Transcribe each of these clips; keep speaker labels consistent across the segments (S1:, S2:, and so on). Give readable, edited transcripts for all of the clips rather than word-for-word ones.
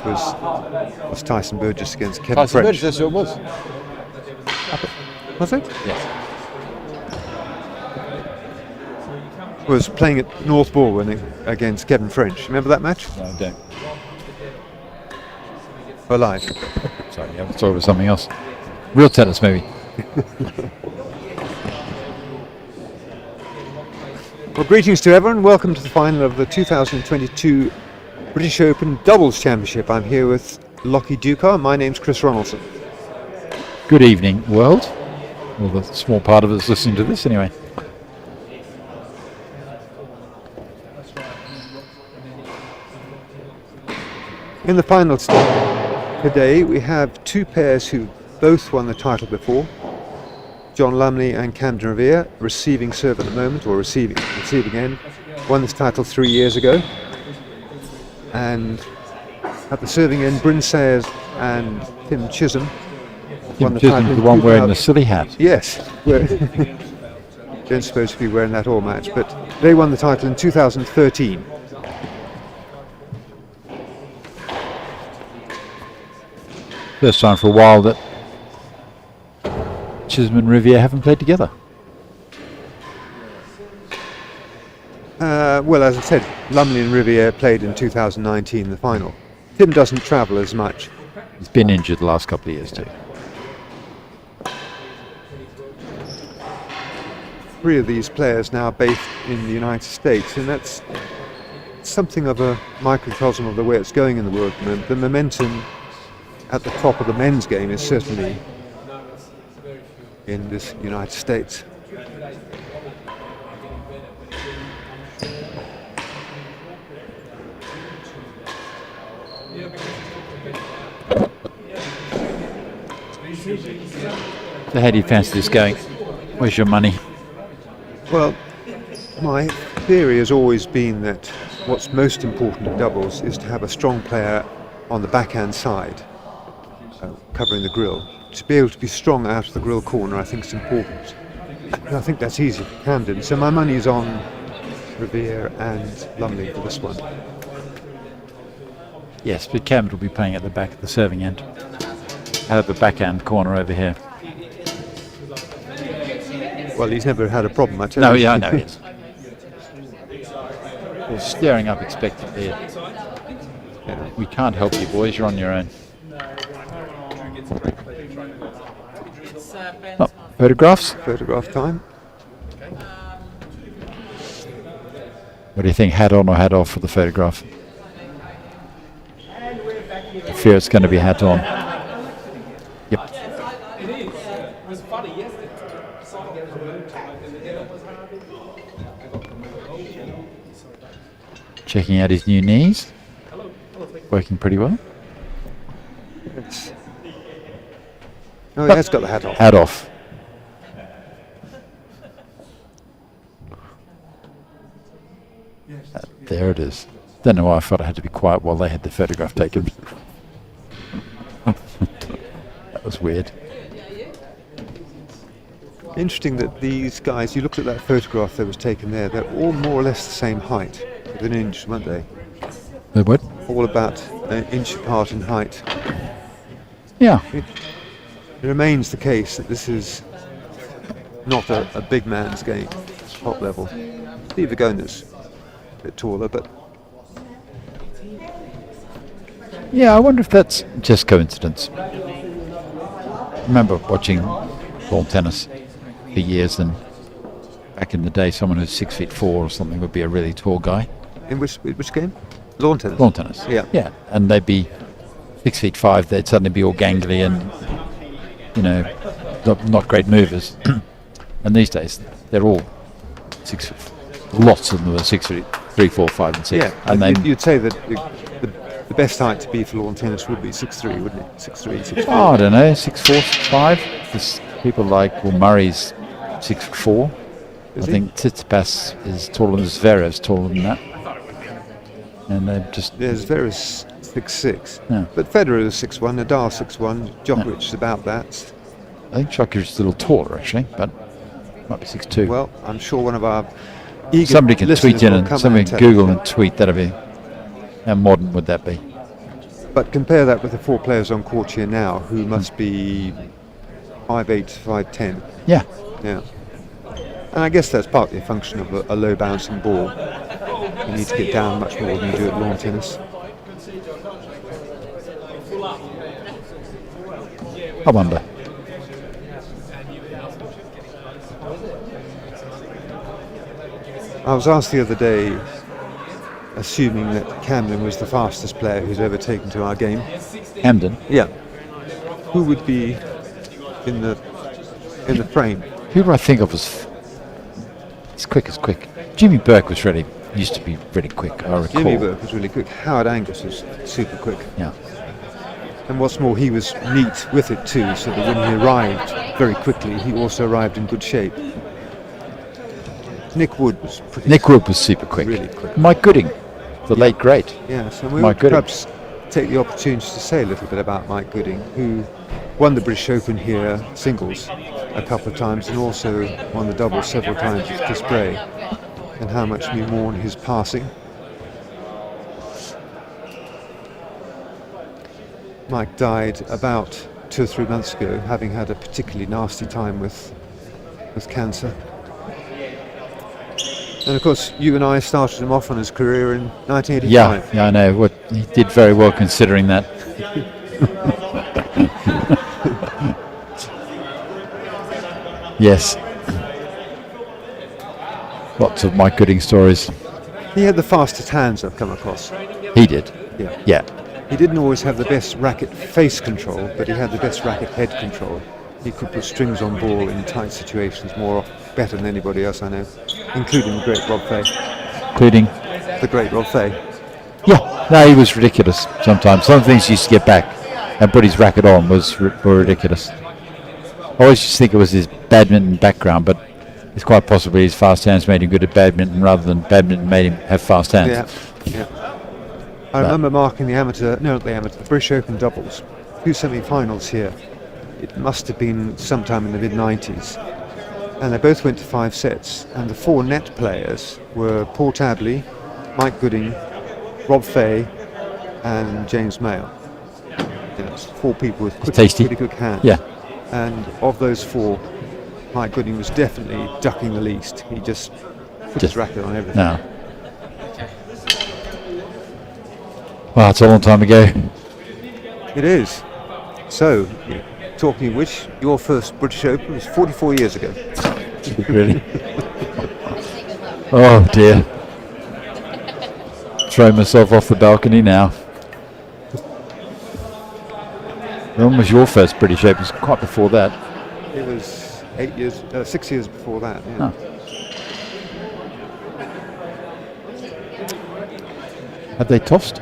S1: place was Tyson Burgess against Kevin
S2: Tyson
S1: French.
S2: Burgess, that's who it was.
S1: Was it?
S2: Yes.
S1: Was playing at North Baldwin against Kevin French. Remember that match?
S2: No, I don't.
S1: For life.
S2: Sorry, I thought it was something else. Real tennis, maybe.
S1: Well, greetings to everyone. Welcome to the final of the 2022 British Open Doubles Championship. I'm here with Lockie Dukar. My name's Chris Ronaldson.
S2: Good evening, world. Well, the small part of us listening to this anyway.
S1: In the finals today, we have two pairs who both won the title before. John Lumley and Camden Riviere, receiving serve at the moment, or receiving end, won this title 3 years ago. And at the serving end, Bryn and Tim Chisholm won the title.
S2: The one wearing the silly hat.
S1: Yes. Don't suppose to be wearing that all match, but they won the title in 2013.
S2: First time for a while that Chisman and Riviere haven't played together.
S1: Well, as I said, Lumley and Riviere played in 2019, the final. Tim doesn't travel as much.
S2: He's been injured the last couple of years too.
S1: Three of these players now based in the United States, and that's something of a microcosm of the way it's going in the world at the moment. The momentum at the top of the men's game is certainly in this United States.
S2: So how do you fancy this going? Where's your money?
S1: Well, my theory has always been that what's most important in doubles is to have a strong player on the backhand side, covering the grill. To be able to be strong out of the grill corner, I think is important. And I think that's easy for Camden. So my money's on Riviere and Lumley for this one.
S2: Yes, but Camden will be playing at the back of the serving end. Out of the backhand corner over here.
S1: Well, he's never had a problem, I tell
S2: No,
S1: you.
S2: yeah, I know, yes. They're staring up expectantly.
S1: Yeah.
S2: We can't help you, boys. You're on your own. Oh, photographs?
S1: Photograph time.
S2: What do you think, hat on or hat off for the photograph? I fear it's going to be hat on. Yep. Checking out his new knees. Working pretty well.
S1: Yes. Oh, he has got the hat off.
S2: Hat off. There it is. Don't know why I thought I had to be quiet while they had the photograph taken. That was weird.
S1: Interesting that these guys, you looked at that photograph that was taken there, they're all more or less the same height, within an inch, weren't they?
S2: The what?
S1: All about an inch apart in height.
S2: Yeah.
S1: It remains the case that this is not a big man's game, top level. Steve Agona's a bit taller, but...
S2: Yeah, I wonder if that's just coincidence. I remember watching lawn tennis for years, and back in the day someone who's 6'4" or something would be a really tall guy.
S1: In which game? Lawn tennis?
S2: Lawn tennis.
S1: Yeah.
S2: Yeah, and they'd be 6'5", they'd suddenly be all gangly and, you know, not great movers. And these days, they're all 6 foot. Lots of them are 6 foot, 3, 4, 5 and 6.
S1: Yeah,
S2: And
S1: you'd say that the best height to be for lawn tennis would be 6'3", wouldn't it? 6'3", 6'4".
S2: Oh, I don't know, 6'4", 6'5". There's people like, well, Murray's 6'4". I think Tsitsipas is taller than Zverev's taller than that. And they're just...
S1: There's Zverev's 6'6".
S2: Yeah.
S1: But Federer is 6'1", Nadal 6'1", Djokovic is about that.
S2: I think Djokovic's a little taller, actually, but might be 6'2".
S1: Well, I'm sure one of our eager
S2: somebody can
S1: listeners
S2: tweet in
S1: will
S2: and
S1: come
S2: somebody
S1: and
S2: can
S1: tell
S2: Google
S1: us.
S2: and tweet. That'll be... How modern would that be?
S1: But compare that with the 4 players on court here now, who must be 5'8", 5'10".
S2: Yeah.
S1: Yeah. And I guess that's partly a function of a low bouncing ball. You need to get down much more than you do at lawn tennis.
S2: I wonder.
S1: I was asked the other day, assuming that Camden was the fastest player who's ever taken to our game.
S2: Camden.
S1: Yeah. Who would be in the frame?
S2: Who do I think of as quick as quick? Jimmy Burke used to be really quick, I recall.
S1: Jimmy Burke was really quick. Howard Angus was super quick.
S2: Yeah.
S1: And what's more, he was neat with it too, so that when he arrived very quickly, he also arrived in good shape. Nick Wood was
S2: super quick.
S1: Really quick.
S2: Mike Gooding, the late great.
S1: Yes, and we
S2: Mike
S1: will
S2: Gooding.
S1: perhaps take the opportunity to say a little bit about Mike Gooding, who won the British Open here singles a couple of times and also won the doubles several times with Chris Bray, and how much we mourn his passing. Mike died about 2 or 3 months ago, having had a particularly nasty time with cancer. And of course, you and I started him off on his career in 1985.
S2: Yeah, I know. What he did very well considering that. Yes. Lots of Mike Gooding stories.
S1: He had the fastest hands I've come across.
S2: He did.
S1: Yeah.
S2: Yeah.
S1: He didn't always have the best racket face control, but he had the best racket head control. He could put strings on ball in tight situations better than anybody else I know, including the great Rob Fay.
S2: Including?
S1: The great Rob Fay.
S2: Yeah. No, he was ridiculous sometimes. Some things he used to get back and put his racket on were ridiculous. I always used to think it was his badminton background, but it's quite possibly his fast hands made him good at badminton rather than badminton made him have fast hands.
S1: Yeah. I remember marking the British Open doubles, 2 semi-finals here. It must have been sometime in the mid-90s. And they both went to 5 sets. And the 4 net players were Paul Tabley, Mike Gooding, Rob Fay, and James Mayle. Yes, 4 people with pretty quick hands.
S2: Yeah.
S1: And of those 4, Mike Gooding was definitely ducking the least. He just put his racket on everything.
S2: No. Wow, it's a long time ago.
S1: It is. So, talking of which, your first British Open was 44 years ago.
S2: Really? Oh dear. Throwing myself off the balcony now. When was your first British Open? It was quite before that.
S1: It was 6 years before that. Yeah.
S2: Oh. Had they tossed?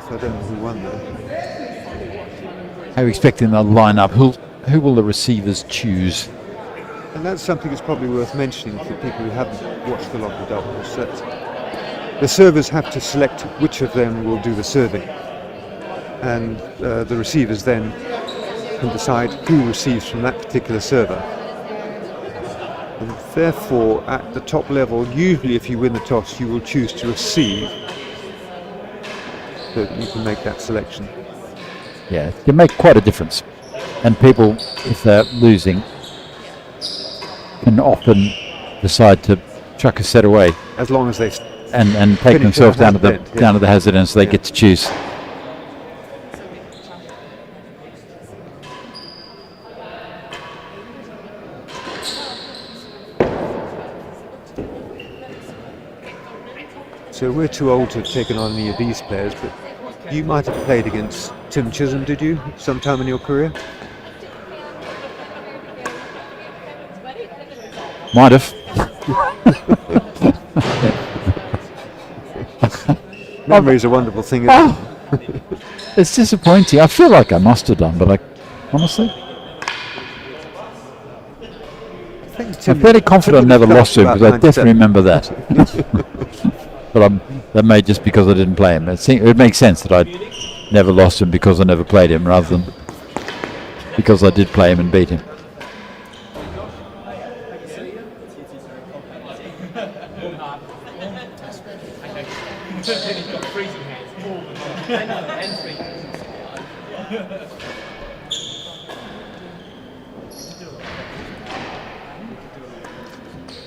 S1: So I don't know who won though.
S2: How are you expecting they'll line up? Who will the receivers choose?
S1: And that's something that's probably worth mentioning for people who haven't watched a lot of the doubles, that the servers have to select which of them will do the serving. And the receivers then can decide who receives from that particular server. And therefore, at the top level, usually if you win the toss, you will choose to receive, so that you can make that selection.
S2: Yeah, it can make quite a difference. And people, if they're losing, can often decide to chuck a set away.
S1: As long as they
S2: and take themselves down to the hazard end, so they get to choose.
S1: So we're too old to have taken on any of these players, but you might have played against Tim Chisholm, did you, sometime in your career?
S2: Might have.
S1: Memory is a wonderful thing, isn't it?
S2: It's disappointing. I feel like I must have done, but honestly, I'm fairly confident I never lost to him, because I definitely remember that. But that may just because I didn't play him. It makes sense that I never lost him because I never played him, rather than because I did play him and beat him.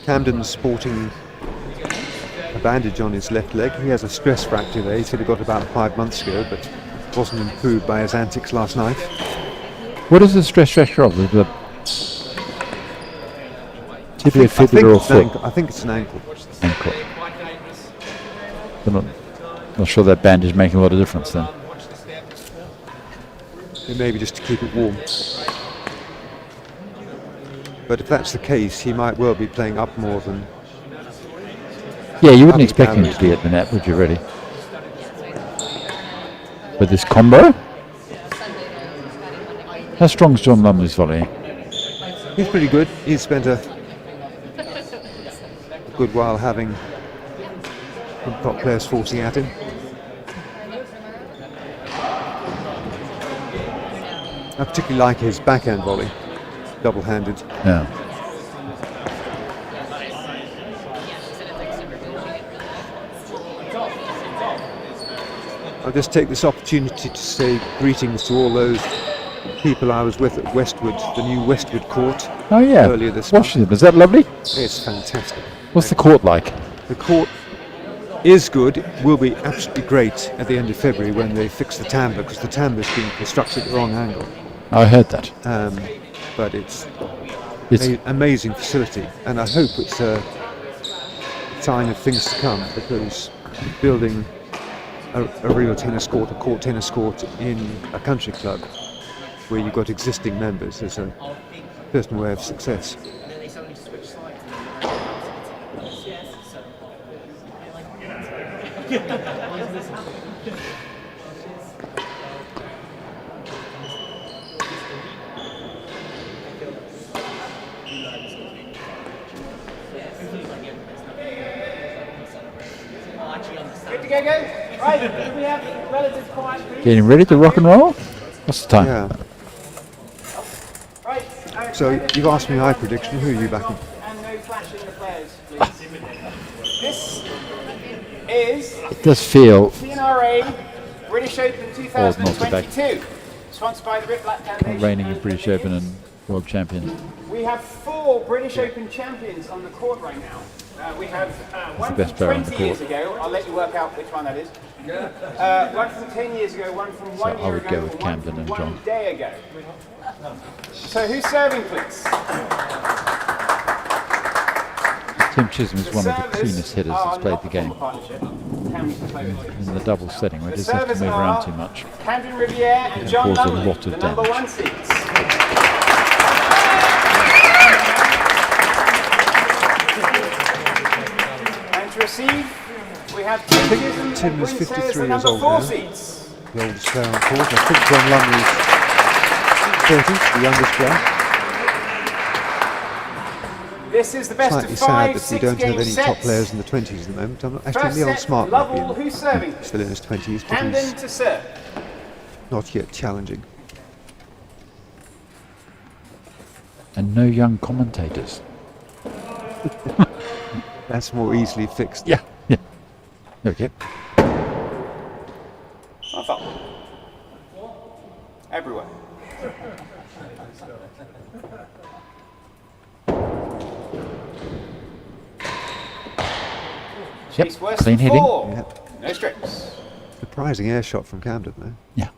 S1: Camden's sporting a bandage on his left leg. He has a stress fracture there. He said he got about 5 months ago, but wasn't improved by his antics last night.
S2: What is the stress fracture of? The tibia,
S1: I think
S2: fibula, or
S1: it's an
S2: foot?
S1: ankle. I think it's an ankle.
S2: Ankle. I'm not sure that bandage is making a lot of difference then.
S1: Maybe just to keep it warm. But if that's the case, he might well be playing up more than...
S2: Yeah, you wouldn't
S1: Having
S2: expect him
S1: damage.
S2: to be at the net, would you, really? With this combo? How strong is John Lumley's volleying?
S1: He's pretty good. He's spent a good while having some top players forcing at him. I particularly like his backhand volley, double-handed.
S2: Yeah.
S1: I'll just take this opportunity to say greetings to all those people I was with at Westwood, the new Westwood court,
S2: Oh yeah.
S1: earlier this month.
S2: Washington, is that lovely?
S1: It's fantastic.
S2: What's the court like?
S1: The court is good, will be absolutely great at the end of February when they fix the timber, because the timber's been constructed at the wrong angle.
S2: I heard that.
S1: But it's
S2: It's
S1: an amazing facility, and I hope it's a sign of things to come, because building a real tennis court, a court tennis court in a country club where you've got existing members is a certain way of success.
S3: Good to go. Right, do we have relative quiet, please?
S2: getting ready to rock and roll? What's the time?
S1: Yeah.
S3: Right,
S1: So you've asked me my prediction. Who are you backing?
S3: and no flashing the players, please. This is
S2: It does feel
S3: T&RA British Open
S2: Old multi-bag.
S3: 2022, sponsored by the Brit Black Foundation.
S2: reigning
S3: and
S2: British Open and World Champion.
S3: We have 4 British Open champions on the court right now. We have one
S2: best
S3: from
S2: player on
S3: 20
S2: the
S3: years
S2: court.
S3: ago. I'll let you work out which one that is. One from 10 years ago, one from 1
S2: I
S3: year
S2: would
S3: ago,
S2: go with
S3: and
S2: Camden
S3: one
S2: and
S3: from
S2: John.
S3: 1 day ago. So who's serving, please?
S2: Tim Chisman is one of the
S3: Servers
S2: cleanest hitters
S3: are
S2: that's played
S3: not
S2: the
S3: a
S2: game
S3: partnership. Can we play with this?
S2: in the double setting where it
S3: The
S2: doesn't have to
S3: servers
S2: move around
S3: are
S2: too much.
S3: Camden Riviere and John
S2: cause a
S3: Lumley,
S2: lot of
S3: the number
S2: damage.
S3: 1 seeds. And to receive, we have Tim Chisholm and
S1: Tim is
S3: Bryn
S1: 53
S3: the
S1: years
S3: number
S1: old
S3: 4
S1: now.
S3: seeds.
S1: The oldest player on court. I think John Lumley is 30, the youngest player.
S3: This is the best
S1: Slightly
S3: of
S1: sad
S3: 5
S1: that we
S3: 6
S1: don't have
S3: game
S1: any
S3: sets.
S1: top players in the 20s at the moment. I'm not, actually,
S3: First
S1: Leon
S3: set,
S1: Smart might
S3: Lovell,
S1: be
S3: who's serving?
S1: still in his 20s, but
S3: Camden
S1: he's
S3: to serve.
S1: not yet challenging.
S2: And no young commentators.
S1: That's more easily fixed.
S2: Yeah. Okay.
S3: Not far. Everywhere.
S2: Yep.
S3: He's worse
S2: Clean
S3: than
S2: hitting.
S3: 4.
S1: Yep.
S3: No strips.
S1: Surprising air shot from Camden, though.
S2: Yeah.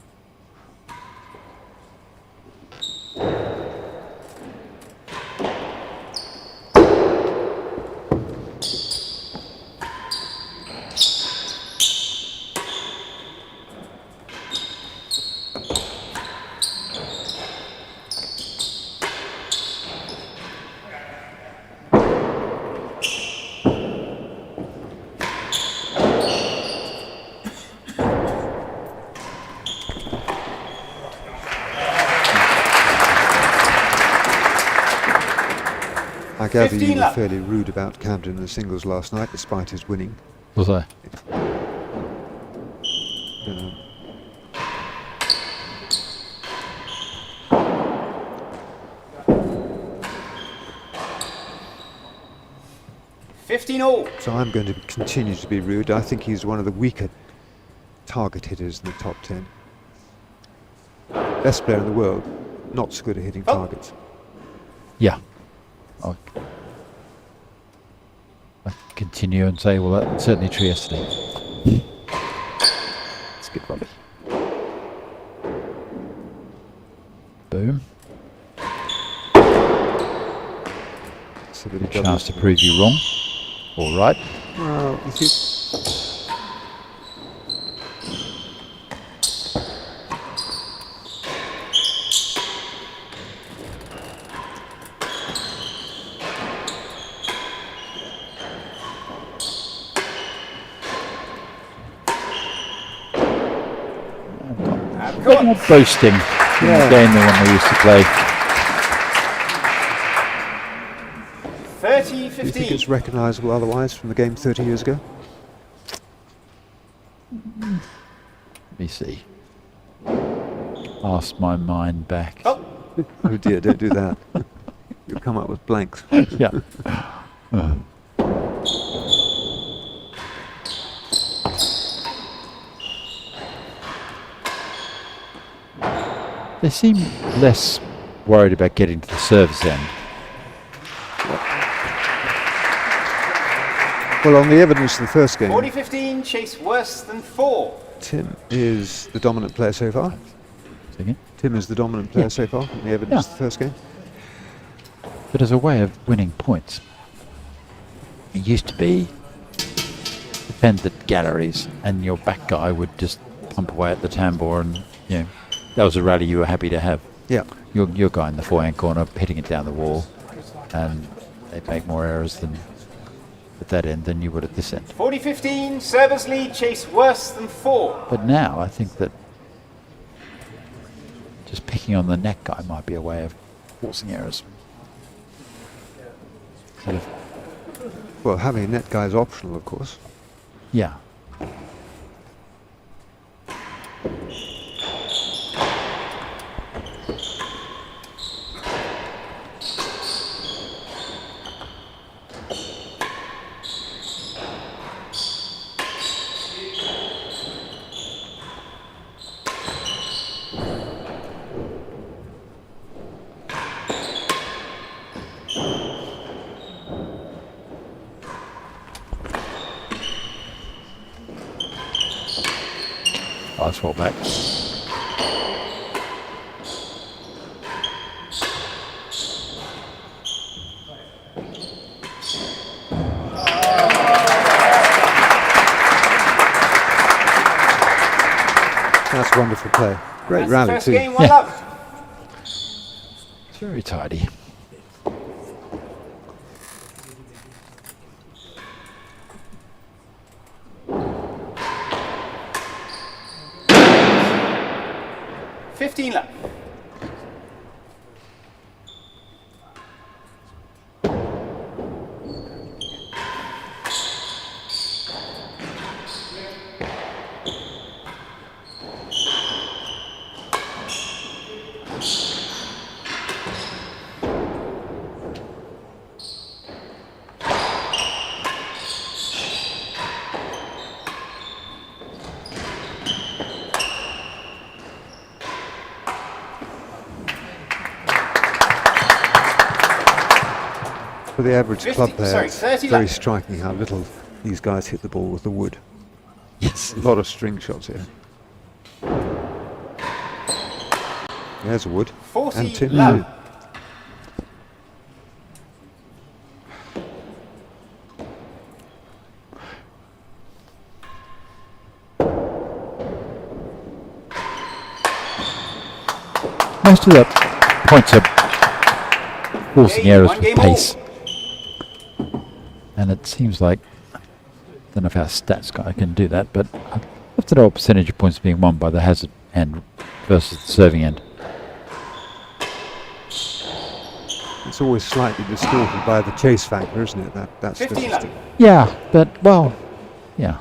S1: I gather you
S3: 15
S1: were
S3: love.
S1: fairly rude about Camden in the singles last night, despite his winning.
S2: Was I?
S1: Uh,
S3: 15 all.
S1: so I'm going to continue to be rude. I think he's one of the weaker target hitters in the top 10. Best player in the world, not so good at hitting targets.
S2: Yeah. I'll continue and say, well, that's certainly true yesterday. It's good, Robbie. Boom.
S1: So that he
S2: Chance
S1: doesn't-
S2: to prove you wrong. All right.
S1: Well, you see,
S3: Come on.
S2: Boasting in the game, the one we used to play.
S3: 30,
S1: do you think
S3: 15.
S1: it's recognisable otherwise from the game 30 years ago?
S2: Let me see. Ask my mind back.
S3: Oh,
S1: Oh dear, don't do that. You'll come up with blanks.
S2: Yeah. They seem less worried about getting to the service end.
S1: Well, on the evidence of the first game,
S3: 40, 15. Chase worse than 4.
S1: Tim is the dominant player so far.
S2: Second.
S1: Tim is the dominant player so far on the evidence of the first game.
S2: But as a way of winning points, it used to be defend the galleries and your back guy would just pump away at the tambour, and that was a rally you were happy to have.
S1: Yeah.
S2: Your guy in the forehand corner hitting it down the wall, and they'd make more errors than at that end than you would at this end.
S3: 40, 15. Servers lead. Chase worse than 4.
S2: But now I think that just picking on the net guy might be a way of forcing errors. Sort of,
S1: Well, having a net guy is optional, of course.
S2: yeah. I'll swap back.
S1: That's wonderful play. Great
S3: That's
S1: rally
S3: the first
S1: too.
S3: game. 1
S2: Yeah.
S3: love.
S2: It's very tidy.
S3: Fifteen left.
S1: For the average
S3: 50
S1: club player,
S3: sorry,
S1: it's
S3: 30
S1: very
S3: left.
S1: striking how little these guys hit the ball with the wood.
S2: Yes.
S1: A lot of string shots here. There's a wood.
S3: 40
S1: And Tim.
S3: love.
S2: Most of the points are forcing
S3: Okay,
S2: errors
S3: one
S2: with
S3: game
S2: pace. And it seems like, I don't know if our stats guy can do that, but I'd love to know what percentage of points are being won by the hazard end versus the serving end.
S1: It's always slightly distorted by the chase factor, isn't it? That
S3: 15
S1: statistic.
S3: left.
S2: Yeah, but, well, yeah.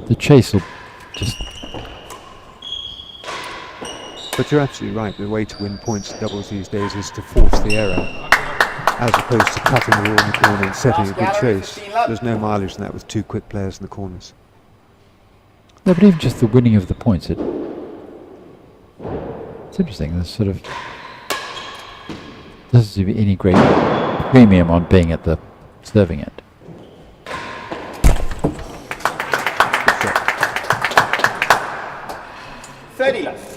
S2: The chase will just,
S1: But you're absolutely right. The way to win points at doubles these days is to force the error, as opposed to cutting the ball in the corner and setting a
S3: Last
S1: good
S3: gallery,
S1: chase.
S3: 15 love.
S1: There's no mileage in that with two quick players in the corners.
S2: No, but even just the winning of the points, it's interesting. There's sort of doesn't seem to be any great premium on being at the serving end.
S3: 30 left.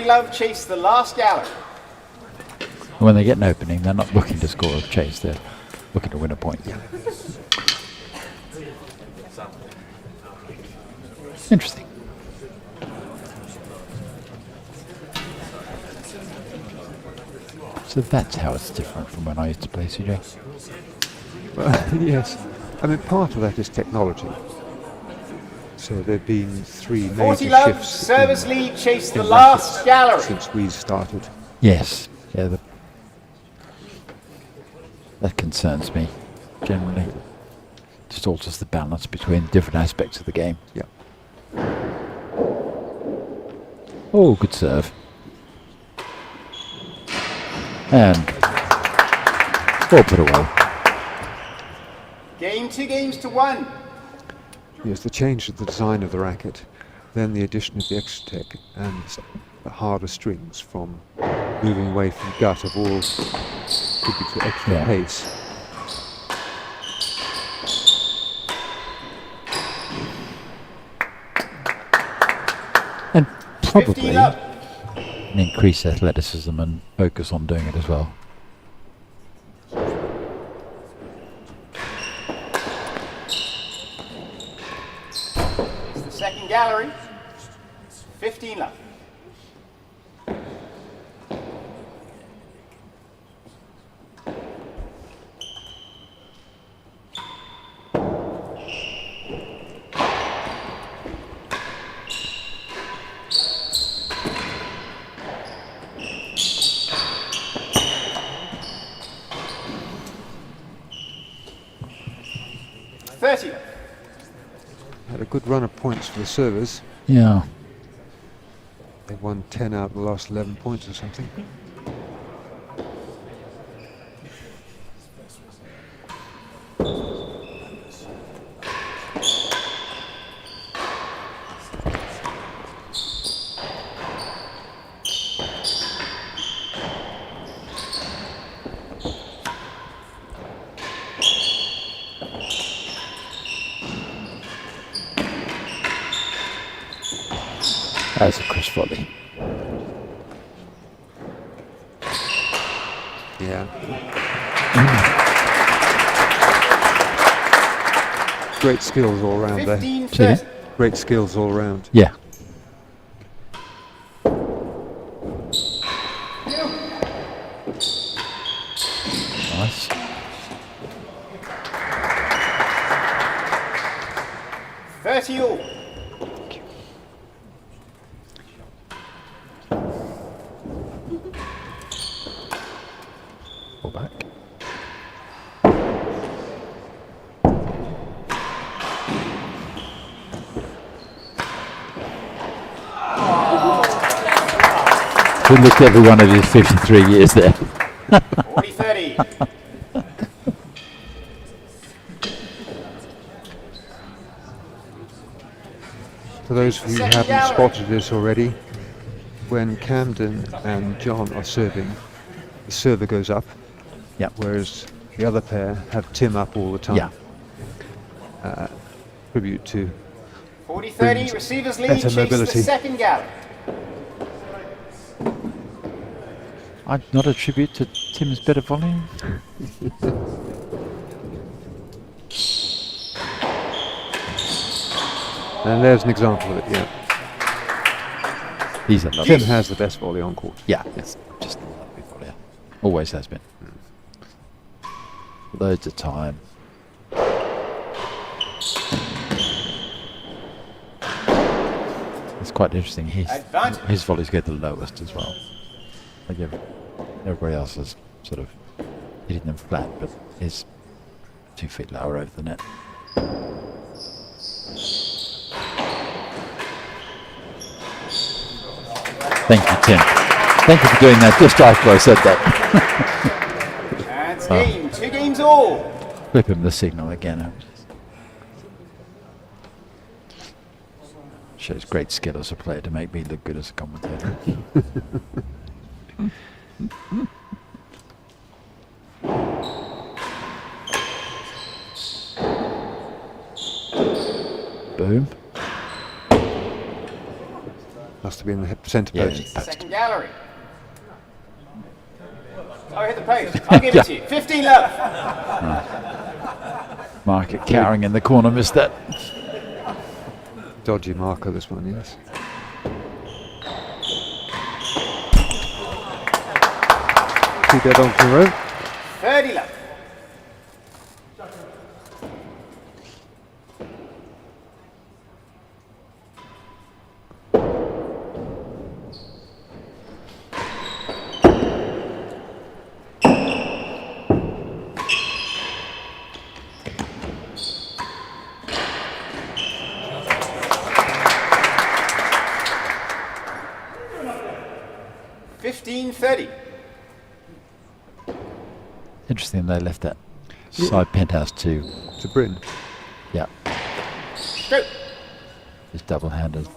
S3: Love chase the last gallery.
S2: When they get an opening, they're not looking to score a chase, they're looking to win a point. Interesting. So that's how it's different from when I used to play, CJ.
S1: Well, yes. I mean, part of that is technology. So there have been 3 major
S3: 40 love,
S1: shifts
S3: service
S1: in,
S3: lead, chase the
S1: in
S3: last
S1: rackets
S3: gallery.
S1: since we started.
S2: Yes, yeah, that concerns me generally. Just alters the balance between different aspects of the game.
S1: Yeah.
S2: Oh, good serve. And well put away.
S3: Game 2 games to 1.
S1: Yes, the change of the design of the racket, then the addition of the extra tech and the harder strings from moving away from gut have all contributed to extra pace.
S2: And probably an increased athleticism and focus on doing it as well.
S3: Second gallery, 15 left.
S1: Had a good run of points for the servers.
S2: Yeah.
S1: They won 10 out of the last 11 points or something.
S2: That's a Chris volley.
S1: Yeah. Great skills all round there.
S3: 15-30.
S1: Great skills all round.
S2: Yeah. Nice.
S3: All.
S2: Pull back. He looked every one of his 53 years there.
S3: 40-30.
S1: For those of you who haven't spotted this already, when Camden and John are serving, the server goes up,
S2: Yep.
S1: whereas the other pair have Tim up all the time.
S2: Yeah.
S1: Tribute to
S3: 40-30. Receivers lead.
S1: better
S3: Chase
S1: mobility.
S3: the second gallery.
S2: Not a tribute to Tim's better volleying.
S1: And there's an example of it, yeah.
S2: He's a lovely.
S1: Tim has the best volley on court.
S2: Yeah, it's just a lovely volleyer. Always has been. Loads of time. It's quite interesting.
S3: Advantage.
S2: His volleys go the lowest as well. Like everybody else is sort of hitting them flat, but his 2 feet lower over the net. Thank you, Tim. Thank you for doing that just after I said that.
S3: That's game. 2 games all.
S2: Flip him the signal again. Shows great skill as a player to make me look good as a commentator. Boom.
S1: Must have been the centre
S2: Yeah.
S1: post.
S3: Second gallery. Oh, hit the post. I'll give it to you. 15 love.
S2: Market cowering in the corner, missed that.
S1: Dodgy marker, this one, yes. Two dead on the row.
S3: 30 love. $15.30.
S2: Interesting they left that side penthouse to
S1: Bryn.
S2: yeah,
S3: Go.
S2: just double-handed.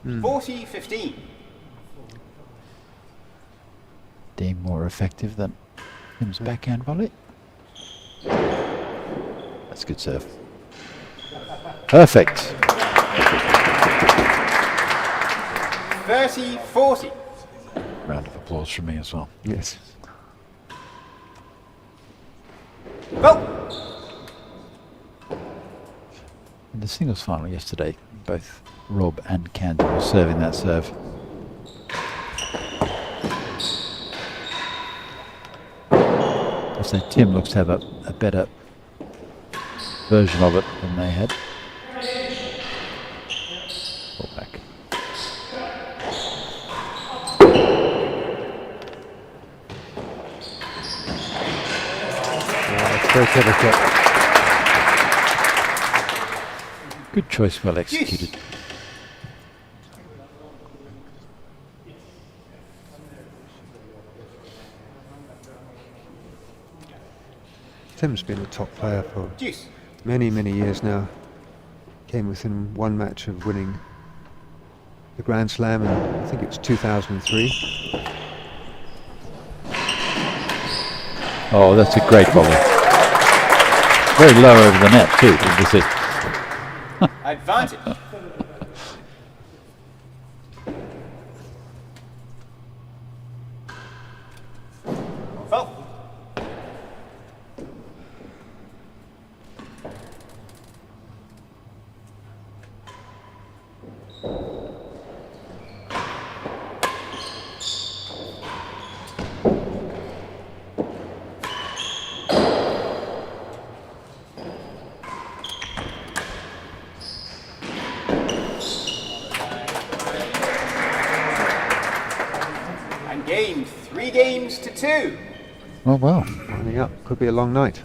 S3: 40-15.
S2: Deemed more effective than Tim's backhand volley. That's a good serve. Perfect.
S3: 30-40.
S2: Round of applause from me as well.
S1: Yes.
S3: Go.
S2: In the singles final yesterday, both Rob and Camden were serving that serve. So Tim looks to have a better version of it than they had. Ball back.
S1: It's very clever shot.
S2: Good choice, well executed.
S1: Tim's been a top player for
S3: Juice.
S1: many, many years now. Came within one match of winning the Grand Slam in, I think it was 2003.
S2: Oh, that's a great volley. Very low over the net too. This is
S3: Advantage. Fault. And game 3 games to 2.
S2: oh well.
S1: Winding up, could be a long night.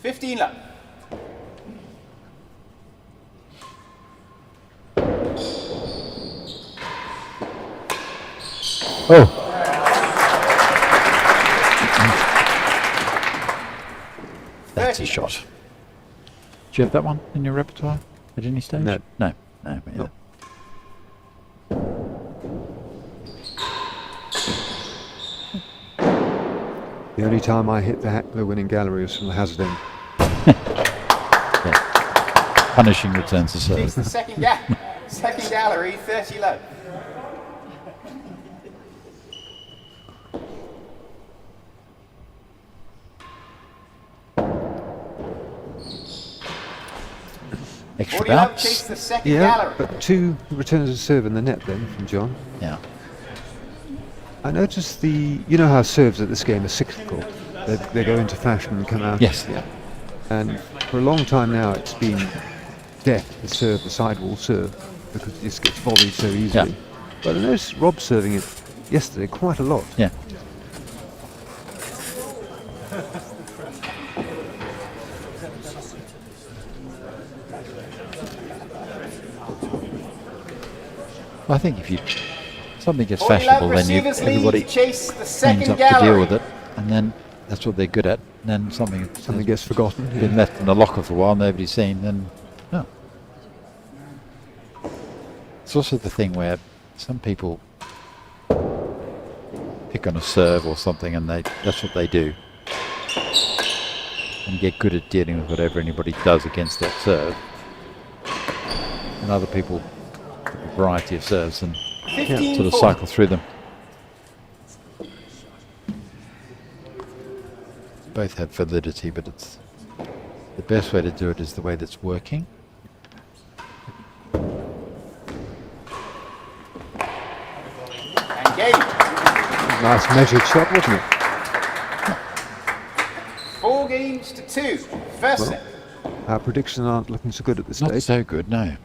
S3: $15 left.
S2: Oh, that's a
S3: 30.
S2: shot. Do you have that one in your repertoire at any stage?
S1: No.
S2: No, me either.
S1: The only time I hit the winning gallery was from the hazard end.
S2: Yeah. Punishing returns to
S3: It's
S2: serve.
S3: the second gallery, 30 low.
S2: Extra
S3: 40 low,
S2: bounce.
S3: chase the second
S1: Yeah,
S3: gallery.
S1: but 2 returns of serve in the net then from John.
S2: Yeah.
S1: I noticed you know how serves at this game are cyclical. They go into fashion and come out.
S2: Yes.
S1: And for a long time now it's been death to serve the sidewall serve because it just gets volleyed so easily.
S2: Yeah.
S1: But I noticed Rob serving it yesterday quite a lot.
S2: Yeah. Well, I think if something gets fashionable, then everybody
S3: chase the
S2: cleans
S3: second
S2: up to
S3: gallery.
S2: deal with it, and then that's what they're good at. And then something
S1: Gets forgotten.
S2: been left in the locker for a while, nobody's seen, then no. It's also the thing where some people pick on a serve or something, and that's what they do, and get good at dealing with whatever anybody does against that serve. And other people pick a variety of serves and
S3: 15
S2: sort of
S3: 40.
S2: cycle through them. Both have validity, but it's the best way to do it is the way that's working.
S3: And game.
S1: Nice measured shot, wasn't it?
S3: 4 games to 2. First set.
S1: Our predictions aren't looking so good at this
S2: Not
S1: stage.
S2: so good, no.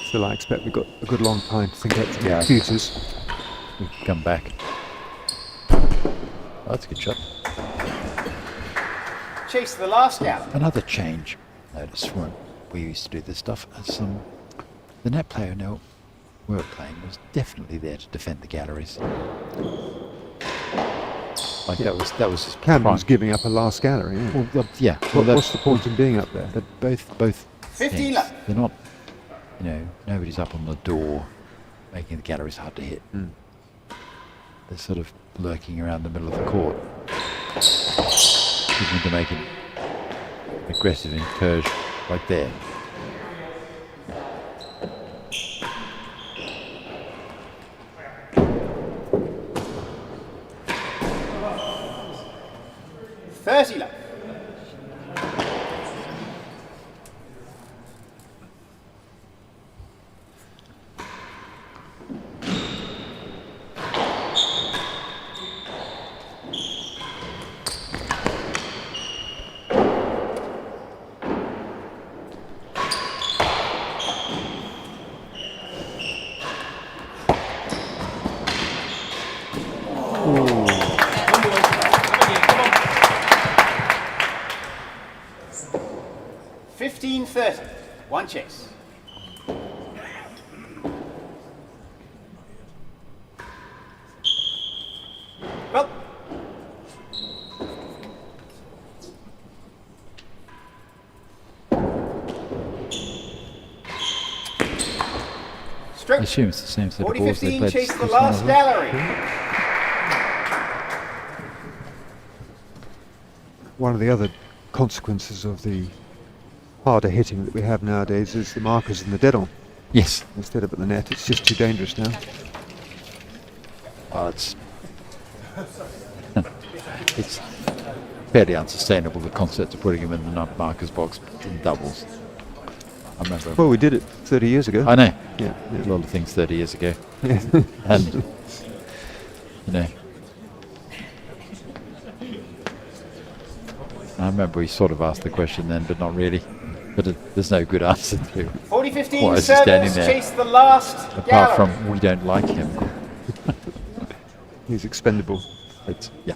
S1: Still, I expect we've got a good long time to think out the
S2: Yeah.
S1: computers.
S2: We can come back. Oh, that's a good shot.
S3: Chase the last gallery.
S2: Another change. Notice when we used to do this stuff. As the net player now we were playing was definitely there to defend the galleries. Like that was his
S1: Camden was
S2: prime.
S1: giving up a last gallery. Yeah.
S2: Well, yeah. Well,
S1: What's the point in being up there?
S2: But both
S3: 15
S2: things,
S3: left.
S2: they're not, nobody's up on the door making the galleries hard to hit. They're sort of lurking around the middle of the court, looking to make an aggressive incursion right there.
S3: $30 left. $15-30. One chase. Well.
S2: I
S3: Stroke.
S2: assume it's the same set of balls they
S3: 40-15,
S2: played.
S3: chase the
S2: this
S3: last
S2: night,
S3: gallery.
S1: One of the other consequences of the harder hitting that we have nowadays is the markers in the dead-on
S2: Yes.
S1: instead of at the net. It's just too dangerous now.
S2: Well, it's fairly unsustainable, the concept of putting him in the markers box in doubles. I remember.
S1: Well, we did it 30 years ago.
S2: I know.
S1: Yeah,
S2: A lot of things 30 years ago.
S1: yeah.
S2: And, I remember we sort of asked the question then, but not really. But there's no good answer to it.
S3: 40-15
S2: Why is he standing
S3: servers
S2: there?
S3: chase the last
S2: Apart
S3: gallery.
S2: from we don't like him.
S1: He's expendable.
S2: Yeah.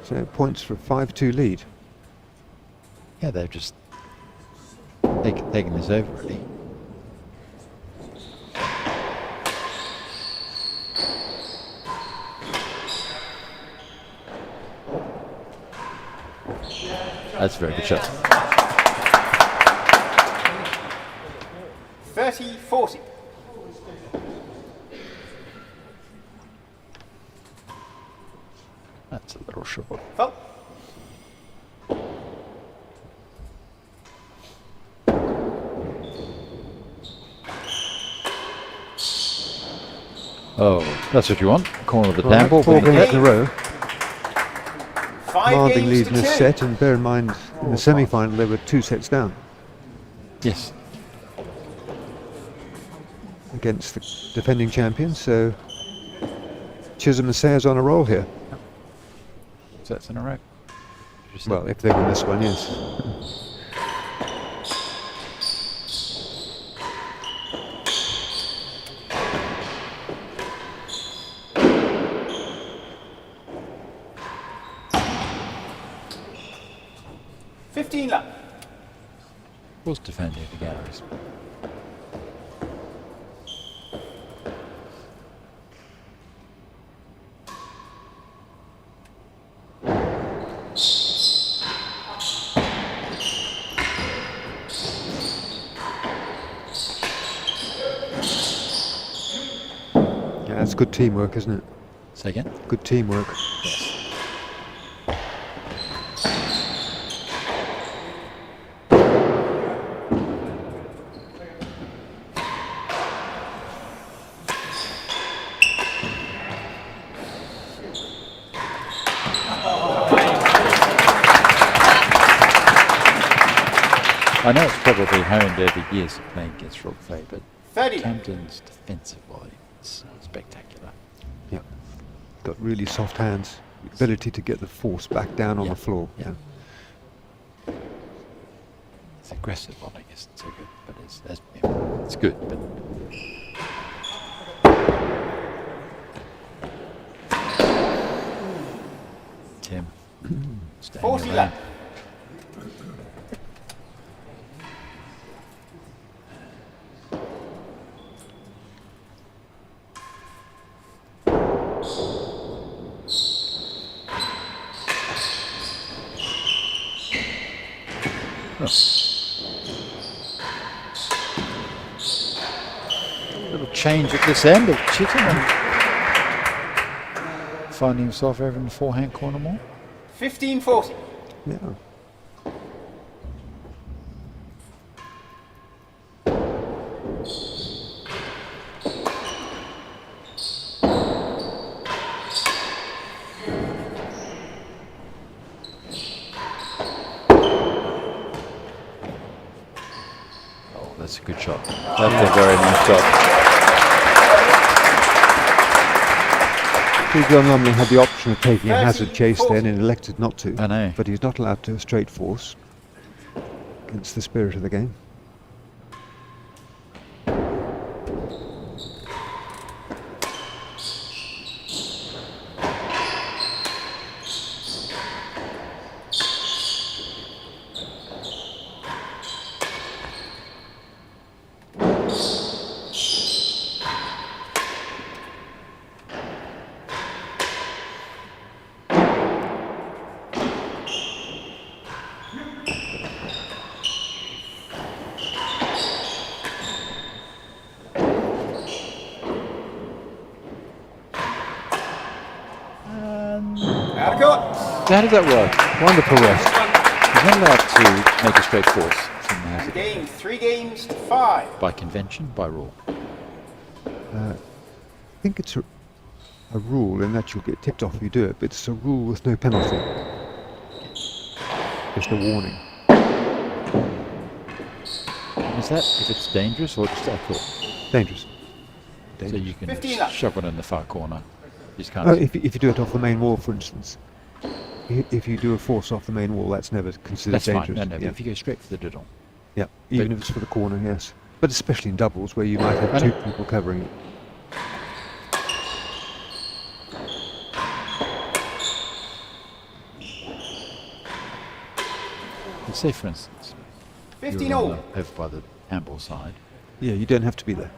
S1: So points for a 5-2 lead.
S2: Yeah, they've just taken this over, really. That's a very good shot.
S3: 30-40.
S2: That's a little short.
S3: Well.
S2: Oh, that's what you want. Corner of the
S1: Right,
S2: table.
S1: four
S2: but
S1: games in a row.
S3: 5
S1: Commanding
S3: games
S1: lead
S3: to
S1: in this
S3: 2.
S1: set, and bear in mind, in the semi-final they were 2 sets down.
S2: yes.
S1: against the defending champions. So Chisholm and Sayers on a roll here.
S2: So that's in a row.
S1: Well, if they win this one, yes.
S3: lap.
S2: Was defending the galleries.
S1: Yeah, that's good teamwork, isn't it?
S2: Say again?
S1: Good teamwork.
S2: Yes. I know it's probably honed over years of playing against Rock Clay, but
S3: 30.
S2: Camden's defensive volley is spectacular.
S1: Yeah. Got really soft hands. The ability to get the force back down on
S2: Yeah.
S1: the floor.
S2: Yeah. It's aggressive volleying isn't so good, but it's good. But Tim, stay in
S3: 40
S2: your
S3: lap.
S2: lane. Little change at this end of Chisholm finding himself over in the forehand corner more.
S3: 1540.
S1: Yeah.
S2: Oh, that's a good shot. That's a very nice shot.
S1: John Lumley had the option of taking a
S3: 30,
S1: hazard chase
S3: 40.
S1: then and elected not to.
S2: I know.
S1: But he's not allowed to straight force against the spirit of the game.
S3: Out of court.
S2: How does that work?
S1: Wonderful rest.
S2: He's not allowed to make a straight force from the hazard.
S3: Game 3 games to 5.
S2: By convention, by rule.
S1: I think it's a rule in that you'll get tipped off if you do it, but it's a rule with no penalty. Just a warning.
S2: Is that if it's dangerous or just a thought?
S1: Dangerous.
S2: So
S1: Dangerous.
S2: you can
S3: 15 up.
S2: shove one in the far corner. You just can't.
S1: Oh, if you do it off the main wall, for instance. If you do a force off the main wall, that's never considered
S2: that's fine.
S1: dangerous.
S2: No, but
S1: Yeah.
S2: if you go straight for the diddle.
S1: Yeah, even if it's for the corner, yes. But especially in doubles where you might
S2: I
S1: have two
S2: know.
S1: people covering it.
S2: Let's say, for instance,
S3: 15
S2: you're
S3: all.
S2: over by the handball side.
S1: Yeah, you don't have to be there.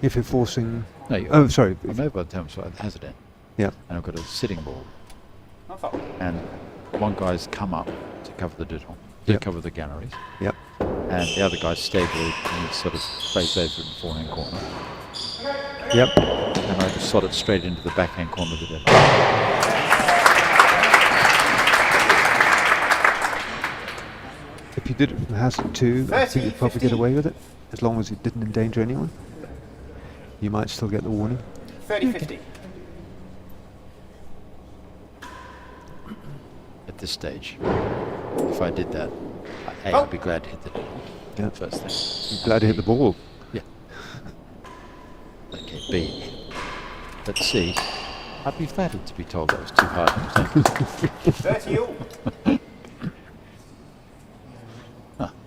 S1: If you're forcing...
S2: No, you're,
S1: Oh, sorry.
S2: I'm over by the handball side, the hazard end,
S1: Yeah,
S2: and I've got a sitting ball,
S3: Not far.
S2: and one guy's come up to cover the diddle, to
S1: Yep.
S2: cover the galleries,
S1: yeah.
S2: and the other guy's stable and he's sort of face over in the forehand corner,
S1: Yep.
S2: and I just slot it straight into the backhand corner of the diddle.
S1: If you did it from hazard 2, I
S3: 30,
S1: think you'd probably
S3: 15.
S1: get away with it, as long as it didn't endanger anyone. You might still get the warning.
S3: 30-50.
S2: At this stage, if I did that,
S3: Oh.
S2: I'd be glad to hit the diddle
S1: Yeah.
S2: first thing.
S1: Glad to hit the ball.
S2: Yeah. A, B. But C, I'd be flattered to be told that was too hard to take.
S3: 30 all.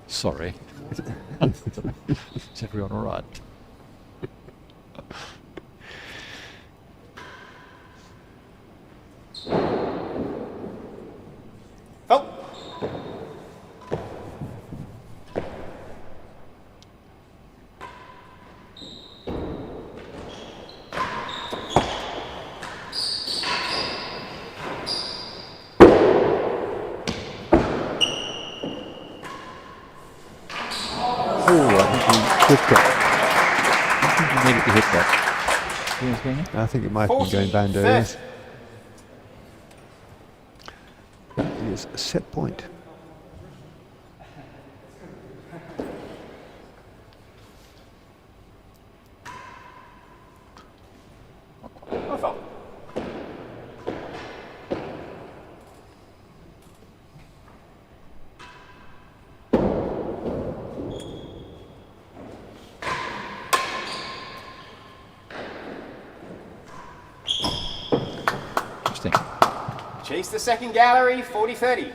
S2: Sorry. Is everyone all right?
S3: Fault.
S1: Good cut.
S2: I think you needed to hit that. You know what's going on?
S1: I think it might have been going bando.
S3: 40,
S1: Yes. That is a set point.
S3: No fault.
S2: Interesting.
S3: Chase the second gallery, 40-30.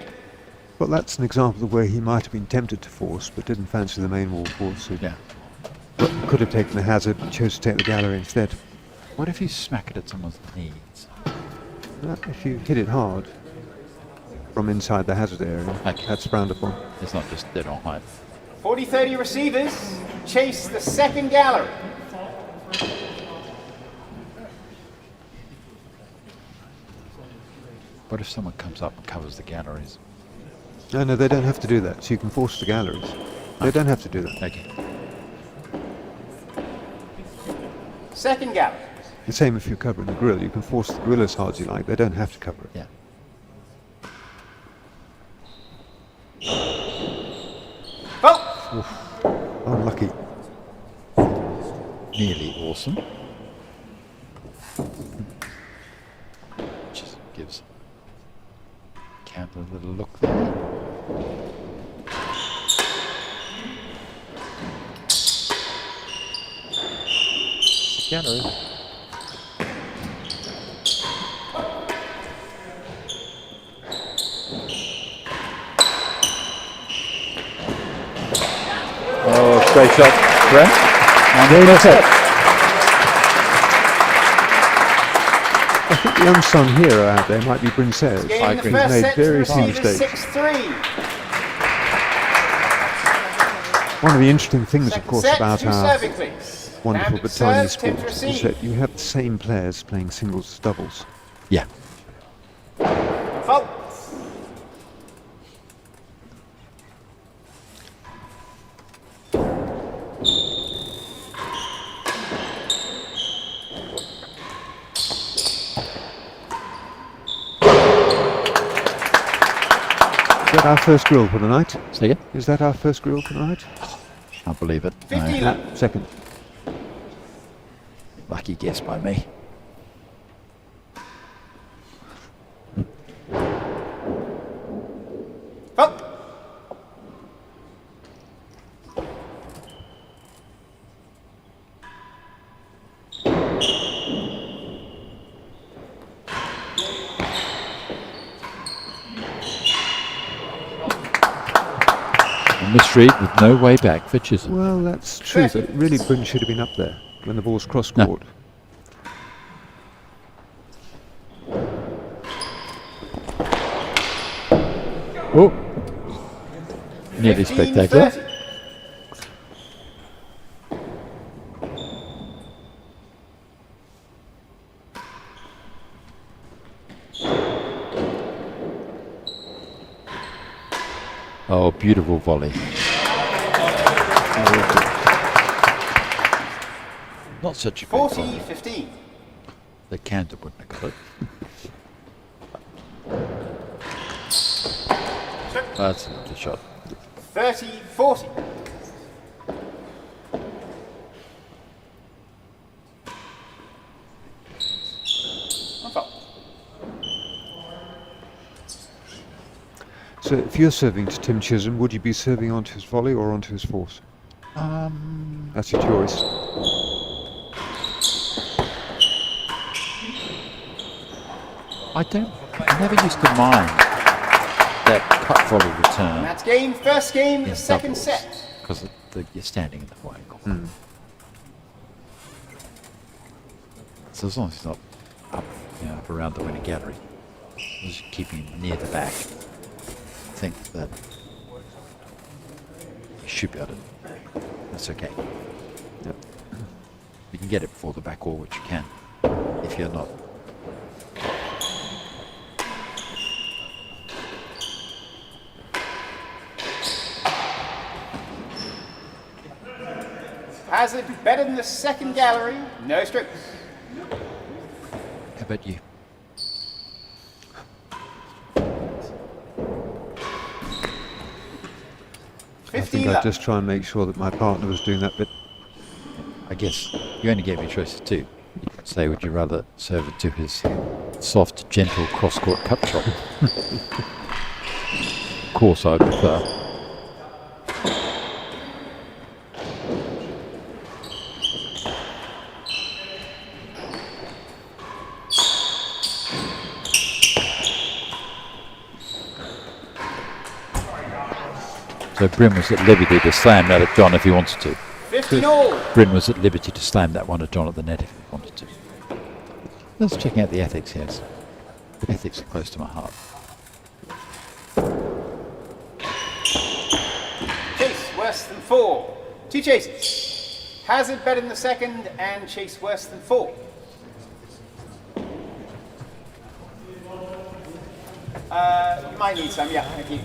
S1: Well, that's an example of where he might have been tempted to force, but didn't fancy the main wall force. So
S2: Yeah.
S1: could have taken the hazard, but chose to take the gallery instead.
S2: What if you smack it at someone's knees?
S1: If you hit it hard from inside the hazard area,
S2: Okay.
S1: that's frowned upon.
S2: It's not just dead on height.
S3: 40-30 receivers, chase the second gallery.
S2: What if someone comes up and covers the galleries?
S1: No, they don't have to do that. So you can force the galleries. They don't have to do that.
S2: Okay.
S3: Second gallery.
S1: The same if you're covering the grill. You can force the grill as hard as you like. They don't have to cover it.
S2: Yeah.
S3: Fault.
S1: Unlucky.
S2: Nearly awesome. Just gives Camden a little look there. Gallery. Oh, great shot, Bryn. And that's it.
S1: I think the unsung hero out there might be Bryn.
S3: Game in the
S1: He's
S3: first
S1: made
S3: set to
S1: very few
S3: receivers,
S1: mistakes.
S3: 6-3.
S1: One of the interesting things, of
S3: Second
S1: course,
S3: set,
S1: about
S3: two
S1: our
S3: serving, please.
S1: wonderful
S3: Camden
S1: but tiny
S3: serves, Tim
S1: sport
S3: to
S1: is
S3: receive.
S1: that you have the same players playing singles, doubles.
S2: Yeah.
S3: Fault.
S1: Is that our first grill for the night?
S2: Say again?
S1: Is that our first grill for the night?
S2: Can't believe it.
S3: 50
S2: No.
S3: left.
S1: Second.
S2: Lucky guess by me.
S3: Fault.
S2: A misread with no way back for Chisholm.
S1: Well, that's true, but really Bryn should have been up there when the ball's cross
S2: No.
S1: court.
S2: Oh! Nearly spectacular.
S3: 15-30.
S2: Oh, beautiful volley. Not such a great volley.
S3: 40-15.
S2: The Camden wouldn't have got it. That's a lovely shot.
S3: 30-40. No fault.
S1: So if you're serving to Tim Chisholm, would you be serving onto his volley or onto his force? That's your choice.
S2: I never used to mind that cut volley return.
S3: And that's game, first game, the second set.
S2: Because you're standing in the whole angle. So as long as it's not up, up around the winning gallery, just keeping near the back, I think that you should be able to. That's okay.
S1: Yep.
S2: You can get it before the back wall, which you can, if you're not.
S3: Hazard better than the second gallery, no strokes.
S2: How about you?
S1: I think I'd just try and make sure that my partner was doing that bit.
S2: I guess you only gave me choices too. You could say, would you rather serve it to his soft, gentle cross-court cut shot? Of course, I'd prefer. So Bryn was at liberty to slam that at John if he wanted to.
S3: 15-all.
S2: Bryn was at liberty to slam that one at John at the net if he wanted to. Let's check out the ethics here. The ethics are close to my heart.
S3: Chase worse than 4. 2 chases. Hazard better than the second and chase worse than 4. You might need some, yeah, thank you.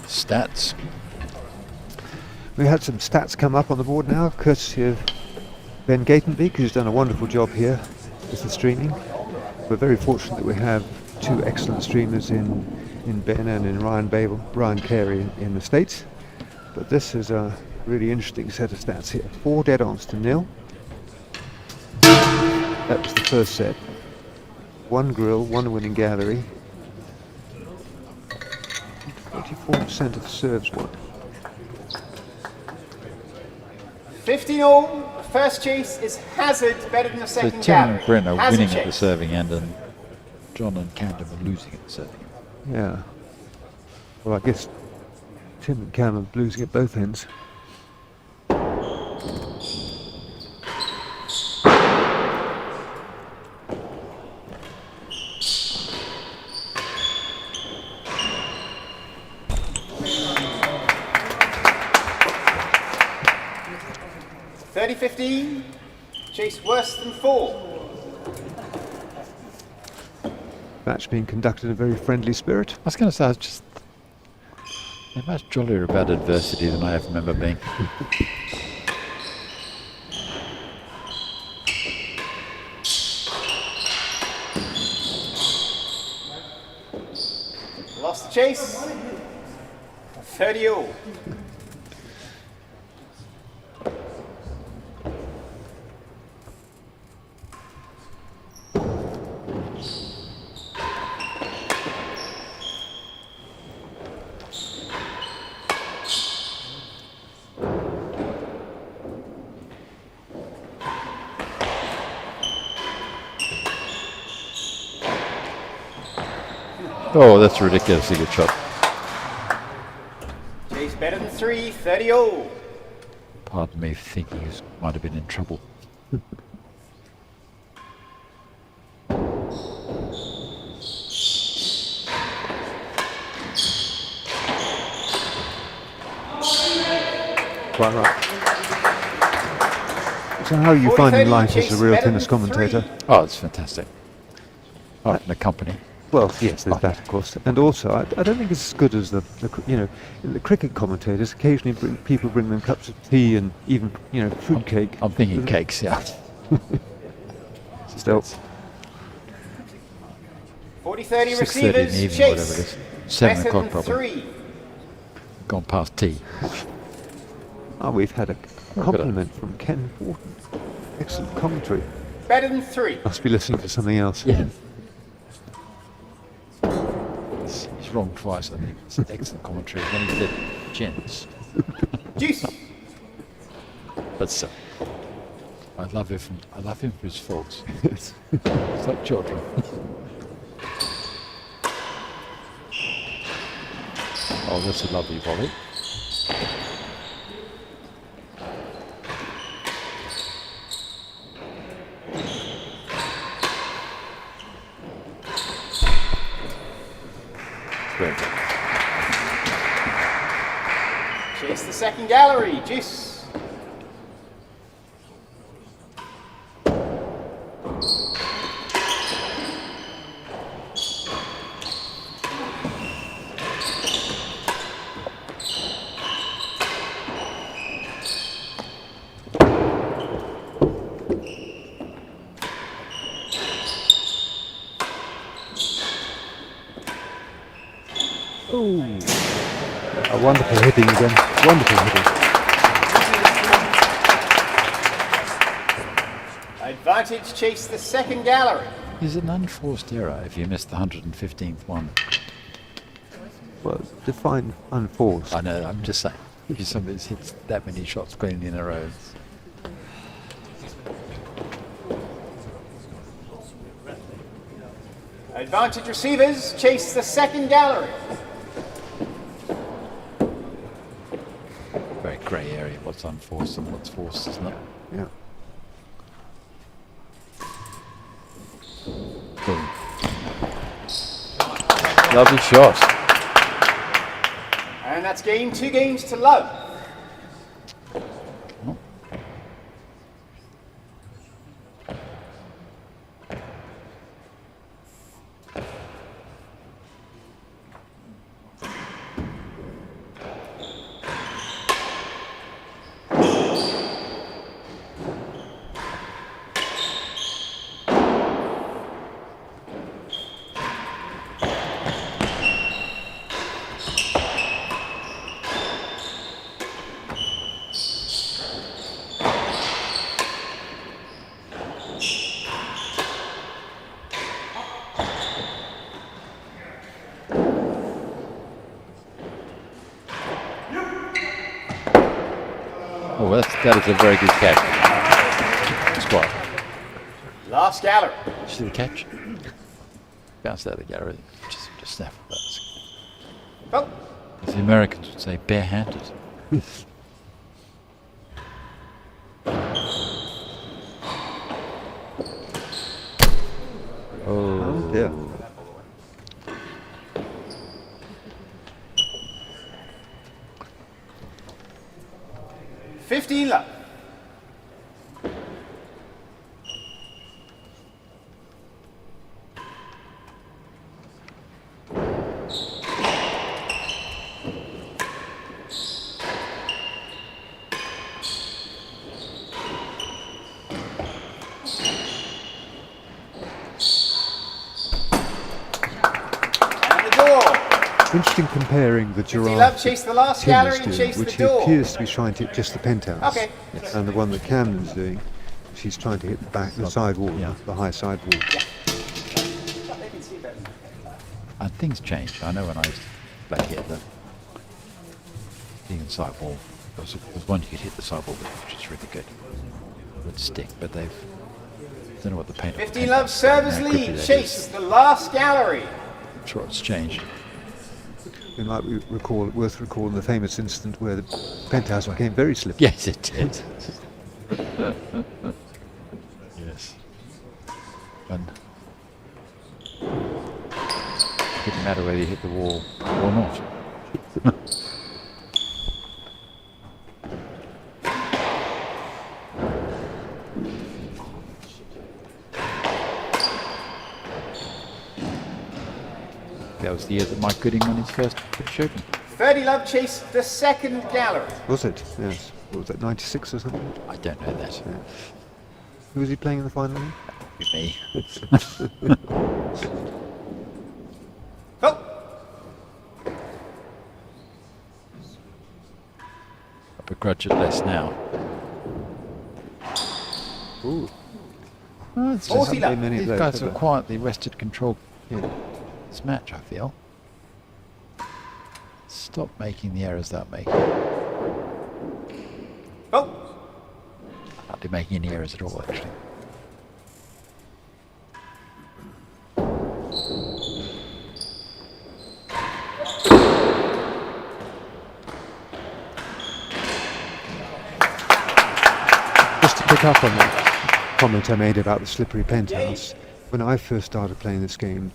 S2: Stats.
S1: We had some stats come up on the board now, courtesy of Ben Gatenbeek, who's done a wonderful job here with the streaming. We're very fortunate that we have two excellent streamers in Ben and in Ryan Carey in the States. But this is a really interesting set of stats here. 4 dead-ons to 0. That was the first set. 1 grill, 1 winning gallery. 44% of the serves won.
S3: 15-all. First chase is Hazard better than the
S2: So
S3: second
S2: Tim
S3: gallery.
S2: and Bryn are
S3: Hazard
S2: winning at the
S3: chase.
S2: serving end, and John and Camden are losing at the serving end.
S1: Yeah. Well, I guess Tim and Cam are losing at both ends.
S3: $30-15. Chase worse than 4.
S1: Match being conducted in a very friendly spirit.
S2: I was going to say, they're much jollier about adversity than I ever remember being.
S3: Lost the chase. 30-all.
S2: Oh, that's a ridiculously good shot.
S3: Chase better than 3. 30-all.
S2: Pardon me for thinking he might have been in trouble.
S1: Quite right. So how are you
S3: 40-30
S1: finding life as
S3: chase
S1: a real
S3: better
S1: tennis
S3: than
S1: commentator?
S3: 3.
S2: Oh, it's fantastic. Oh, and the company.
S1: Well, yes, there's that, of course. And also, I don't think it's as good as the cricket commentators. Occasionally people bring them cups of tea and even, fruitcake.
S2: I'm thinking cakes, yeah.
S1: Still.
S3: 40-30
S2: 6:30 in the
S3: receivers.
S2: evening,
S3: Chase.
S2: whatever it is. 7
S3: better
S2: o'clock
S3: than
S2: probably.
S3: 3.
S2: Gone past tea.
S1: Oh, we've had a compliment from Ken Wharton. Excellent commentary.
S3: Better than 3.
S1: Must be listening to something else.
S2: Yeah. He's wrong twice, I think. It's an excellent commentary. When he said gents.
S3: Deuce.
S2: But still, I love him for his faults. It's like children. Oh, that's a lovely volley. Great.
S3: Chase the second gallery. Deuce.
S1: A wonderful hitting again. Wonderful hitting.
S3: Advantage, chase the second gallery.
S2: Is it an unforced error if you missed the 115th one?
S1: Well, define unforced.
S2: I know, I'm just saying. If somebody's hits that many shots cleanly in a row.
S3: Advantage receivers, chase the second gallery.
S2: Very grey area, what's unforced and what's forced, isn't it?
S1: Yeah.
S2: Boom. Lovely shot.
S3: And that's game 2 games to love.
S2: Oh, that is a very good catch. Squad.
S3: Last gallery.
S2: See the catch? Bounced out of the gallery. Just snap that.
S3: Oh,
S2: As the Americans would say, barehanded.
S1: Oh dear.
S3: 15 love.
S1: Interesting comparing the giraffe
S3: Love, chase the last
S1: Tim
S3: gallery
S1: is
S3: and
S1: doing,
S3: chase
S1: which
S3: the
S1: he
S3: door.
S1: appears to be trying to hit just the penthouse.
S3: Okay.
S2: Yes.
S1: And the one that Camden's doing, she's trying to hit the back, the side wall,
S2: Yeah.
S1: the high side wall.
S3: They can see better.
S2: And things change. I know when I used to play here, the inside wall, there was one you could hit the side wall with, which is really good. It would stick, but they've, I don't know what the paint.
S3: 15 love, servers lead, chase the last gallery.
S2: I'm sure it's changed.
S1: It might be worth recalling the famous incident where the penthouse became very slippery.
S2: Yes, it did. Yes. And it didn't matter whether you hit the wall or not. That was the year that Mike Gooding won his first British Open.
S3: 30 love, chase the second gallery.
S1: Was it? Yes. What was that, 96 or something?
S2: I don't know that.
S1: Yeah. Who was he playing in the final?
S2: Me.
S3: Oh,
S2: I begrudge it less now.
S1: Ooh.
S2: Well, it's
S3: 40 love.
S1: Many of
S2: these
S1: those,
S2: guys
S1: have
S2: have
S1: they?
S2: quietly wrested control
S1: Yeah.
S2: of this match, I feel. Stop making the errors they're making.
S3: Oh,
S2: Hardly making any errors at all, actually.
S1: Just to pick up on that comment I made about the slippery penthouse, when I first started playing this game,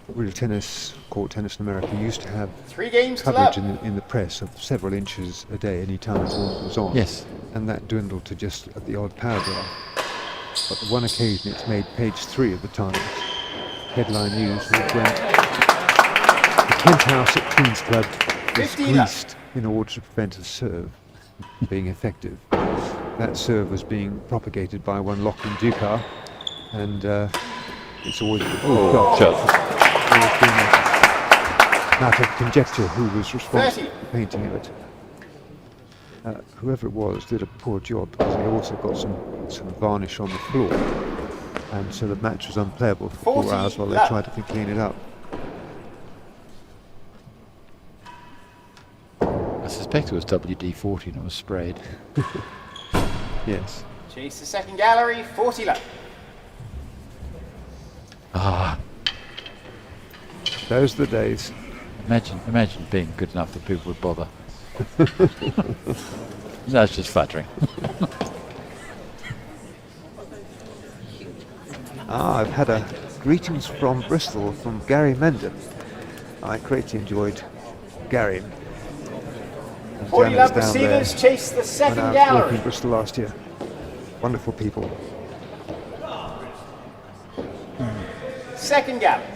S1: real tennis, court tennis in America used to have
S3: 3 games to
S1: coverage
S3: love.
S1: in the press of several inches a day any time a tournament was on.
S2: Yes.
S1: And that dwindled to just the odd paragraph. But on one occasion it's made page 3 of the Times. Headline news which went, "The penthouse at Queen's Club is
S3: 15 up.
S1: greased in order to prevent a serve being effective." That serve was being propagated by one Lachlan Ducar, and it's always been a matter of conjecture who was responsible
S3: 30.
S1: for the painting of it. Whoever it was did a poor job because they also got some varnish on the floor, and so the match was unplayable for 4
S3: 40
S1: hours while they
S3: love.
S1: tried to clean it up.
S2: I suspect it was WD-40 and it was sprayed.
S1: Yes.
S3: Chase the second gallery, 40 love.
S2: Ah,
S1: Those are the days.
S2: imagine being good enough that people would bother. That's just flattering.
S1: I've had a greetings from Bristol from Gary Mendon. I greatly enjoyed Gary.
S3: 40 love
S1: Janet's down there
S3: receivers, chase the
S1: when
S3: second
S1: I was working
S3: gallery.
S1: in Bristol last year. Wonderful people.
S3: Second gallery.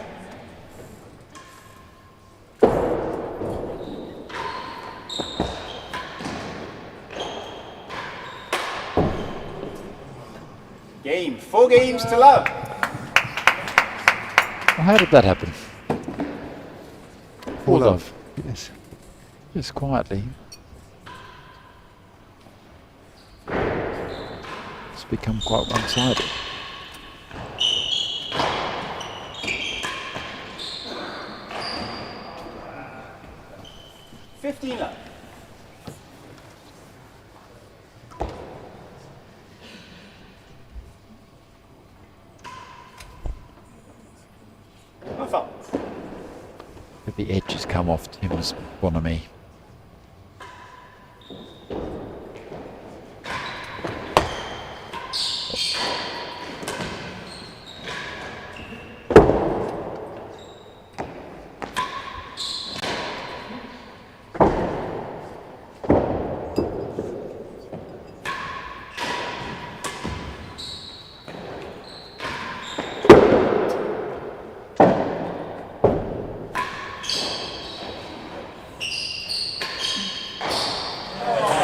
S3: Game, 4 games to love.
S2: Well, how did that happen?
S1: Full
S2: love.
S1: Yes.
S2: Just quietly. It's become quite one-sided.
S3: $15 love. Move on.
S2: But the edge has come off Tim's bonhomie.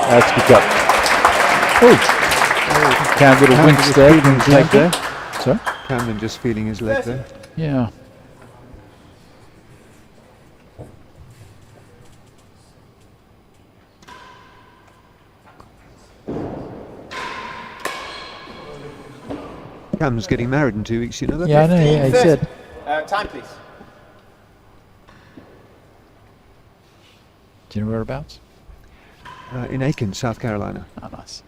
S2: That's good job. Oh, Cam would have winced there.
S1: feeling his leg there.
S2: Sorry?
S1: Camden just feeling his leg there.
S2: Yeah.
S1: Cam's getting married in 2 weeks, you know that?
S2: Yeah, I know. Yeah, he
S3: 15,
S2: said.
S3: 30. Time, please.
S2: Do you know whereabouts?
S1: In Aiken, South Carolina.
S2: Oh, nice.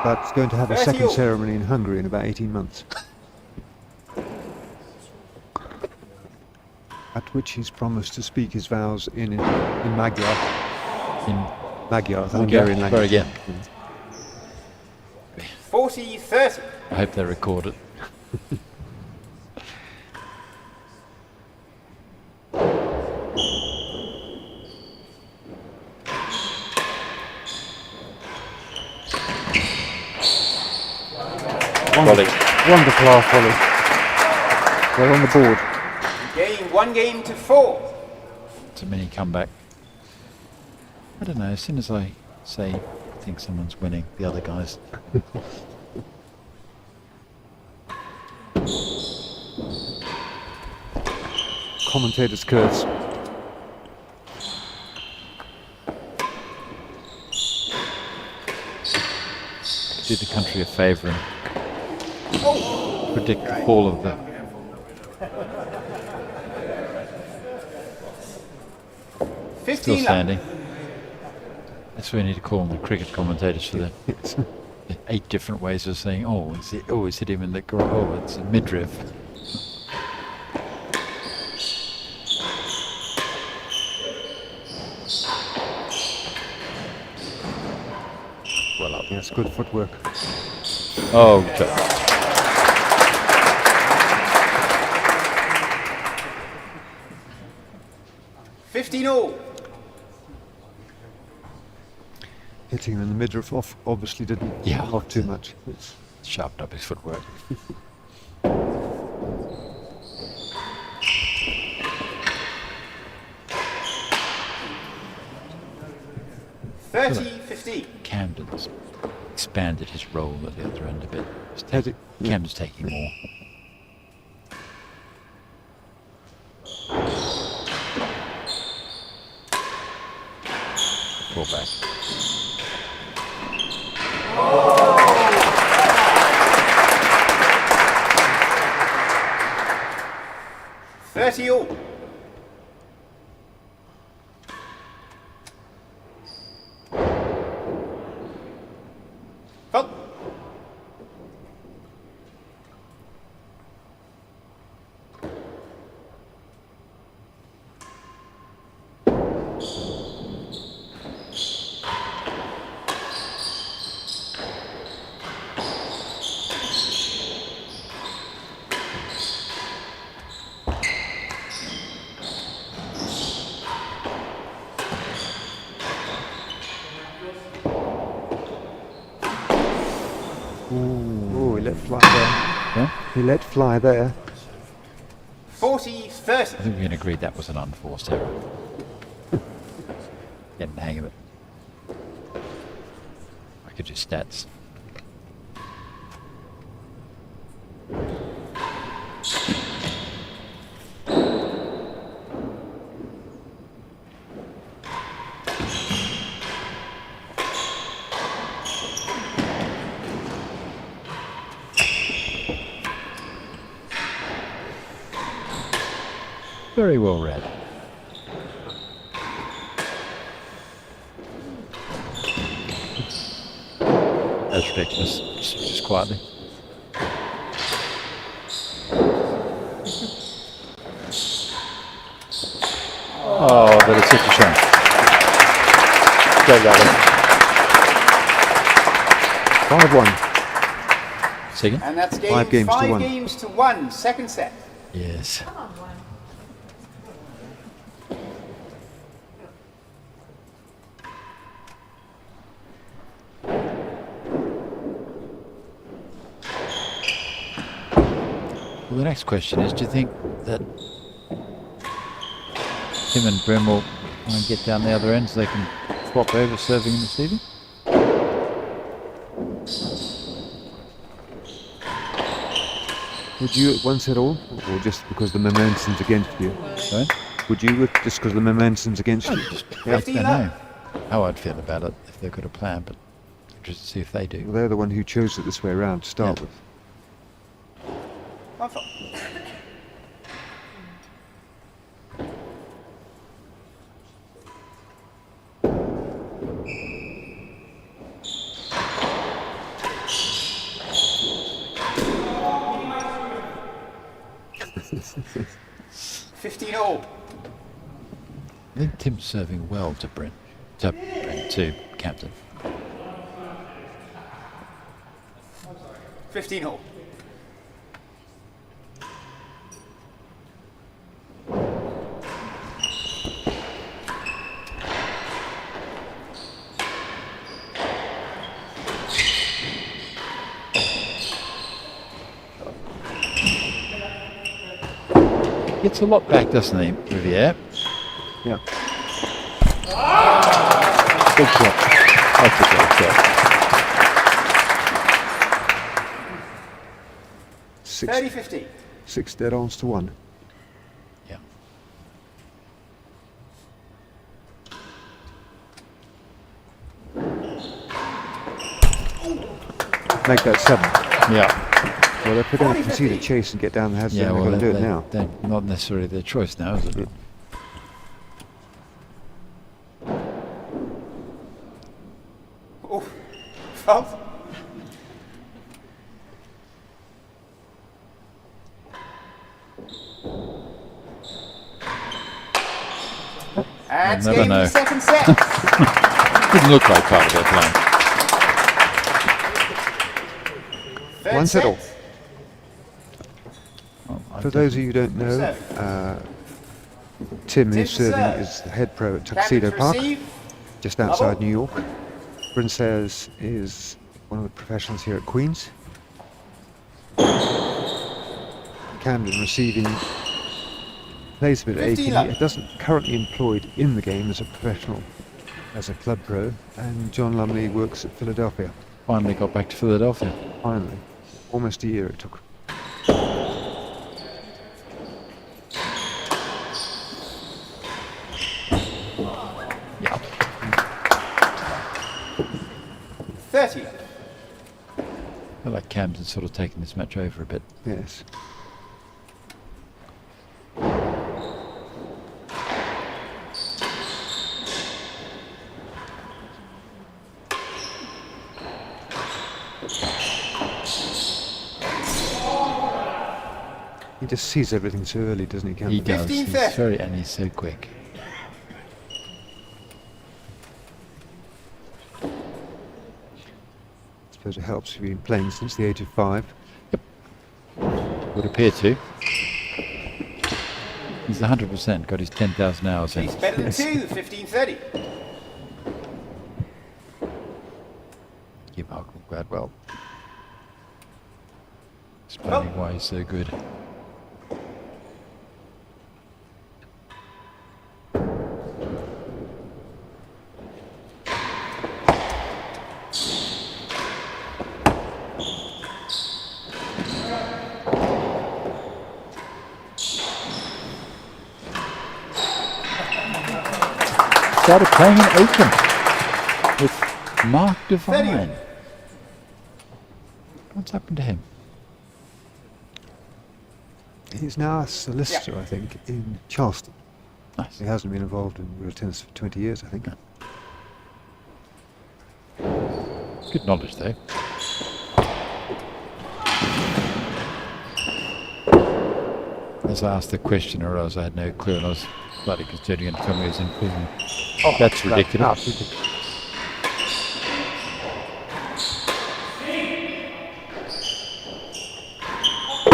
S1: But he's going to have a
S3: 30
S1: second
S3: all.
S1: ceremony in Hungary in about 18 months. At which he's promised to speak his vows in Magyar.
S2: In
S1: Magyar, the Hungarian
S2: Very
S1: language.
S2: again.
S3: 40, 30.
S2: I hope they record it. Volley.
S1: Wonderful half volley. They're on the board.
S3: Game, 1 game to 4.
S2: It's a mini comeback. I don't know. As soon as I say I think someone's winning, the other guys.
S1: Commentator's curse.
S2: Did the country a favour and predict all of the Still
S3: 15 love.
S2: standing. That's what we need to call on the cricket commentators for the 8 different ways of saying, oh, it's hit him in the oh, it's a midriff. Well up.
S1: Yes, good footwork.
S2: Oh,
S3: 15 all.
S1: Hitting him in the midriff off obviously didn't help too much. It's
S2: sharpened up his footwork. Camden's expanded his role at the other end a bit. Camden's taking more. Pull back.
S3: Oh. 30 all. Up.
S1: Oh, he let fly there.
S2: Huh?
S1: He let fly there.
S3: 40-30.
S2: I think we can agree that was an unforced error. Getting the hang of it. I could do stats. Very well read. That's ridiculous. Just quietly. Oh, but it's such a shame. Great rally.
S1: 5-1.
S2: Second?
S3: And that's game
S1: 5 games to
S3: 5
S1: 1.
S3: games to 1. Second set.
S2: Yes. Well, the next question is, do you think that Tim and Bryn will get down the other end so they can swap over serving and receiving?
S1: Would you at once at all, or just because the momentum's against you?
S2: Sorry?
S1: Would you, just because the momentum's against you?
S2: I don't know how I'd feel about it if they've got a plan, but just to see if they do.
S1: Well, they're the one who chose it this way around to start with.
S3: One for. $15 all.
S2: I think Tim's serving well to Bryn, to Camden.
S3: 15 all.
S2: Gets a lot back, doesn't he, Riviere?
S1: Yeah.
S2: Big shot. That's a great shot.
S3: 30-50.
S1: 6 dead-ons to 1.
S2: Yeah.
S1: Make that 7.
S2: Yeah.
S1: Well, if they're going to concede a chase and get down the head,
S2: Yeah,
S1: they're going to do it now.
S2: They're not necessarily their choice now, is it?
S3: Fault. And it's
S2: never
S3: game
S2: know.
S3: the second set.
S2: Didn't look like part of their plan.
S3: Third
S1: One set
S3: set.
S1: all.
S2: Well, I
S1: For
S2: don't-
S1: those of you who don't know, Tim, who's
S3: Tim's
S1: serving,
S3: serve.
S1: is the head pro at Tuxedo
S3: Camden
S1: Park,
S3: receive.
S1: just outside
S3: Double.
S1: New York. Bryn is one of the professionals here at Queen's. Camden receiving, plays a bit of
S3: 15
S1: 18.
S3: up.
S1: He doesn't currently employed in the game as a professional, as a club pro. And John Lumley works at Philadelphia.
S2: Finally got back to Philadelphia.
S1: Finally, almost a year it took.
S2: Yeah.
S3: 30.
S2: I feel like Camden's sort of taken this match over a bit.
S1: Yes. He just sees everything so early, doesn't he, Camden?
S2: He does.
S3: 15,
S2: He's
S3: 30.
S2: very, and he's so quick.
S1: I suppose it helps if you've been playing since the age of 5.
S2: Would appear to. He's 100%, got his 10,000 hours in.
S3: He's better than 2. 15-30.
S2: Give Malcolm Gladwell. Explaining why he's so good. Started playing in Oakland with Mark Devine. What's happened to him?
S1: He's now a solicitor, I think, in Charleston.
S2: Nice.
S1: He hasn't been involved in real tennis for 20 years, I think.
S2: Good knowledge, though. As I asked the question, or else I had no clue, and I was slightly concerned you're going to tell me he was in prison. Oh, that's ridiculous.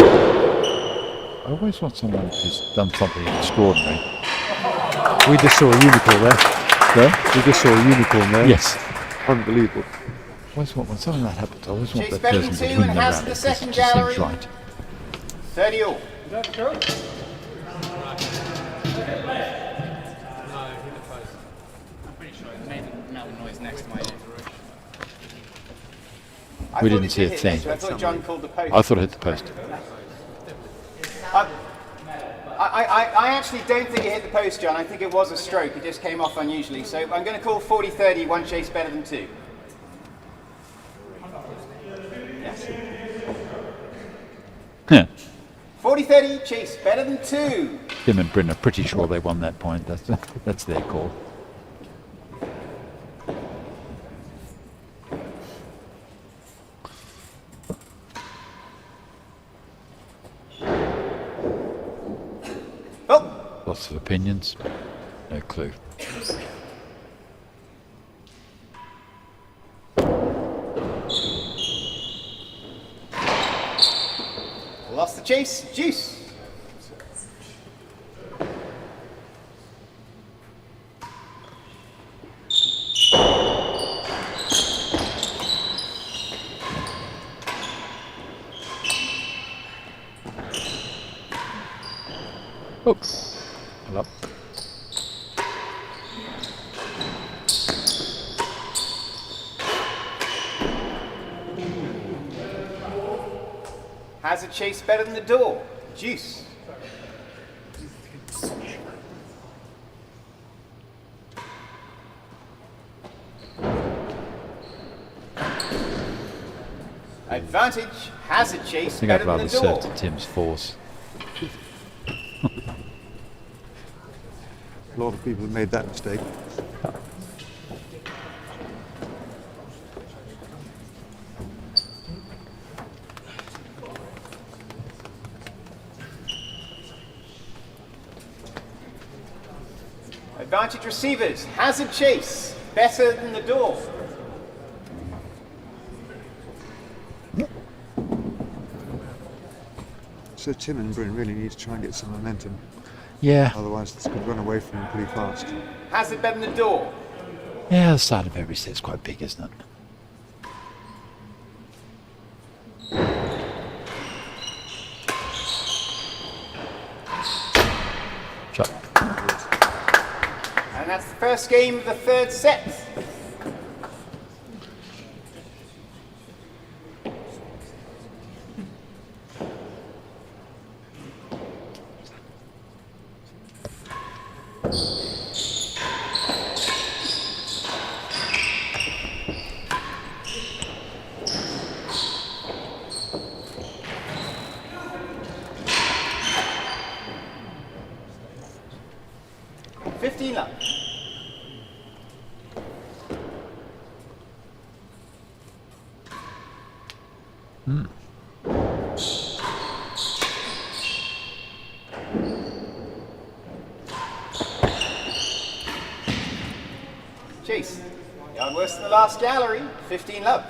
S2: I always want someone who's done something extraordinary.
S1: We just saw a unicorn there.
S2: Yeah?
S1: We just saw a unicorn there.
S2: Yes.
S1: Unbelievable.
S2: I always want, when something like that happens, I always want
S3: Chase
S2: that
S3: Bennett
S2: person to
S3: two
S2: win
S3: and
S2: the
S3: has
S2: rally.
S3: the
S2: 'cause
S3: second
S2: it just seems
S3: gallery.
S2: right.
S3: 30 all.
S2: We didn't see a thing.
S3: I thought John called the post.
S2: I thought it hit the post.
S3: I actually don't think it hit the post, John. I think it was a stroke. It just came off unusually. So I'm going to call 40-30, one chase better than 2. Yes.
S2: Yeah.
S3: 40-30, chase better than 2.
S2: Tim and Bryn are pretty sure they won that point. That's their call.
S3: Oh,
S2: Lots of opinions. No clue.
S3: lost the chase. Juice.
S2: Oops. Well up.
S3: Has a chase better than the door. Juice. Advantage. Has a chase
S2: I think I'd
S3: better than
S2: rather
S3: the door.
S2: serve to Tim's force.
S1: A lot of people have made that mistake.
S3: Advantage receivers. Hazard chase. Better than the door.
S1: So Tim and Bryn really need to try and get some momentum.
S2: Yeah.
S1: Otherwise, this could run away from them pretty fast.
S3: Hazard better than the door.
S2: Yeah, the start of every set's quite big, isn't it? Shot.
S3: And that's the first game of the third set. Love. Chase. Yard worse than the last gallery. 15 love.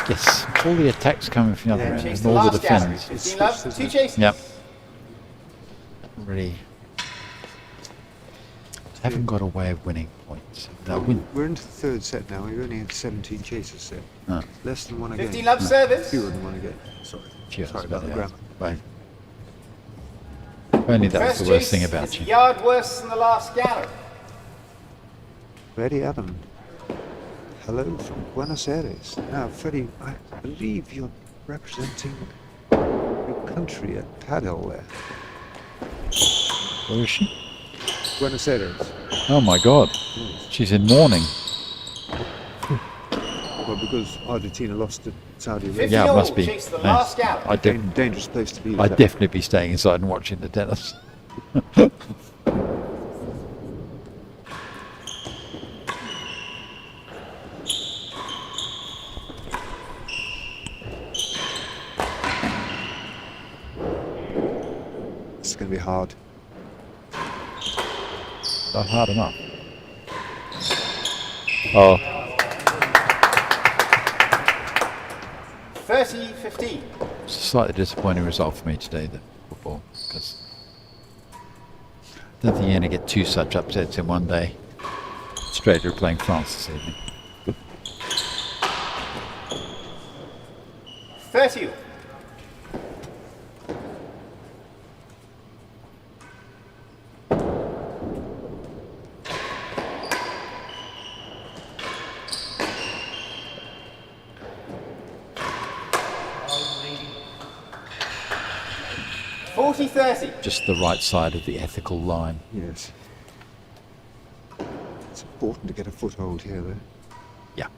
S2: Yes, all the attacks coming from the other end
S3: Chase
S2: and all the
S3: last gallery.
S2: defense.
S3: 15 love. 2 chases.
S2: Yep. Really haven't got a way of winning points. They'll win.
S1: We're into the third set now. We've only had 17 chases set.
S2: Oh.
S1: Less than one a
S3: 15
S1: game.
S3: love service.
S1: Fewer than one a game. Sorry.
S2: Fewer,
S1: Sorry about the
S2: yeah.
S1: grammar.
S2: Right. If only that was
S3: First
S2: the worst
S3: chase
S2: thing
S3: is
S2: about
S3: a
S2: you.
S3: yard worse than the last gallery.
S1: Freddie Adam. Hello from Buenos Aires. Now, Freddie, I believe you're representing your country at paddle there.
S2: Where is she?
S1: Buenos Aires.
S2: Oh my God.
S1: Yes.
S2: She's in mourning.
S1: Well, because Argentina lost to Saudi
S3: 50
S1: Arabia.
S2: Yeah, it
S3: all.
S2: must be.
S3: Chase the
S2: Yes.
S3: last gallery.
S1: Dangerous place to be.
S2: I'd definitely be staying inside and watching the tennis.
S1: It's going to be hard.
S2: Not hard enough. Oh,
S3: 30-15.
S2: it's a slightly disappointing result for me today, the football, because I don't think you're going to get two such upsets in one day. Australia are playing France this evening.
S3: 30.
S2: Just the right side of the ethical line.
S1: Yes. It's important to get a foothold here, though.
S2: Yeah.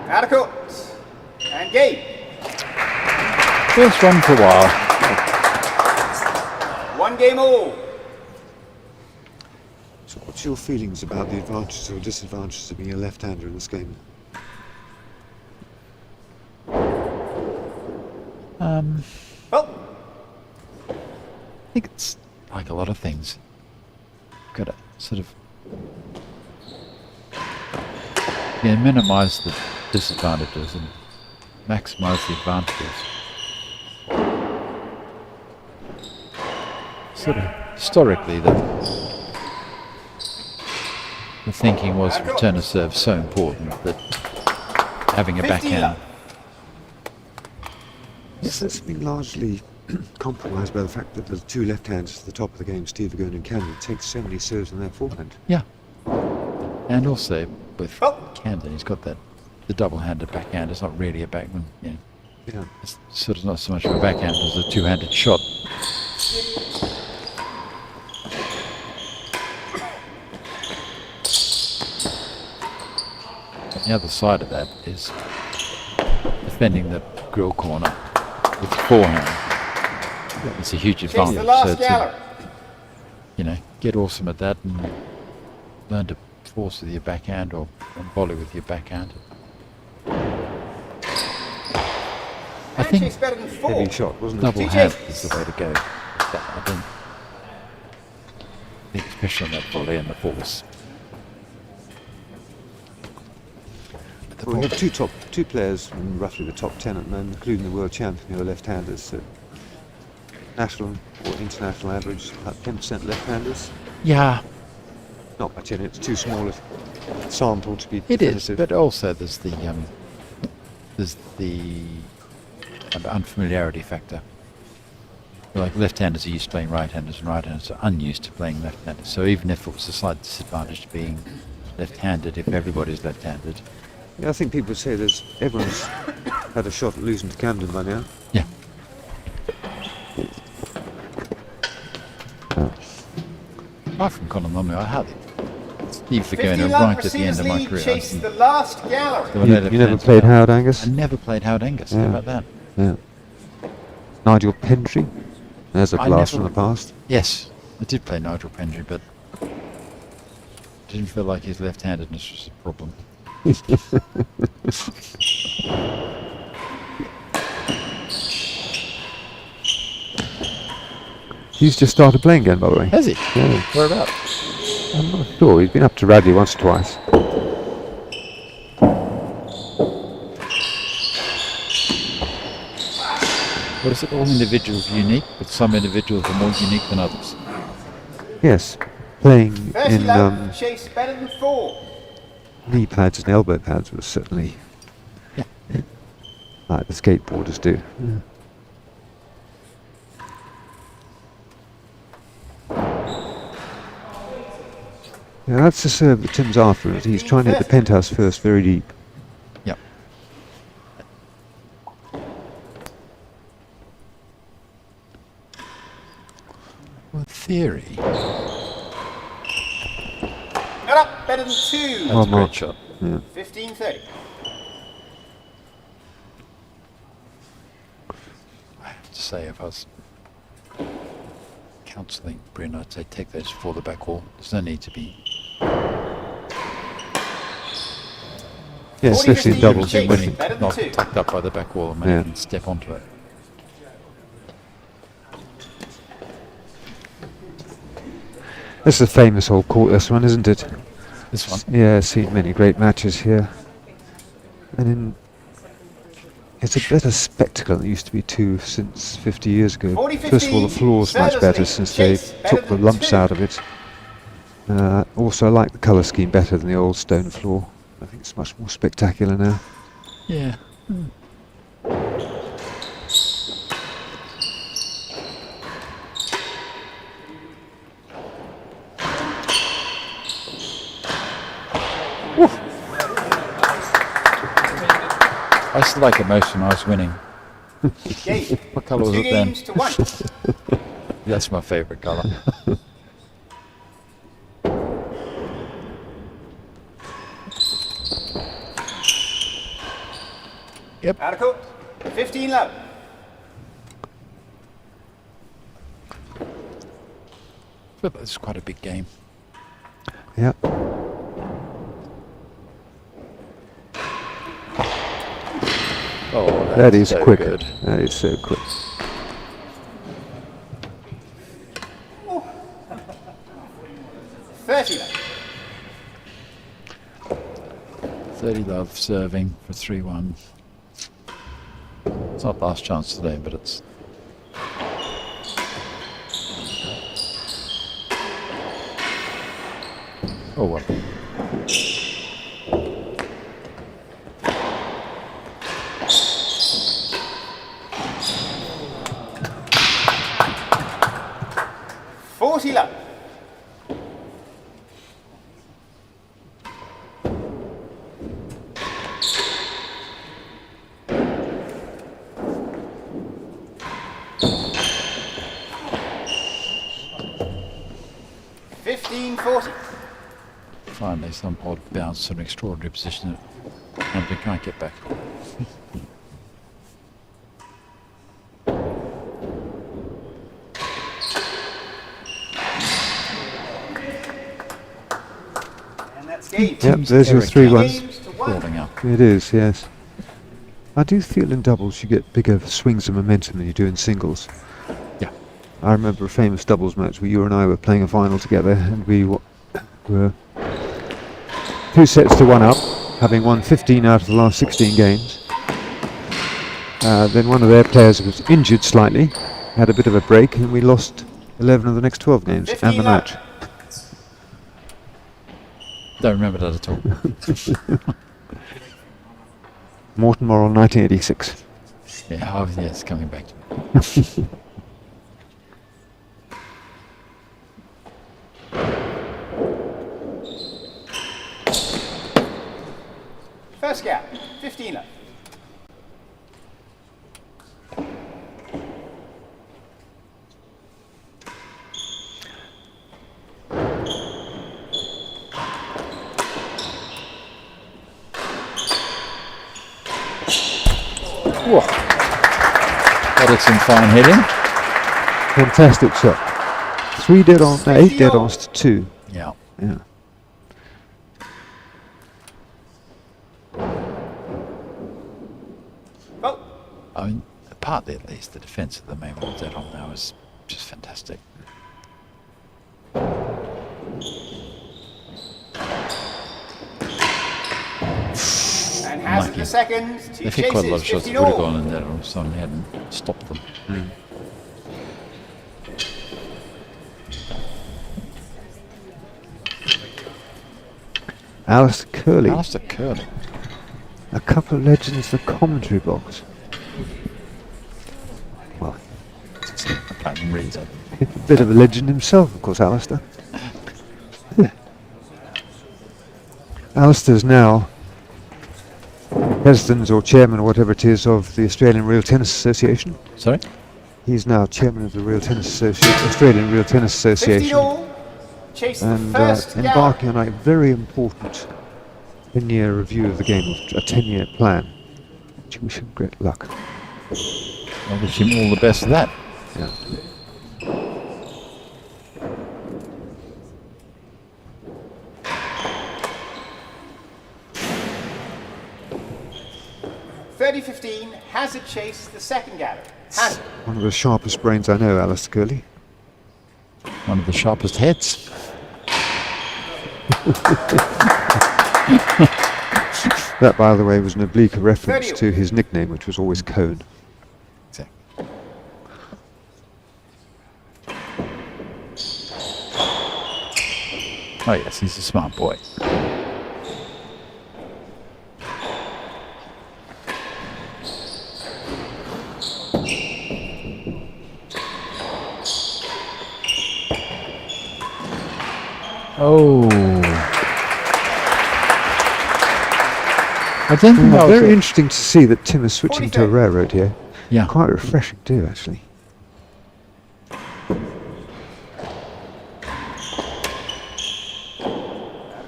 S3: Out of court. And game.
S2: First run for a while.
S3: One game all.
S1: So what's your feelings about the advantages or disadvantages of being a left-hander in this game?
S3: Well,
S2: I think it's like a lot of things. Got to sort of minimise the disadvantages and maximise the advantages. Sort of historically, the thinking was return of serve so important that having a
S3: 50
S2: backhand.
S3: love.
S1: Is this being largely compromised by the fact that the two left-handers at the top of the game, Steve Agone and Camden, take so many serves in their forehand?
S2: Yeah. And also with
S3: Oh.
S2: Camden, he's got that the double-handed backhand. It's not really a backman. Yeah.
S1: Yeah.
S2: It's sort of not so much of a backhand as a two-handed shot. And the other side of that is defending the grill corner with the forehand. It's a huge
S3: Chase
S2: advantage.
S3: the last
S2: So to,
S3: gallery.
S2: get awesome at that and learn to force with your backhand or volley with your backhand. I think
S3: Handshakes better than 4.
S1: Heavy shot, wasn't it?
S2: double
S3: Two
S2: hand
S3: chases.
S2: is the way to go. I think especially on that volley and the force. But the
S1: Well, we
S2: ball-
S1: have two players in roughly the top 10 at the moment, including the world champion, who are left-handers. So national or international average, about 10% left-handers.
S2: yeah,
S1: Not much in it. It's too small a sample to be
S2: it is.
S1: definitive.
S2: But also there's the unfamiliarity factor. Like left-handers are used to playing right-handers, and right-handers are unused to playing left-handers. So even if it was a slight disadvantage being left-handed, if everybody's left-handed,
S1: Yeah, I think people say everyone's had a shot at losing to Camden by now.
S2: yeah. Apart from Colin Lumley, I hardly Steve for going
S3: 50 love
S2: right at the end
S3: receivers
S2: of my
S3: lead.
S2: Chase
S3: Chase the last gallery.
S1: You never played Howard Angus?
S2: I never played Howard Angus. How
S1: Yeah.
S2: about that?
S1: Yeah. Nigel Pendry? There's a
S2: I
S1: blast
S2: never-
S1: from the past.
S2: Yes, I did play Nigel Pendry, but didn't feel like his left-handedness was a problem.
S1: He's just started playing again, by the way.
S2: Has he?
S1: Yeah.
S2: Whereabouts?
S1: I'm not sure. He's been up to Radley once or twice.
S2: What is it? All individuals are unique, but some individuals are more unique than others.
S1: Yes. Playing
S3: 30
S1: in
S3: love. Chase better than 4.
S1: knee pads and elbow pads was certainly
S2: Yeah.
S1: like the skateboarders do. Yeah, that's the serve that Tim's after. He's trying to hit the penthouse first very deep.
S2: Yep. Well, in theory,
S3: Not up. Better than 2.
S2: that's
S1: One
S2: a
S1: more.
S2: great shot.
S1: Yeah.
S3: 15-30.
S2: I have to say, if I was counselling Bryn, I'd say take those for the back wall. There's no need to be
S1: Yeah, especially in
S3: 40-15
S1: doubles.
S3: chase.
S1: When
S3: Better than
S2: not
S3: 2.
S2: tucked up by the back wall and
S1: Yeah.
S2: can step onto it.
S1: this is a famous old court, this one, isn't it?
S2: This one.
S1: Yeah, seen many great matches here. And it's a better spectacle than it used to be too since 50 years ago.
S3: 40-15,
S1: First of all, the floor's much
S3: service
S1: better
S3: lead.
S1: since they
S3: Chase better
S1: took the
S3: than
S1: lumps
S3: 2.
S1: out of it. Also, I like the colour scheme better than the old stone floor. I think it's much more spectacular now.
S2: Yeah. I used to like it most when I was winning.
S3: Game.
S2: What colour was
S3: 2
S2: it then?
S3: games to 1.
S2: That's my favourite colour. Yep.
S3: Out of court. 15 love.
S2: But it's quite a big game.
S1: Yeah.
S2: Oh,
S1: That is
S2: so
S1: quick.
S2: good.
S1: That is so quick.
S3: $30 love.
S2: 30 love serving for 3-1. It's not last chance today, but it's. Oh well.
S3: $40 love. 40.
S2: Finally, some odd bounce, an extraordinary position and we can't get back.
S3: And that's game.
S1: Yep, there's your 3-1.
S3: Games to 1.
S2: Falling up.
S1: It is, yes. I do feel in doubles you get bigger swings of momentum than you do in singles.
S2: Yeah.
S1: I remember a famous doubles match where you and I were playing a final together, and we were 2 sets to 1 up, having won 15 out of the last 16 games. Then one of their players was injured slightly, had a bit of a break, and we lost 11 of the next 12 games and the
S3: 15
S1: match.
S2: Don't remember that at all.
S1: Morton Morrell, 1986.
S2: Yeah, oh, yeah, it's coming back to me.
S3: First gap, 15 left.
S2: Whoa. That is some fine hitting.
S1: Fantastic shot. 3 dead on, 8 dead ons to 2.
S2: Yeah.
S1: Yeah.
S3: Oh,
S2: I mean, partly at least, the defence at the moment of that on now is just fantastic.
S3: and has it
S2: Lucky.
S3: the second. Two
S2: They've hit quite a lot of
S3: chases,
S2: shots
S3: 15
S2: that would have
S3: all.
S2: gone in there if someone hadn't stopped them.
S1: Alistair Curley,
S2: Alistair Curley.
S1: a couple of legends in the commentary box. Well,
S2: I can't even read that.
S1: a bit of a legend himself, of course, Alistair. Yeah. Alistair's now president or chairman or whatever it is of the Australian Real Tennis Association.
S2: Sorry?
S1: He's now chairman of the Real Tennis Association, Australian Real Tennis
S3: 15
S1: Association,
S3: all. Chase the
S1: and
S3: first gap.
S1: embarking on a very important 10-year review of the game, a 10-year plan. Which we wish him great luck.
S2: I wish him all the best of that.
S1: Yeah.
S3: $30.15, has it chased the second gap? Has it?
S1: One of the sharpest brains I know, Alistair Curley.
S2: One of the sharpest heads.
S1: That, by the way, was an oblique reference
S3: 30.
S1: to his nickname, which was always Cone.
S2: Exactly. Oh yes, he's a smart boy. Oh. I don't think that was
S1: Very
S2: a-
S1: interesting to see that Tim is switching to a
S3: 40.
S1: railroad here.
S2: Yeah.
S1: Quite refreshing too, actually.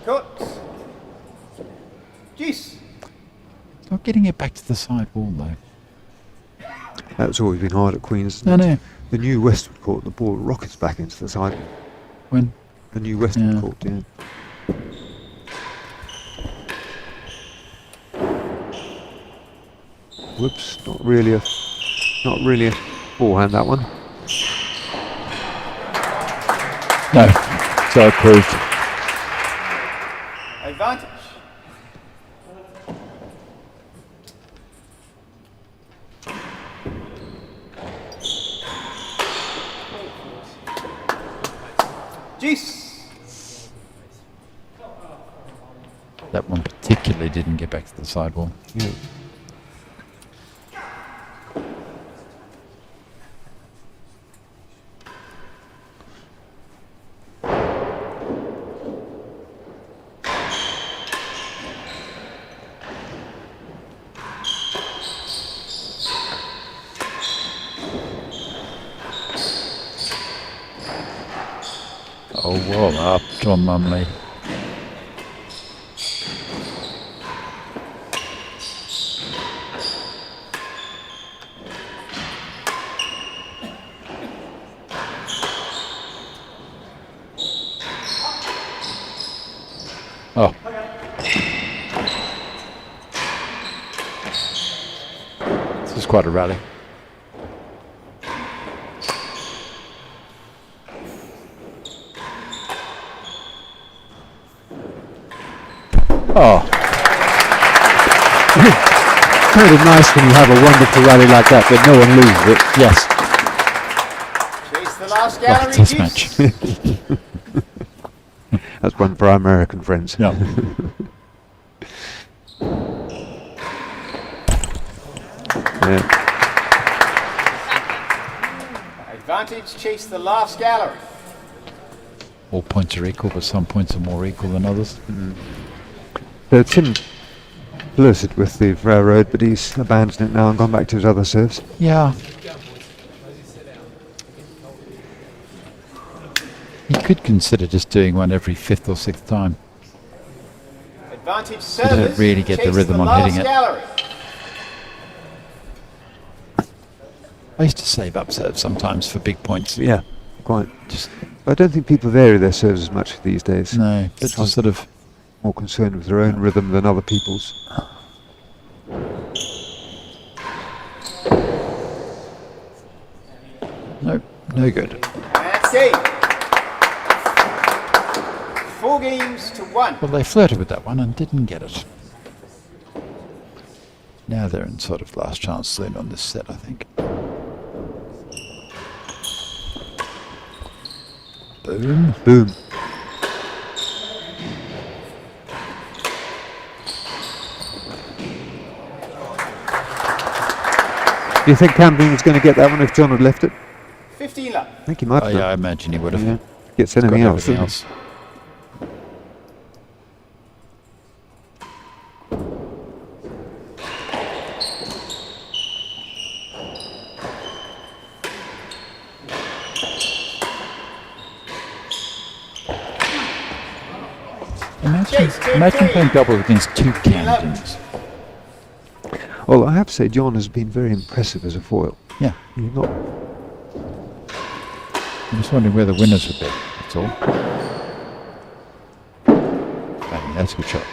S3: Cut. Juice.
S2: Not getting it back to the side wall though.
S1: That's always been hard at Queen's.
S2: No, no.
S1: The new Westwood Court, the ball rockets back into the side.
S2: When?
S1: The new Westwood
S2: Yeah.
S1: Court, yeah. Whoops, not really a forehand, that one.
S2: No. So approved.
S3: Advantage. Juice.
S2: That one particularly didn't get back to the sidewall.
S1: Yeah.
S2: Oh, well up, John Lumley. Oh. This is quite a rally. Oh.
S1: Kind of nice when you have a wonderful rally like that, but no one loses it.
S2: Yes.
S3: Chase the last gallery.
S2: Like this match.
S1: That's one for our American friends.
S2: Yeah.
S1: Yeah.
S3: Advantage, chase the last gallery.
S2: All points are equal, but some points are more equal than others.
S1: So Tim flirted with the railroad, but he's abandoned it now and gone back to his other serves.
S2: Yeah. You could consider just doing one every 5th or 6th time.
S3: Advantage
S2: You
S3: service.
S2: don't really get the
S3: chase
S2: rhythm on
S3: last
S2: hitting it.
S3: Gallery.
S2: I used to save up serves sometimes for big points.
S1: Yeah, quite.
S2: Just
S1: I don't think people vary their serves as much these days.
S2: no, it's just sort of
S1: More concerned with their own rhythm than other people's.
S2: no good.
S3: That's it. 4 games to 1.
S2: Well, they flirted with that one and didn't get it. Now they're in sort of last chance saloon on this set, I think. Boom.
S1: Boom. Do you think Camden was going to get that one if John had left it?
S3: 15 love.
S1: I think he might have.
S2: Yeah, I imagine he would have.
S1: Yeah. Gets
S2: Got
S1: anything else.
S2: everything
S1: doesn't
S2: else. Imagine playing doubles against 2 Camdens.
S1: he? Well, I have to say, John has been very impressive as a foil.
S2: Yeah,
S1: He's not.
S2: I'm just wondering where the winners would be. That's all. Bang, that's a good shot.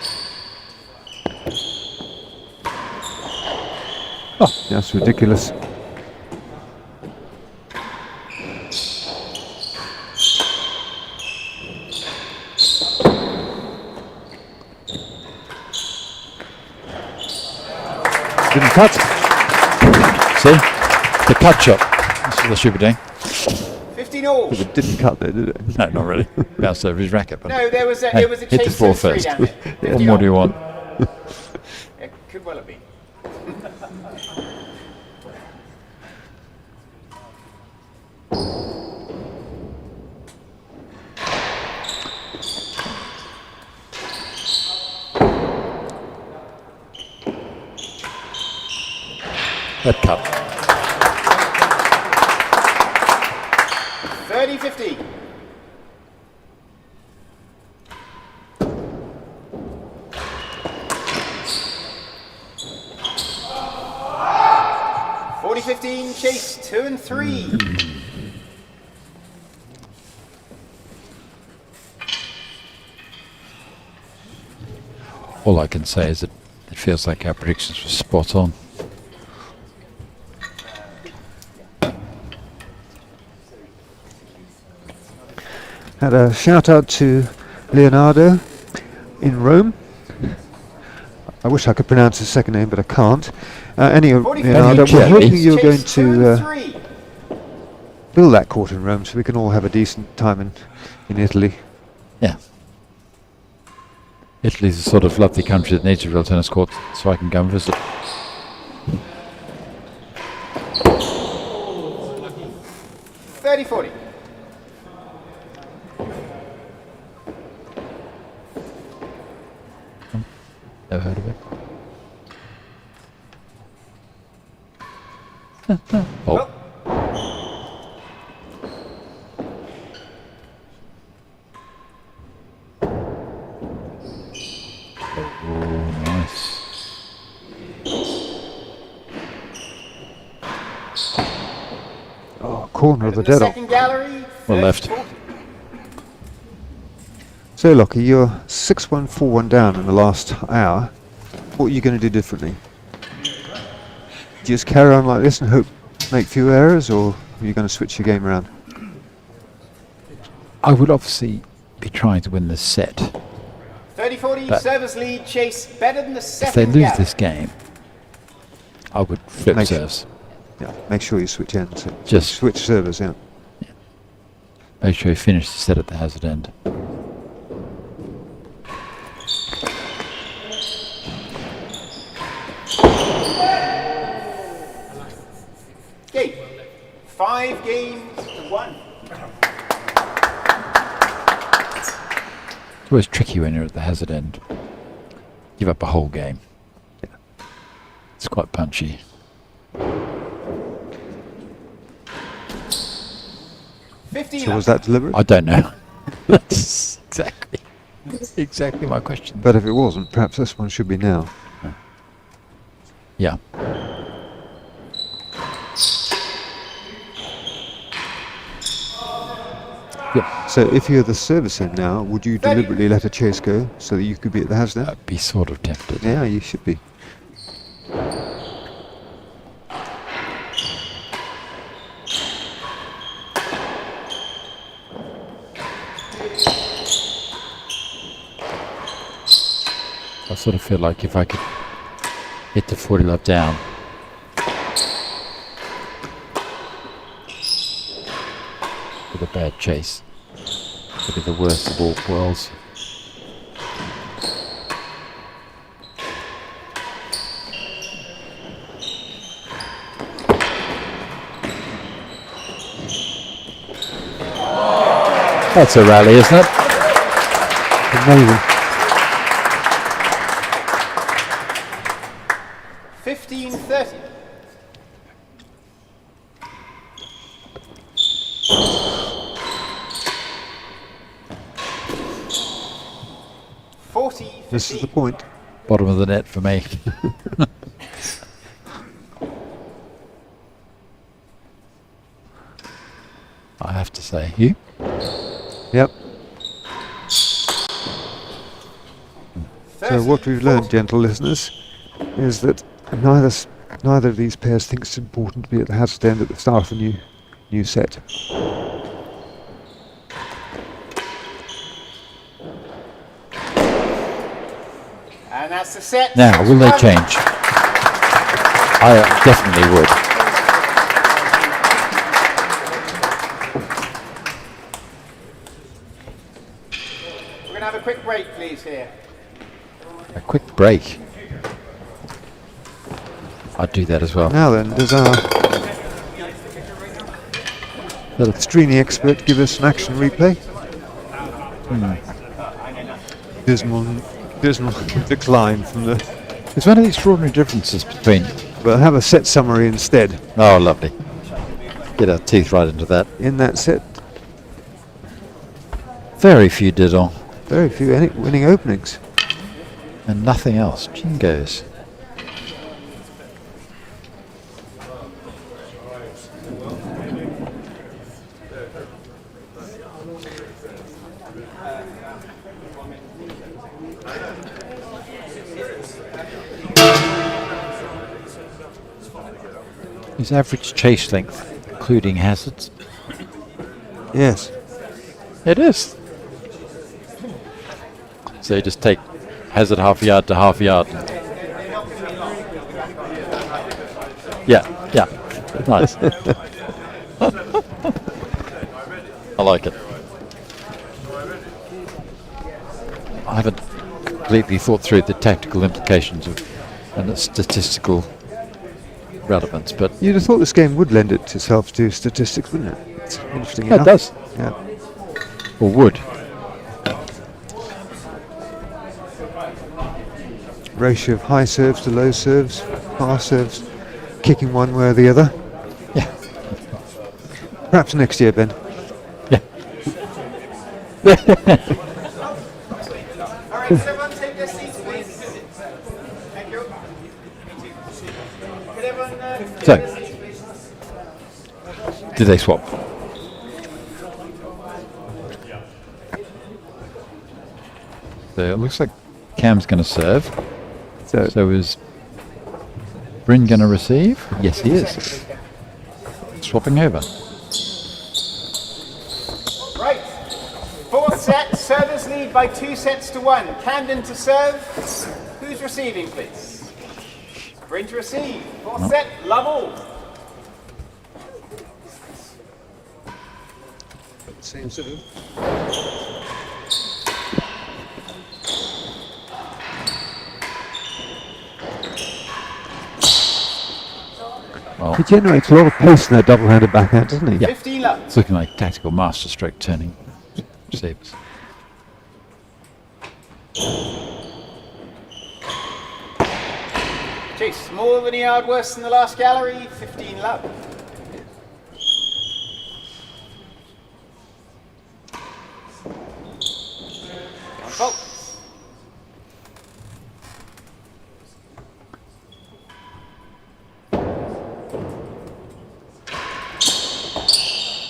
S1: Oh, that's ridiculous. Didn't cut.
S2: See? The cut shot. That's what they should be doing.
S3: 15 all.
S1: But it didn't cut there, did it?
S2: No, not really. Bounced over his racket. But
S3: No, there was a,
S2: hey,
S3: it was a
S2: hit the
S3: chase
S2: floor
S3: 3
S2: first.
S3: down there.
S2: What
S3: 50
S2: more do you
S3: all.
S2: want?
S3: It could well have been.
S2: That cut.
S3: 30-15. Chase 2 and 3.
S2: All I can say is that it feels like our predictions were spot on.
S1: Had a shout out to Leonardo in Rome. I wish I could pronounce his second name, but I can't. Anyway, Leonardo, we're hoping you're going to build that court in Rome so we can all have a decent time in Italy.
S2: Yeah. Italy's a sort of lovely country that needs a real tennis court, so I can go and visit.
S3: $30-40.
S2: Never heard of it. Oh.
S1: Oh, corner of the
S3: In the
S1: dead on.
S3: second gallery.
S2: Well, left.
S3: 30-40.
S1: So, Lockie, you're 6-1, 4-1 down in the last hour. What are you going to do differently? Do you just carry on like this and hope make few errors, or are you going to switch your game around?
S2: I would obviously be trying to win this set.
S3: 30-40,
S2: But
S3: service lead, chase better than the
S2: If
S3: second
S2: they lose
S3: gallery.
S2: this game, I would flip
S1: Make-
S2: serves.
S1: Yeah, make sure you switch ends.
S2: Just-
S1: switch servers, yeah.
S2: Make sure you finish the set at the hazard end.
S3: Game. 5 games to 1.
S2: It's always tricky when you're at the hazard end. Give up a whole game. It's quite punchy.
S1: So was that deliberate?
S2: I don't know. That's exactly my question.
S1: But if it wasn't, perhaps this one should be now.
S2: Yeah. Yep.
S1: So if you're the service end now, would you deliberately let a chase go so that you could be at the hazard end?
S2: I'd be sort of tempted.
S1: Yeah, you should be.
S2: I sort of feel like if I could hit the 40 love down, with a bad chase, it'd be the worst of all worlds. That's a rally, isn't it?
S1: Amazing.
S3: 15-30.
S1: This is the point.
S2: Bottom of the net for me. I have to say. You?
S1: Yep. So what we've learned, gentle listeners, is that neither of these pairs thinks it's important to be at the hazard end at the start of a new set.
S3: And that's the set.
S2: Now, will they change? I definitely would.
S3: We're going to have a quick break, please, here.
S2: A quick break. I'd do that as well.
S1: Now then, does our Strini expert give us an action replay? Dismal decline from the...
S2: There's one of the extraordinary differences between...
S1: We'll have a set summary instead.
S2: Oh, lovely. Get our teeth right into that.
S1: In that set,
S2: Very few diddle.
S1: very few winning openings.
S2: And nothing else. Jingos. Is average chase length including hazards?
S1: Yes.
S2: It is. So you just take hazard half a yard to half a yard. Yeah, yeah. Nice. I like it. I haven't completely thought through the tactical implications of and the statistical relevance, but
S1: You'd have thought this game would lend itself to statistics, wouldn't it? It's interesting
S2: yeah,
S1: enough.
S2: it does.
S1: Yeah.
S2: Or would.
S1: Ratio of high serves to low serves, fast serves, kicking one way or the other.
S2: Yeah.
S1: Perhaps next year, Ben.
S2: Yeah.
S3: All right, everyone take their seats, please. Thank you. Could everyone take
S2: So.
S3: their seats, please?
S2: Did they swap? So it looks like Cam's going to serve. So is Bryn going to receive? Yes, he is. Swapping over.
S3: Right. Fourth set, servers lead by 2 sets to 1. Camden to serve. Who's receiving, please? Bryn to receive. Fourth set, love all.
S1: Same sort of.
S2: Well,
S1: He generates a lot of pace in that double-handed backhand, doesn't he?
S2: Yeah.
S3: 15 love.
S2: it's looking like tactical masterstroke turning receivers.
S3: Chase, more than a yard worse than the last gallery. 15 love. On fault.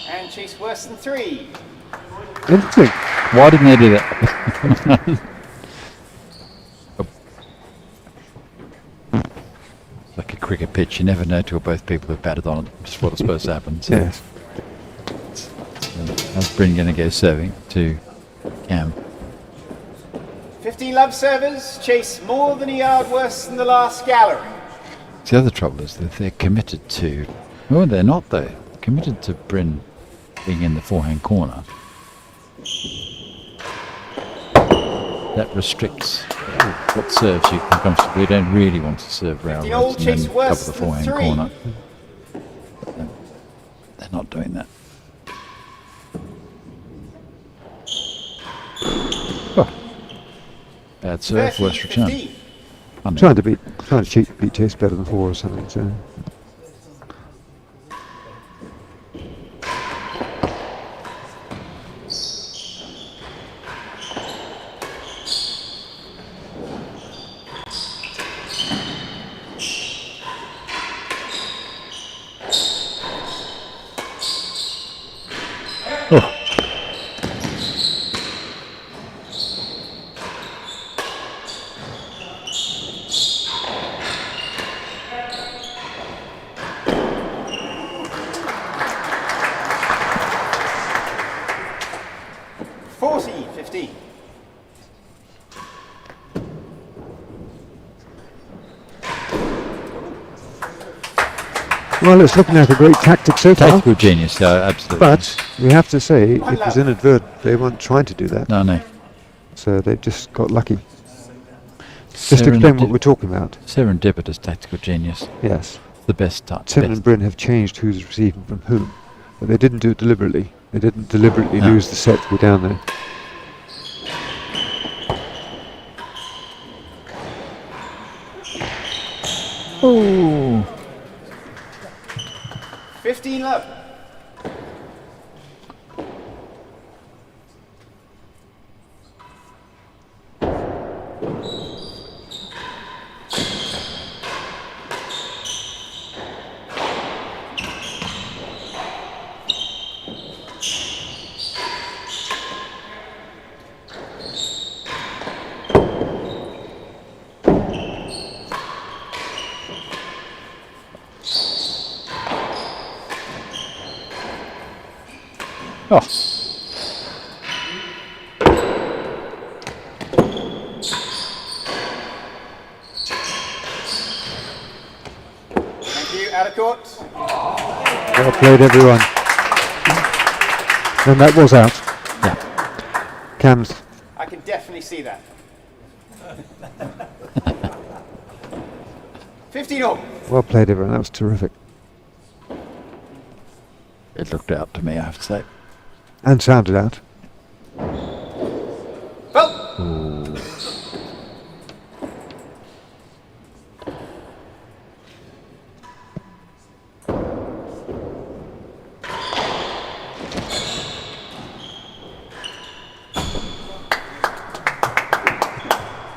S3: And Chase worse than 3.
S1: Interesting.
S2: Why didn't they do that? It's like a cricket pitch. You never know till both people have batted on it. Just what is supposed to happen. So
S1: Yes.
S2: how's Bryn going to go serving to Cam?
S3: 15 love servers. Chase more than a yard worse than the last gallery.
S2: The other trouble is that they're committed to... Well, they're not though. Committed to Bryn being in the forehand corner. That restricts what serves you can comfortably. You don't really want to serve rallies
S3: old
S2: and then
S3: Chase
S2: cover
S3: worse
S2: the
S3: than
S2: forehand
S3: 3.
S2: corner. But they're not doing that. Oh. Bad serve,
S3: 30,
S2: worse return.
S3: 15.
S1: Trying to beat Chase better than 4 or something. So.
S2: Oh.
S1: Well, it's looking like a great tactic so far.
S2: Tactical genius, yeah, absolutely.
S1: But we have to say it was inadvertent. They weren't trying to do that.
S2: No.
S1: So they've just got lucky. Just to explain what we're talking about.
S2: Serendipitous tactical genius.
S1: Yes.
S2: The best touch.
S1: Tim and Bryn have changed who's receiving from whom. But they didn't do it deliberately. They didn't deliberately lose the set to go down there.
S2: Oh.
S3: 15 love.
S2: Oh.
S3: Thank you, out of court.
S1: Well played, everyone. And that was out.
S2: Yeah.
S1: Cam's.
S3: I can definitely see that. 15 all.
S1: Well played, everyone. That was terrific.
S2: It looked out to me, I have to say.
S1: And sounded out.
S3: Well,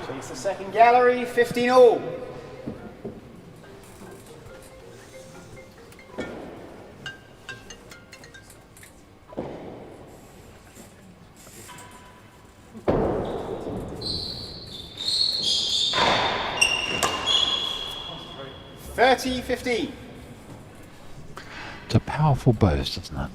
S3: chase the second gallery, 15 all. 30-15.
S2: It's a powerful boast, isn't it?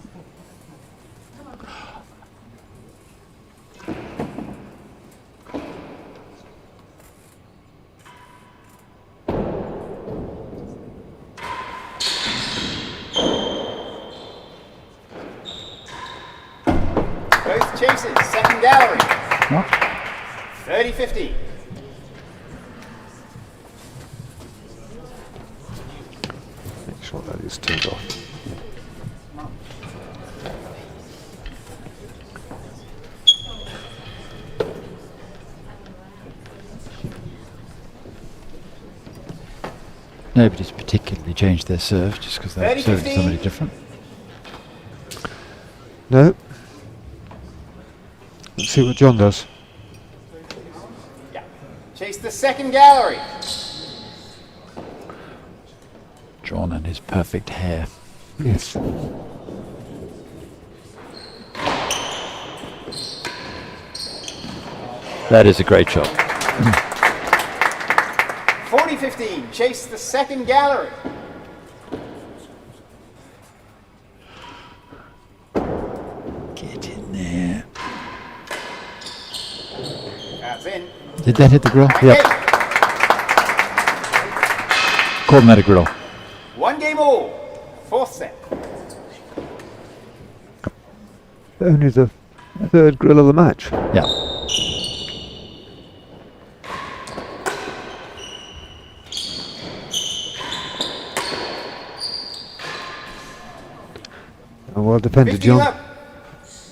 S3: Both chasers, second gallery.
S2: What?
S3: 30-15.
S1: Make sure that is turned off.
S2: Nobody's particularly changed their serve just because they're
S3: 30,
S2: serving
S3: 15.
S2: somebody different.
S1: No. Let's see what John does.
S3: Yeah. Chase the second gallery.
S2: John and his perfect hair.
S1: Yes.
S2: That is a great shot.
S3: 40-15. Chase the second gallery.
S2: Get in there.
S3: That's in.
S2: Did that hit the grill?
S3: Okay.
S2: Yep. Call that a grill.
S3: One game all. Fourth set.
S1: Only the third grill of the match.
S2: Yeah.
S1: Oh, well defended,
S3: 15
S1: John.
S3: up.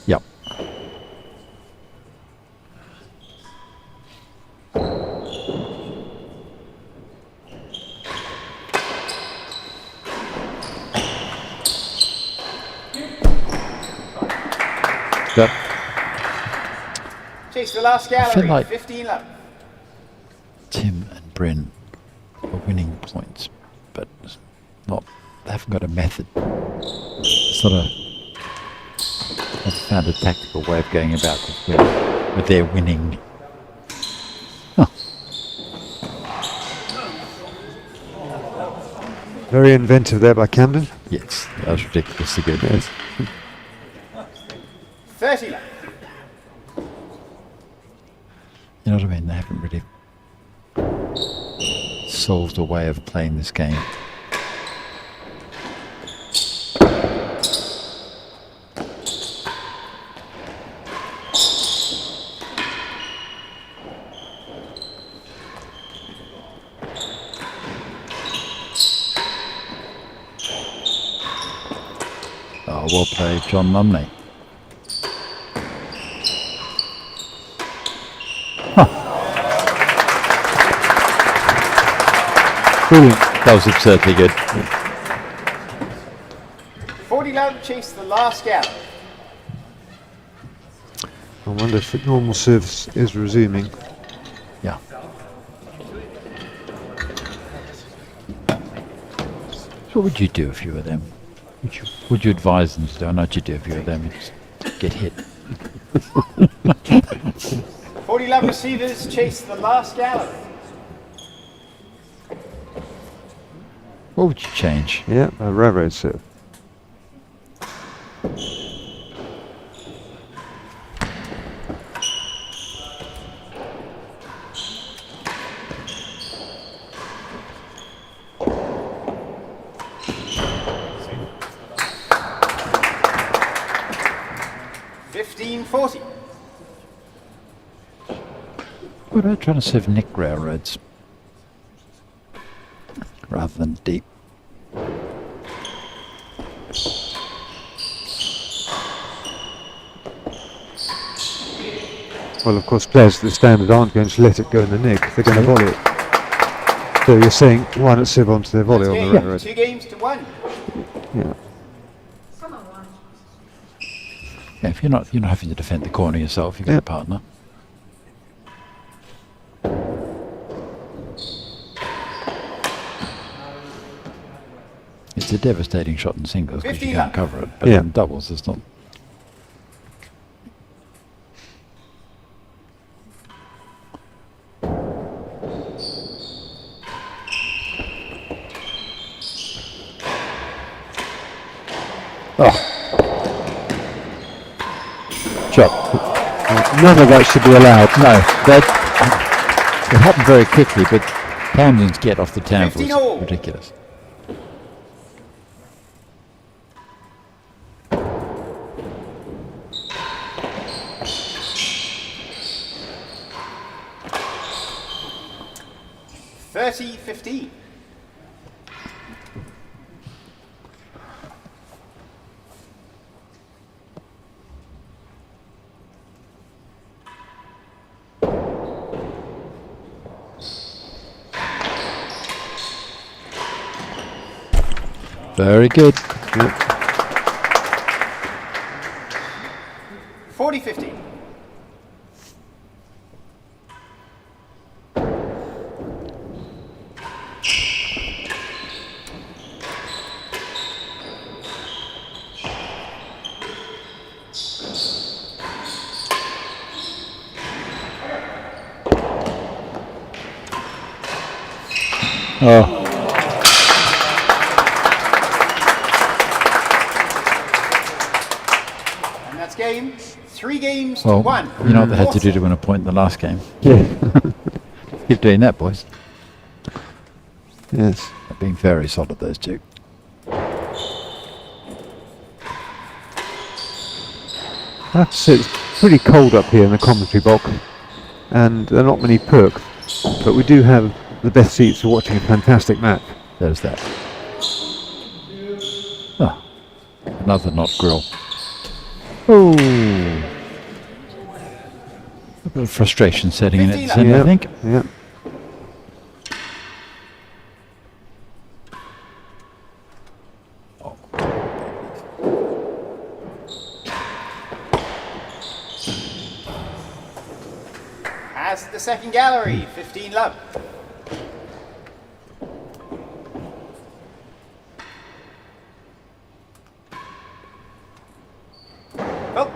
S2: Yep. Good.
S3: Chase the last
S2: feel
S3: gallery.
S2: like-
S3: 15 up.
S2: Tim and Bryn are winning points, but not. They haven't got a method. It's not a. They've found a tactical way of going about with their winning. Huh.
S1: Very inventive there by Camden.
S2: Yes, that was ridiculously good.
S1: Yes.
S3: 30 left.
S2: You know what I mean? They haven't really solved a way of playing this game. Oh, well played, John Lumley.
S1: Brilliant.
S2: That was absurdly good.
S3: 40 love. Chase the last gallery.
S1: I wonder if the normal service is resuming.
S2: Yeah. So what would you do if you were them? Would you advise them to do? I know what you'd do if you were them. You'd just get hit.
S3: 40 love receivers. Chase the last gallery.
S2: What would you change?
S1: Yeah, a railroad serve.
S3: $15.40.
S2: What about trying to serve Nick railroads rather than deep?
S1: Well, of course, players at the standard aren't going to let it go in the nick. They're going to volley it. So you're saying, why not serve onto their volley on the railroad?
S3: 2 games to 1.
S1: Yeah.
S2: Yeah, if you're not having to defend the corner yourself, you've got
S1: Yeah.
S2: a partner. It's a devastating shot in singles because you
S3: 15
S2: can't
S3: up.
S2: cover it, but
S1: Yeah.
S2: in doubles it's not. Oh. Shot.
S1: None of that should be allowed.
S2: No, it happened very quickly, but Camden's get off the table was
S3: 15-all.
S2: ridiculous.
S3: $30-15.
S2: Very good.
S3: 40-15.
S2: Oh,
S3: And that's game. 3 games to
S2: well,
S3: 1.
S2: you know what they had to do to win a point in the last game.
S1: Yeah.
S2: Keep doing that, boys.
S1: Yes.
S2: They're being very solid, those two.
S1: I have to say it's pretty cold up here in the commentary box, and there are not many perks, but we do have the best seats for watching a fantastic match.
S2: There's that. Oh, another not grill. Oh, a bit of frustration setting in at the end, I think.
S1: Yeah.
S3: As the second gallery, 15 love. Oh.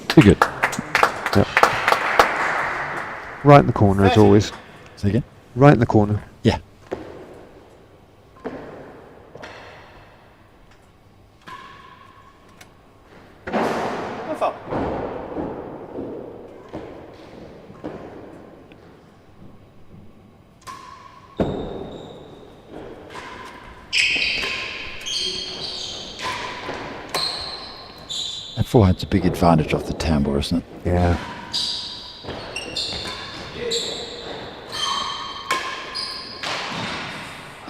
S2: Pretty good.
S1: Yep. Right in the corner as always.
S2: Say again?
S1: Right in the corner.
S2: Yeah.
S3: No fault.
S2: That forehand's a big advantage off the tambour, isn't it?
S1: Yeah.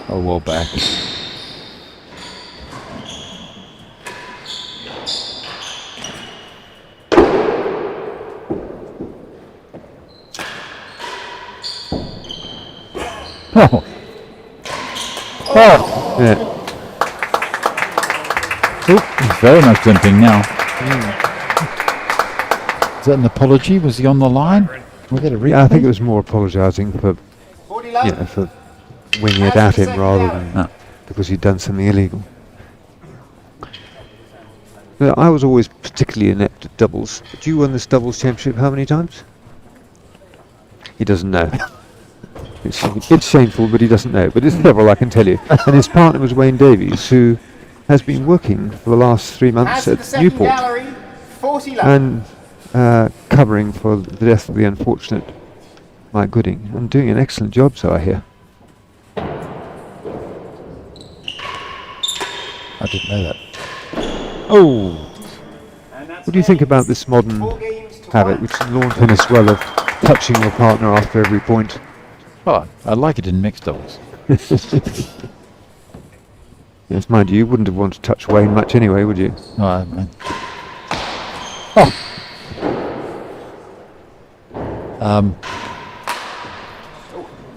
S2: Oh, well back. Oh. Oh.
S1: Yeah.
S2: Oh, he's very much limping now. Is that an apology? Was he on the line? We get a replay?
S1: Yeah, I think it was more apologising for
S3: 40 love.
S1: for winging it at him rather than because he'd done something illegal. But I was always particularly inept at doubles. But you won this doubles championship how many times? He doesn't know. It's shameful, but he doesn't know. But it's several, I can tell you. And his partner was Wayne Davies, who has been working for the last 3 months
S3: As the
S1: at
S3: second
S1: Newport
S3: gallery, 40 love.
S1: and covering for the death of the unfortunate Mike Gooding and doing an excellent job, so I hear.
S2: I didn't know that. Oh!
S3: And that's
S1: What do you think about this modern
S3: 4 games to
S1: habit,
S3: 1.
S1: which is lawn tennis well, of touching your partner after every point?
S2: Oh, I like it in mixed doubles.
S1: Yes, mind you wouldn't have wanted to touch Wayne much anyway, would you?
S2: Oh, oh.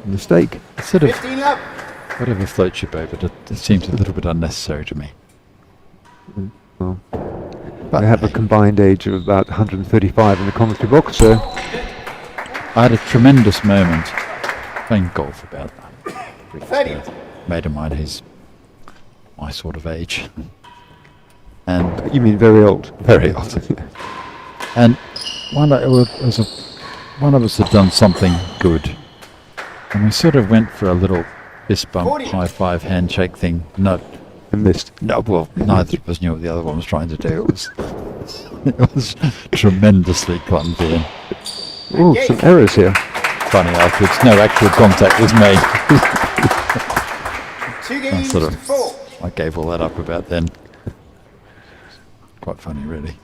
S1: Mistake.
S2: Sort of
S3: 15 love.
S2: whatever floats your boat, but it seems a little bit unnecessary to me.
S1: Well,
S2: But
S1: we have a combined age of about 135 in the commentary box, so
S2: I had a tremendous moment playing golf about that.
S3: 30.
S2: Mate of mine who's my sort of age. And
S1: you mean very old?
S2: very old. And one of us had done something good, and we sort of went for a little fist bump,
S3: 40.
S2: high five, handshake thing. No,
S1: Missed.
S2: no, well, neither of us knew what the other one was trying to do. It was tremendously clumsy and
S1: Oh, some errors here.
S2: funny afterwards. No actual contact was made.
S3: 2 games
S2: sort of-
S3: to 4.
S2: I gave all that up about then. Quite funny, really.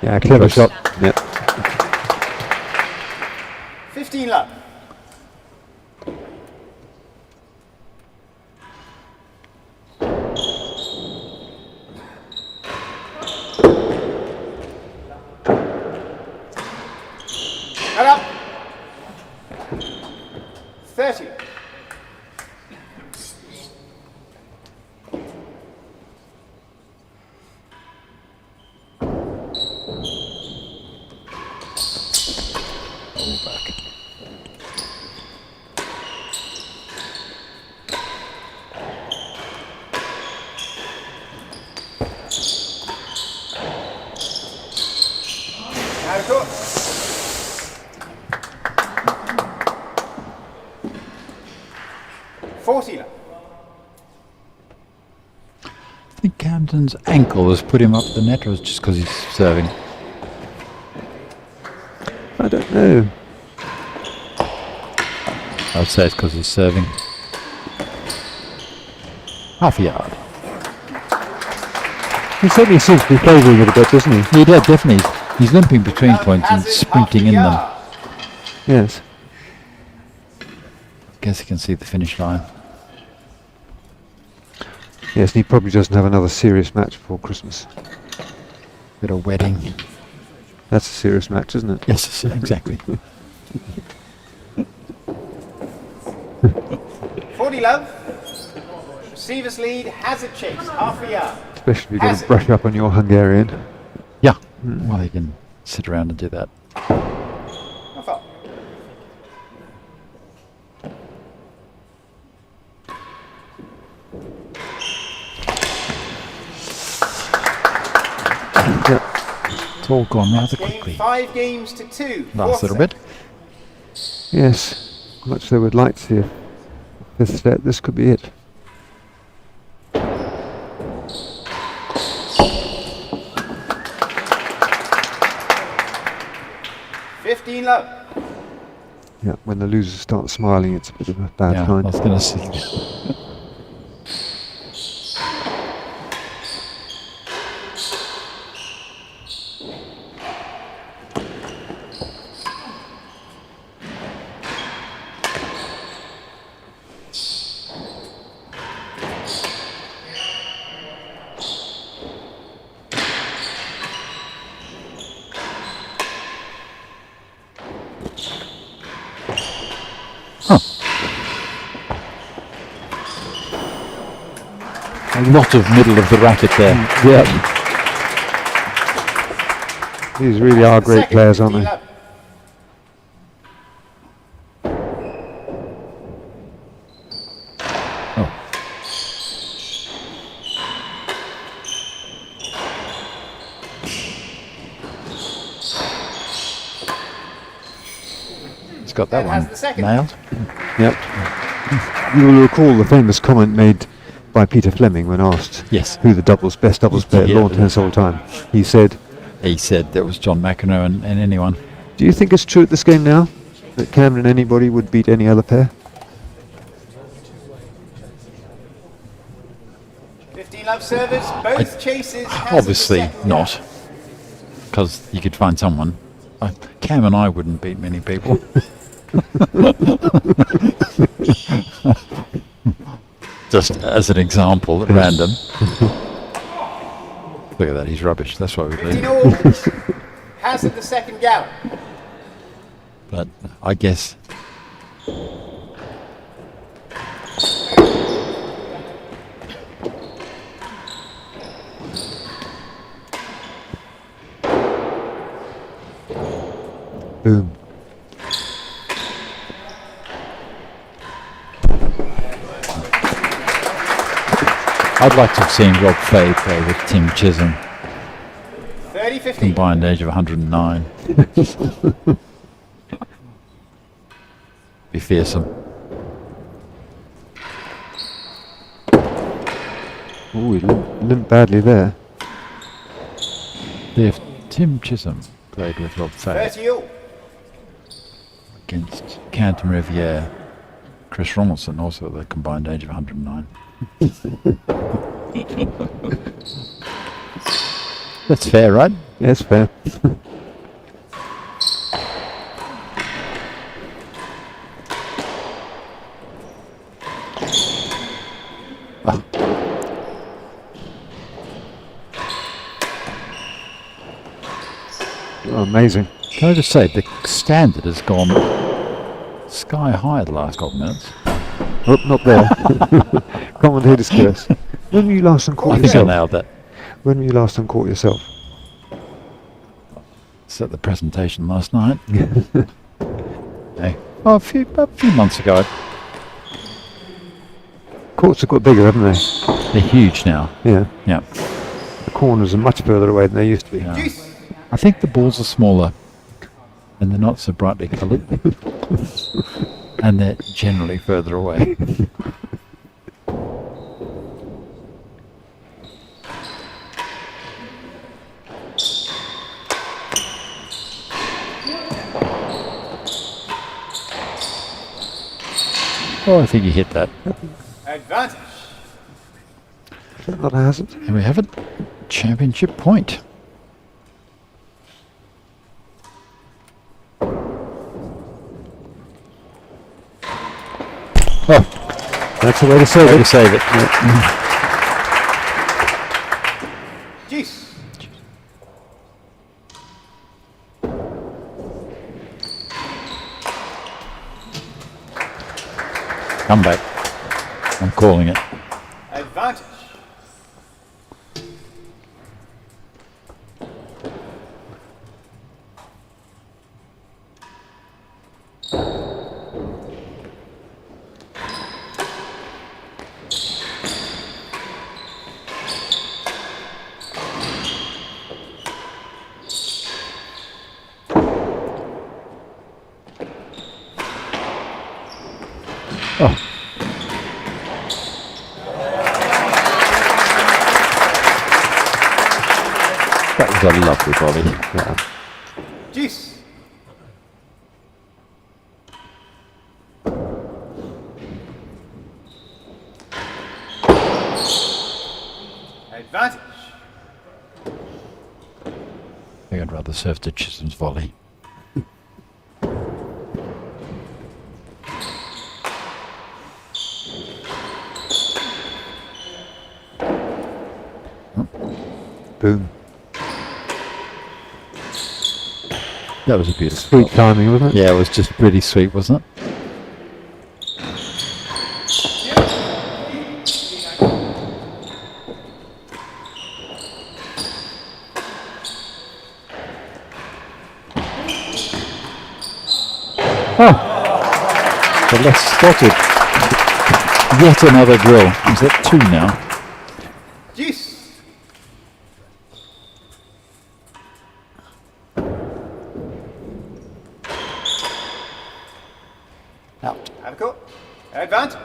S1: Yeah, clever
S2: Close.
S1: shot. Yep.
S3: 15 love. Cut up. 30.
S2: All back.
S3: Out of court. $40.
S2: I think Camden's ankle has put him up the net, or is it just because he's serving?
S1: I don't know.
S2: I would say it's because he's serving. Half a yard.
S1: He certainly seems to be favouring it a bit, doesn't he?
S2: He did, definitely. He's limping between points and sprinting in them.
S1: Yes.
S2: Guess he can see the finish line.
S1: Yes, and he probably doesn't have another serious match before Christmas.
S2: Bit of wedding.
S1: That's a serious match, isn't it?
S2: Yes, exactly.
S3: 40 love. Receivers lead, hazard chase, half a yard.
S1: Especially if you've got to brush up on your Hungarian.
S2: Yeah. Well, he can sit around and do that.
S3: No fault.
S2: It's all gone rather
S3: Game
S2: quickly.
S3: 5 games to 2.
S2: Last little
S3: Fourth
S2: bit.
S1: Yes. Much they would like to see a fifth set, this could be it.
S3: set. 15 love.
S1: Yeah, when the losers start smiling, it's a bit of a bad
S2: Yeah, I
S1: sign.
S2: was going to say. A lot of middle of the racket there.
S1: Yeah. These really are great
S3: Second,
S1: players, aren't
S3: 15
S1: they?
S3: love.
S2: Oh. He's got that
S3: And has
S2: one
S3: the second.
S2: nailed.
S1: Yep. You will recall the famous comment made by Peter Fleming when asked
S2: Yes.
S1: who the best doubles player at
S2: Yeah.
S1: lawn tennis all time. He said,
S2: He said there was John McEnroe and anyone.
S1: do you think it's true at this game now that Camden anybody would beat any other pair?
S3: 15 love service, both chases. hazard
S2: Obviously
S3: set.
S2: not, because you could find someone. Cam and I wouldn't beat many people. Just as an example, at random. Look at that, he's rubbish. That's why we
S3: 15
S2: do.
S3: all. Hazard the second gallop.
S2: But I guess
S1: Boom.
S2: I'd like to have seen Rob Fay play with Tim Chisholm.
S3: 30-15.
S2: Combined age of 109. Be fearsome.
S1: Oh, he limped badly there.
S2: If Tim Chisholm played with Rob Fay
S3: 30 all.
S2: against Camden Riviere, Chris Ronaldson, also the combined age of 109. That's fair, right?
S1: Yes, fair. Oh, amazing.
S2: Can I just say, the standard has gone sky high the last couple of minutes.
S1: Oh, not there. Commentator's curse. When were you last on court
S2: I think I
S1: yourself?
S2: nailed that.
S1: When were you last on court yourself?
S2: It's at the presentation last night. Hey. Oh, a few months ago.
S1: Courts have got bigger, haven't they?
S2: They're huge now.
S1: Yeah.
S2: Yeah.
S1: The corners are much further away than they used to be.
S2: Yeah.
S3: Deuce.
S2: I think the balls are smaller and they're not so brightly coloured. And they're generally further away. Oh, I think you hit that.
S3: Advantage.
S1: Is that not a hazard?
S2: And we have a championship point. Oh,
S1: That's the way to save
S2: way to
S1: it.
S2: save it.
S3: Deuce.
S2: Come back. I'm calling it.
S3: Advantage.
S2: Oh. That was a lovely volley.
S1: Yeah.
S3: Deuce. Advantage.
S2: I think I'd rather serve to Chisholm's volley.
S1: Boom.
S2: That was a beautiful
S1: Sweet
S2: volley.
S1: timing, wasn't it?
S2: Yeah, it was just pretty sweet, wasn't it? Oh! The left spotted. Yet another drill. Is that two now?
S3: Deuce.
S2: Out.
S3: Have a court. Advantage.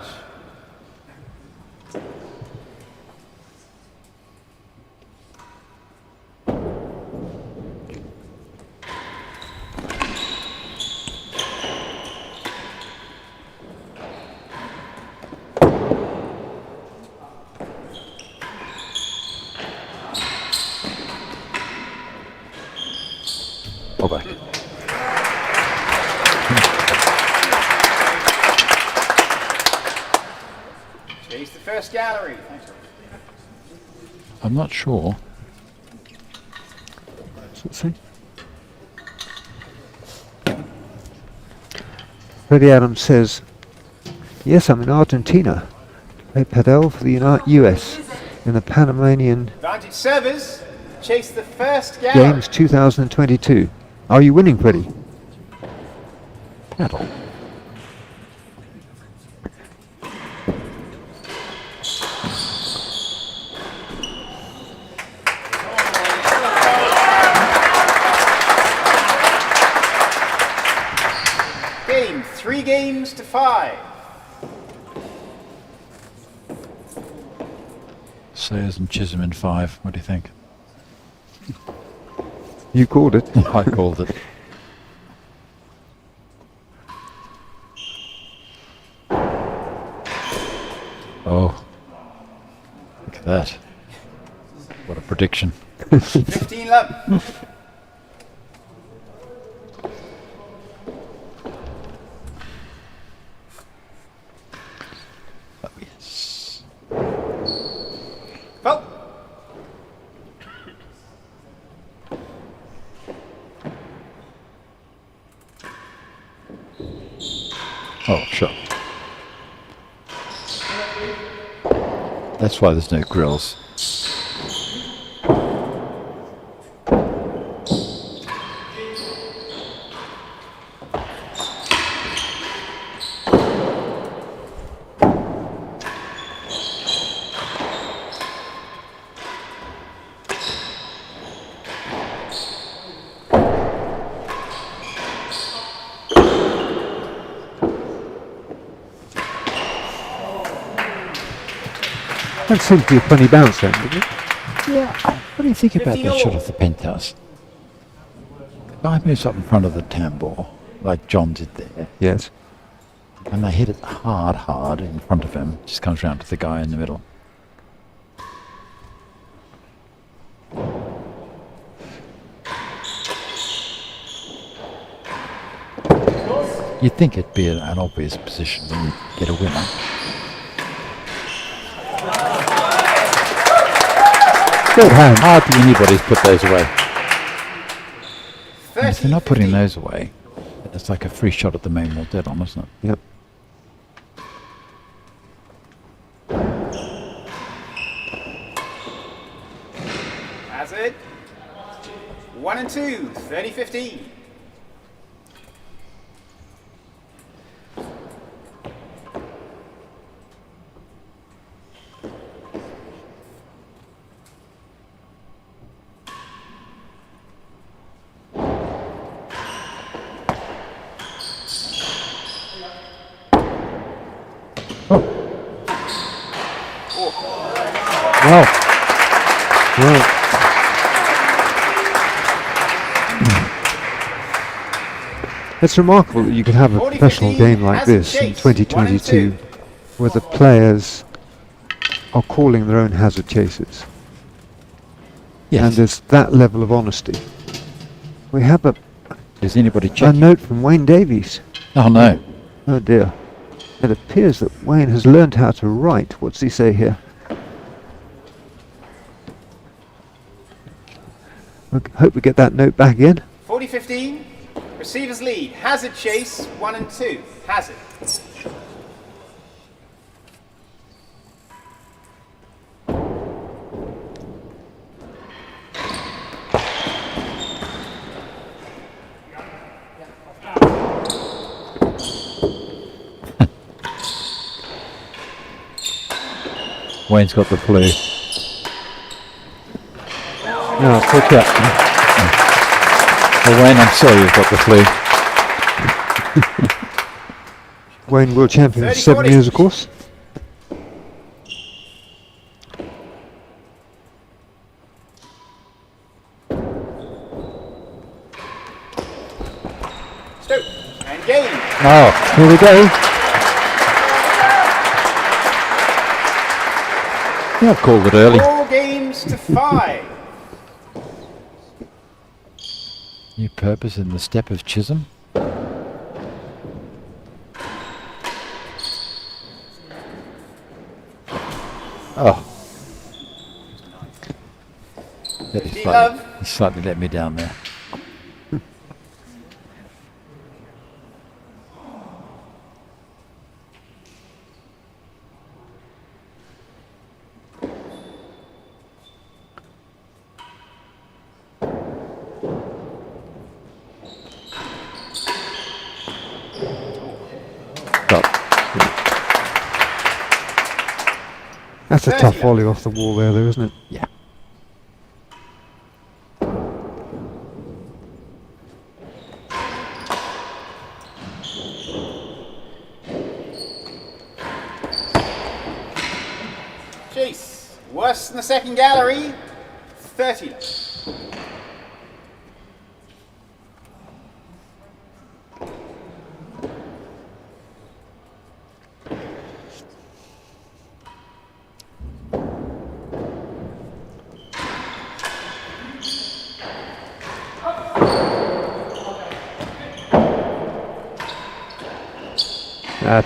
S2: Go back.
S3: Chase the first gallery. Thanks, Rob.
S2: I'm not sure.
S1: Let's see. Freddie Adams says, yes, I'm in Argentina to play padel for the US in the Panamanian
S3: Advantage servers. Chase the first gallery.
S1: Games 2022. Are you winning, Freddie?
S2: Paddle.
S3: 3 games to 5.
S2: Sayers and Chisholm in 5. What do you think?
S1: You called it.
S2: I called it. Oh, look at that. What a prediction.
S3: 15 love.
S2: Oh, yes.
S3: Vote.
S2: Oh, sure. That's why there's no grills.
S1: That seemed to be a funny bounce then, didn't it?
S2: Yeah. What do you think about
S3: 50
S2: that
S3: all.
S2: shot of the penthouse? The guy moves up in front of the tambour, like John did there,
S1: Yes.
S2: and they hit it hard in front of him. Just comes round to the guy in the middle. You'd think it'd be an obvious position when you get a winner.
S1: Good hand.
S2: Hardly anybody's put those away.
S3: 30,
S2: If they're not putting
S3: 15.
S2: those away, it's like a free shot at the main wall dead on, isn't it?
S1: Yep.
S3: Hazard. 1 and 2. 30-15.
S2: Well,
S1: Well, it's remarkable that you could have a
S3: 40-15
S1: professional game like
S3: Hazard
S1: this in
S3: chase, 1 and
S1: 2022
S3: 2.
S1: where the players are calling their own hazard chases. And
S2: yes.
S1: there's that level of honesty. We have a
S2: Is anybody
S1: A
S2: checking?
S1: note from Wayne Davies.
S2: Oh no.
S1: Oh dear. It appears that Wayne has learned how to write. What's he say here? Hope we get that note back in.
S3: 40-15. Receivers lead. Hazard chase. 1 and 2. Hazard.
S2: Wayne's got the flu.
S1: No, pick up.
S2: Well, Wayne, I'm sorry you've got the flu.
S1: Wayne world champion for 7
S3: 30-40.
S1: years, of course.
S3: Stoke. And game.
S2: Oh,
S1: Here we go.
S2: yeah, I've called it early.
S3: 4 games to 5.
S2: New purpose in the step of Chisholm. Oh. That is
S3: He
S2: slightly,
S3: love.
S2: he slightly let me down there.
S1: That's a
S3: 30
S1: tough
S3: left.
S1: volley off the wall there, though, isn't it?
S2: Yeah.
S3: Worse than the second gallery, 30 love.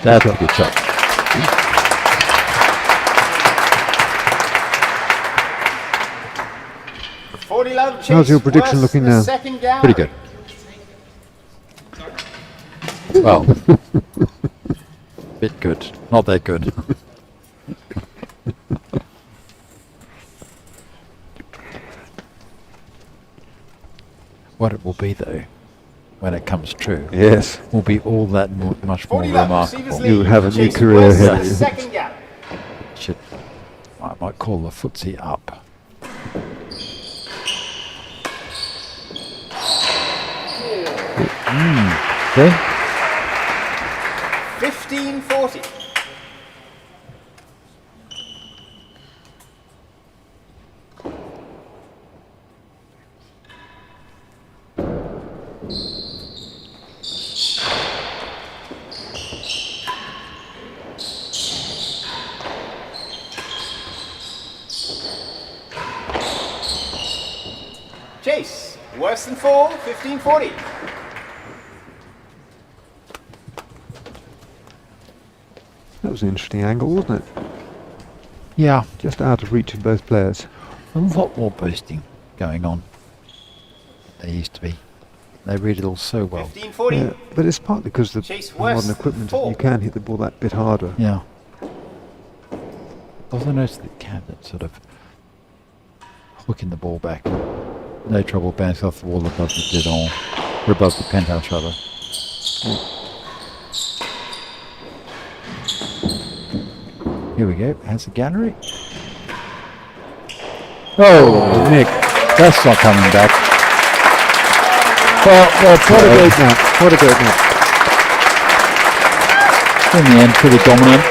S2: That's a good shot.
S1: How's your prediction looking now?
S2: Pretty good. Well, bit good. Not that good. What it will be, though, when it comes true,
S1: Yes.
S2: will be all that much more
S3: 40 love,
S2: remarkable.
S3: receivers
S1: You
S3: lead.
S1: have a new
S3: Chase
S1: career
S3: worse
S1: ahead
S3: than
S1: of
S3: the
S1: you.
S3: second gallery.
S2: Should, I might call the footsie up. Okay.
S3: 15-40. Chase, worse than 4, 15-40.
S1: That was an interesting angle, wasn't it?
S2: Yeah,
S1: Just out of reach of both players.
S2: a lot more boosting going on. There used to be. They read it all so well.
S3: 15-40.
S1: Yeah, but it's partly because the
S3: Chase
S1: modern
S3: worse,
S1: equipment,
S3: 4.
S1: you can hit the ball that bit harder.
S2: Yeah. Also noticed that Camden sort of hooking the ball back. No trouble bouncing off the wall above the Didon, or above the penthouse rather. Here we go. Has a gallery. Oh, Nick, that's not coming back.
S1: Well, what a great match. What a great match.
S2: In the end, pretty dominant.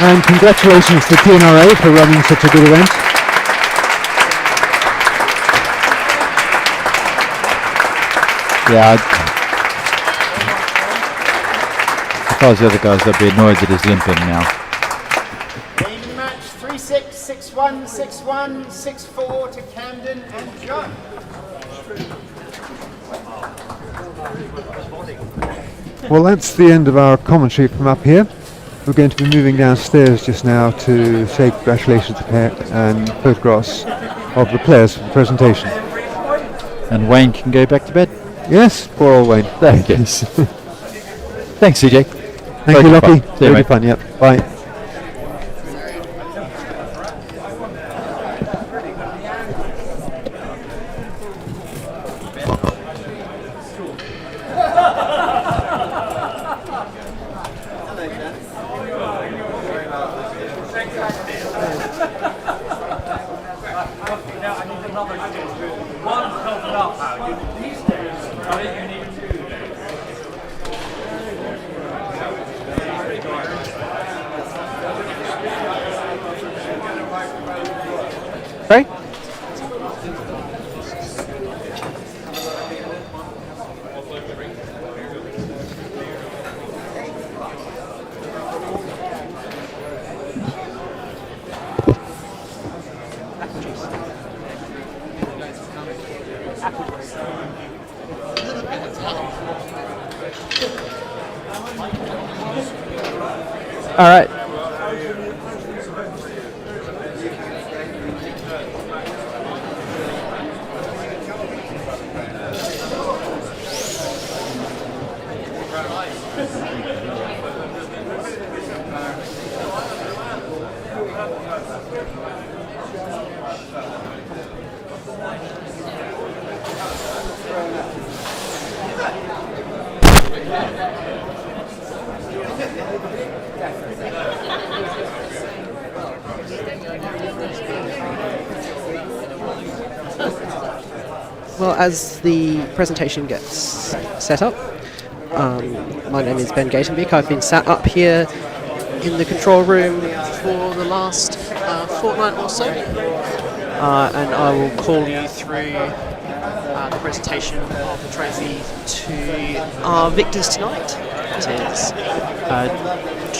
S1: And congratulations to T&RA for running such a good event.
S2: Yeah. If I was the other guys, I'd be annoyed that he's limping now.
S3: Game match 3-6, 6-1, 6-1, 6-4 to Camden and John.
S1: Well, that's the end of our commentary from up here. We're going to be moving downstairs just now to say congratulations to Pet and photographs of the players for the presentation.
S2: And Wayne can go back to bed.
S1: Yes, poor old Wayne.
S2: There he goes. Thanks, CJ.
S1: Thank you, Lockie.
S2: See you,
S1: Very
S2: mate.
S1: fun, yep. Bye. Right? All right.
S4: Well, as the presentation gets set up, my name is Ben Gatenbeek. I've been sat up here in the control room for the last fortnight or so, and I will call you through the presentation of the trophy to our victors tonight. It is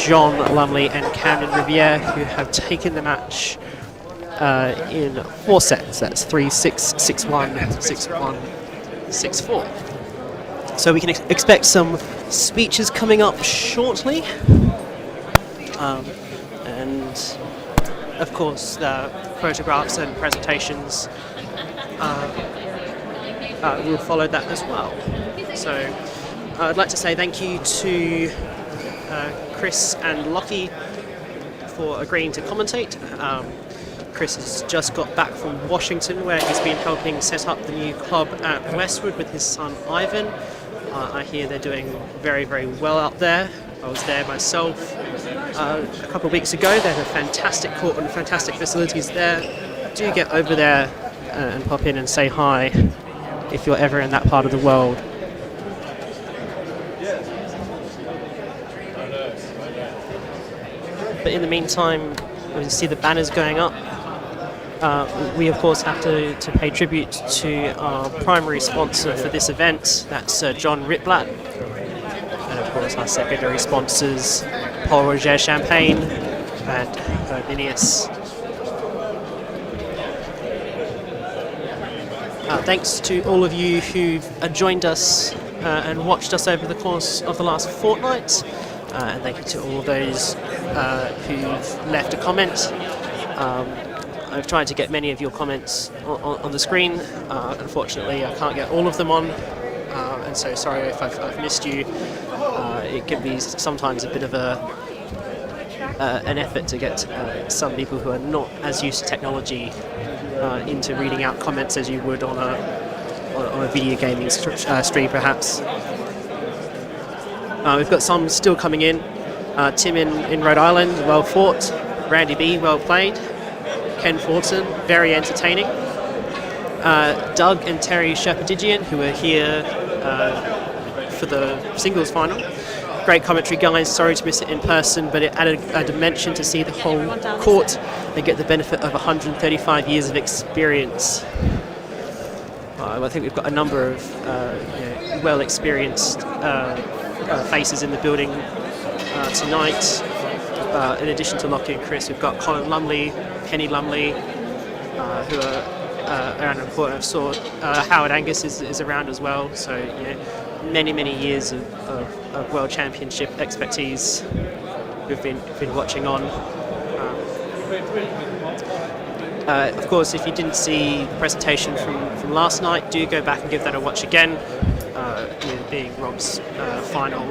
S4: John Lumley and Camden Riviere, who have taken the match in 4 sets. That's 3-6, 6-1, 6-1, 6-4. So we can expect some speeches coming up shortly, and of course the photographs and presentations will follow that as well. So I'd like to say thank you to Chris and Lockie for agreeing to commentate. Chris has just got back from Washington, where he's been helping set up the new club at Westwood with his son Ivan. I hear they're doing very, very well out there. I was there myself a couple of weeks ago. They have a fantastic court and fantastic facilities there. Do get over there and pop in and say hi if you're ever in that part of the world. But in the meantime, we see the banners going up. We of course have to pay tribute to our primary sponsor for this event. That's John Ritblatt, and of course our secondary sponsors, Paul Roger Champagne and Linnaeus. Thanks to all of you who've joined us and watched us over the course of the last fortnight, and thank you to all those who've left a comment. I've tried to get many of your comments on the screen. Unfortunately, I can't get all of them on, and so sorry if I've missed you. It can be sometimes a bit of an effort to get some people who are not as used to technology into reading out comments as you would on a video gaming stream, perhaps. We've got some still coming in. Tim in Rhode Island, well fought. Randy B, well played. Ken Fortin, very entertaining. Doug and Terry Sherpadigian, who are here for the singles final. Great commentary, guys. Sorry to miss it in person, but it added a dimension to see the whole court and get the benefit of 135 years of experience. I think we've got a number of well-experienced faces in the building tonight. In addition to Lockie and Chris, we've got Colin Lumley, Penny Lumley, who are around important. I saw Howard Angus is around as well. So many years of World Championship expertise we've been watching on. Of course, if you didn't see the presentation from last night, do go back and give that a watch again. Being Rob's final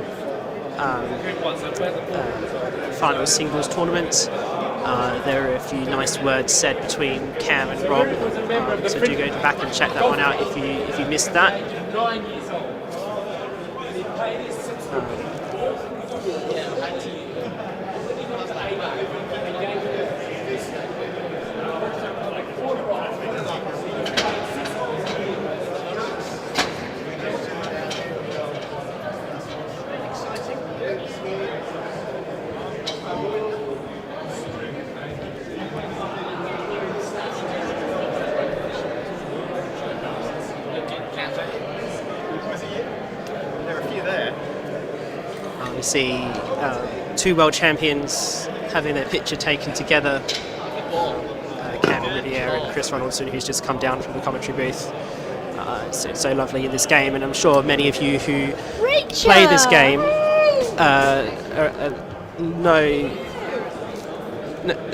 S4: singles tournament. There are a few nice words said between Cam and Rob, so do go back and check that one out if you missed that. We see two world champions having their picture taken together. Camden Riviere and Chris Ronaldson, who's just come down from the commentary booth. It's so lovely in this game, and I'm sure many of you who play this game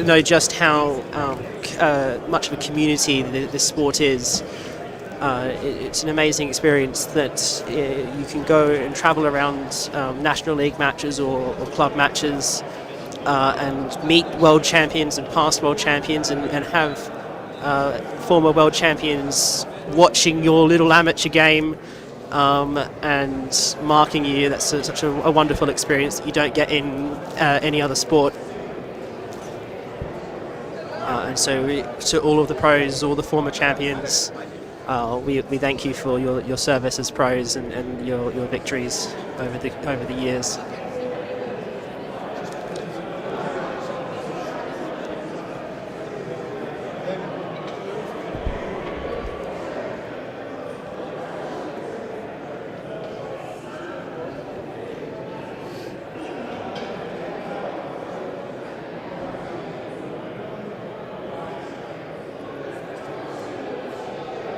S4: know just how much of a community this sport is. It's an amazing experience that you can go and travel around National League matches or club matches and meet world champions and past world champions and have former world champions watching your little amateur game and marking you. That's such a wonderful experience that you don't get in any other sport. And so to all of the pros, all the former champions, we thank you for your service as pros and your victories over the years.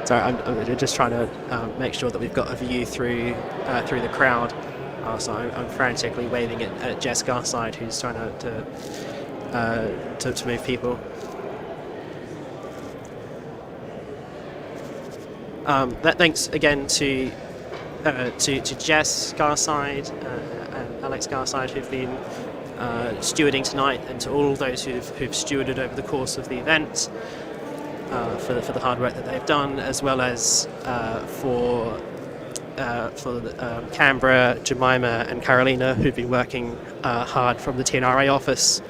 S4: Sorry, I'm just trying to make sure that we've got a view through the crowd. So I'm frantically waving at Jess Garside, who's trying to move people. Thanks again to Jess Garside and Alex Garside, who've been stewarding tonight, and to all those who've stewarded over the course of the event for the hard work that they've done, as well as for Canberra, Jemima and Carolina, who've been working hard from the T&RA office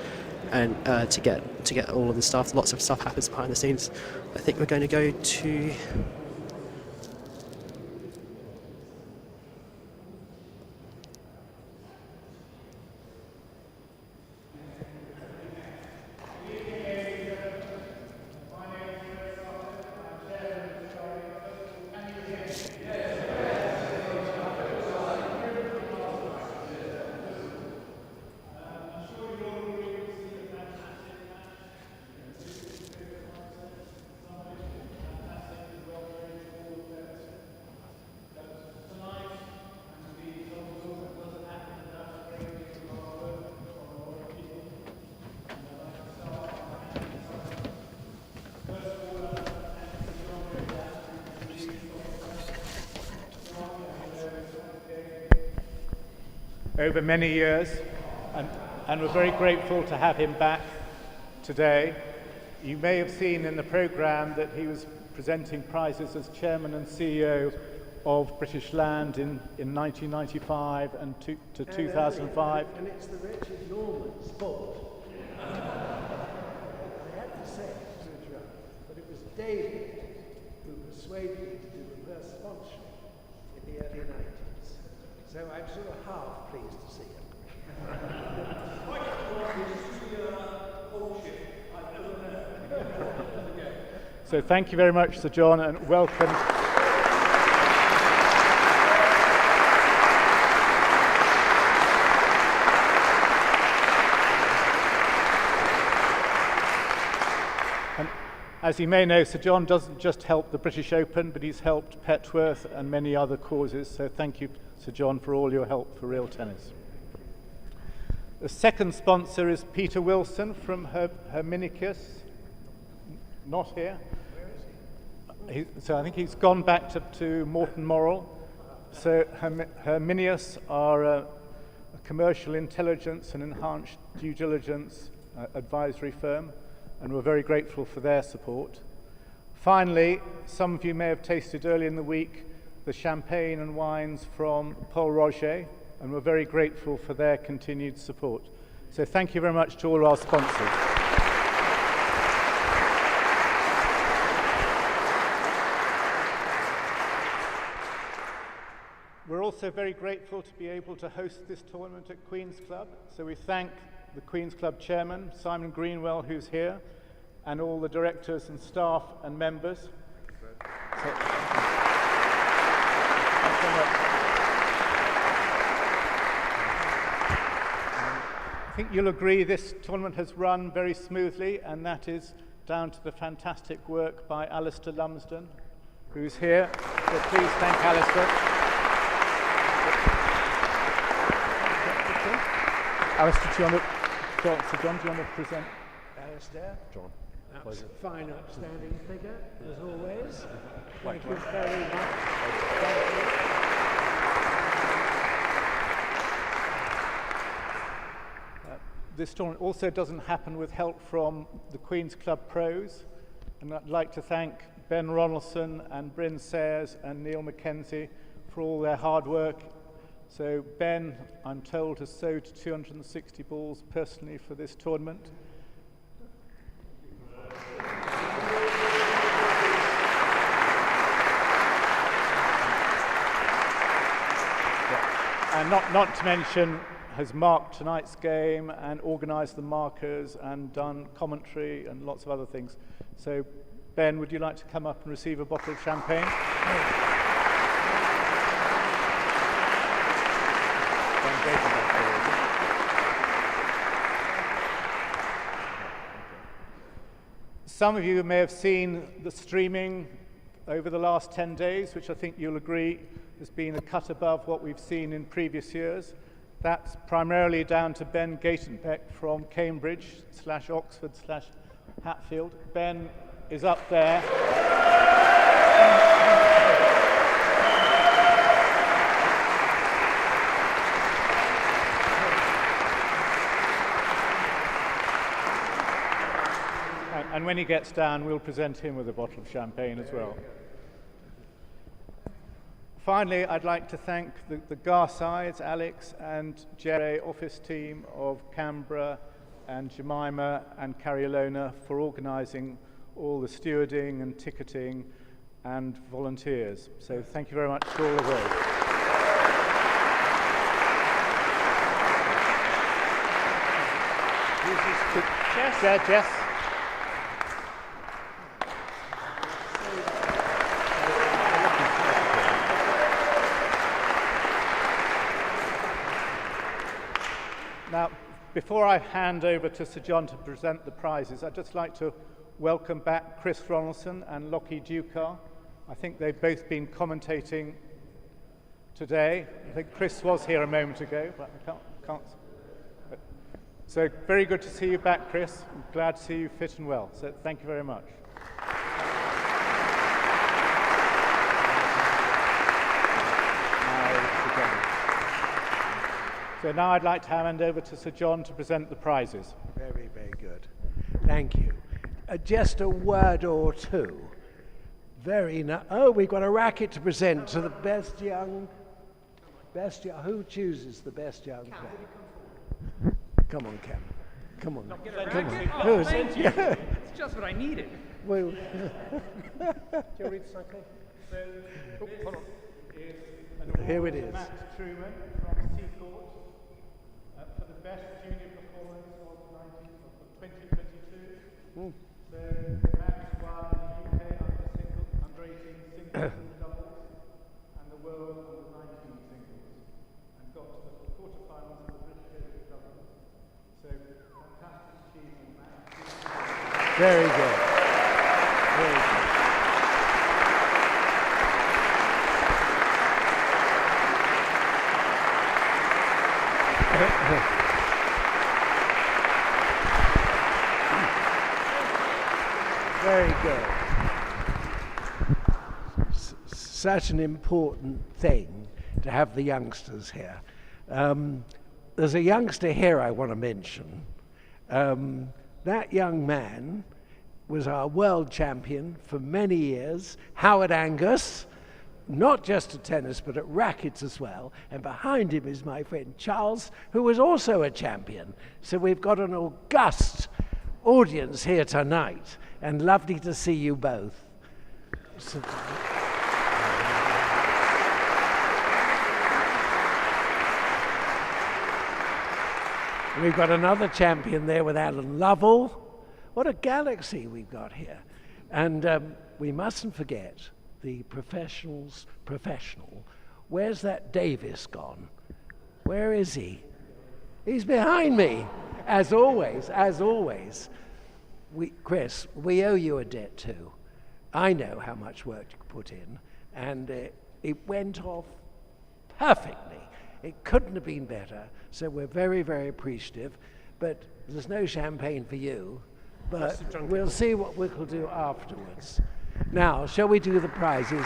S4: and to get all of the stuff. Lots of stuff happens behind the scenes. I think we're going to go to
S5: over many years, and we're very grateful to have him back today. You may have seen in the programme that he was presenting prizes as Chairman and CEO of British Land in 1995 and to 2005.
S6: And it's the Richard Norman's fault. I had to say it to interrupt, but it was David who persuaded me to do reverse sponsorship in the early 90s. So I'm sort of half pleased to see him.
S5: So thank you very much, Sir John, and welcome. And as you may know, Sir John doesn't just help the British Open, but he's helped Petworth and many other causes. So thank you, Sir John, for all your help for real tennis. The second sponsor is Peter Wilson from Herminicus. Not here. So I think he's gone back to Morton Morrell. So Herminius are a commercial intelligence and enhanced due diligence advisory firm, and we're very grateful for their support. Finally, some of you may have tasted early in the week the champagne and wines from Paul Roger, and we're very grateful for their continued support. So thank you very much to all our sponsors. We're also very grateful to be able to host this tournament at Queen's Club. So we thank the Queen's Club chairman, Simon Greenwell, who's here, and all the directors and staff and members. I think you'll agree this tournament has run very smoothly, and that is down to the fantastic work by Alistair Lumsden, who's here. So please thank Alistair. Alistair, do you want to present?
S6: Alistair. John. That's a fine, upstanding figure, as always. Thank you very much. Thank you.
S5: This tournament also doesn't happen with help from the Queen's Club pros, and I'd like to thank Ben Ronaldson and Bryn Sayers and Neil Mackenzie for all their hard work. So Ben, I'm told, has sowed 260 balls personally for this tournament. And not to mention, has marked tonight's game and organised the markers and done commentary and lots of other things. So, Ben, would you like to come up and receive a bottle of champagne? Some of you may have seen the streaming over the last 10 days, which I think you'll agree has been a cut above what we've seen in previous years. That's primarily down to Ben Gatenbeck from Cambridge/Oxford/Hatfield. Ben is up there. And when he gets down, we'll present him with a bottle of champagne as well. Finally, I'd like to thank the Garsides, Alex and T&RA office team of Canberra and Jemima and Cariolona for organising all the stewarding and ticketing and volunteers. So thank you very much for all of those. Jess. Now, before I hand over to Sir John to present the prizes, I'd just like to welcome back Chris Ronaldson and Lockie Dukar. I think they've both been commentating today. I think Chris was here a moment ago, but I can't. So very good to see you back, Chris. I'm glad to see you fit and well. So thank you very much. So now I'd like to hand over to Sir John to present the prizes.
S6: Very, very good. Thank you. Just a word or two. We've got a racket to present to the best young. Who chooses the best young player? Come on, Cam. Come on.
S7: Oh, thank you. It's just what I needed.
S6: Well,
S5: Do you read the citation? Hold on.
S6: Here it is.
S5: Matt Truman from Seacourt for the best junior performance of 2022. So Max won the UK under 18 singles and doubles and the world under 19 singles and got to the quarterfinals of the British Open doubles. So fantastic achievement, Max.
S6: Very good. Very good. Very good. Such an important thing to have the youngsters here. There's a youngster here I want to mention. That young man was our world champion for many years, Howard Angus, not just at tennis but at rackets as well, and behind him is my friend Charles, who was also a champion. So we've got an august audience here tonight, and lovely to see you both. So, we've got another champion there with Alan Lovell. What a galaxy we've got here. And we mustn't forget the professional's professional. Where's that Davis gone? Where is he? He's behind me, as always, as always. Chris, we owe you a debt too. I know how much work you put in, and it went off perfectly. It couldn't have been better, so we're very, very appreciative. But there's no champagne for you, but we'll see what we can do afterwards. Now, shall we do the prizes?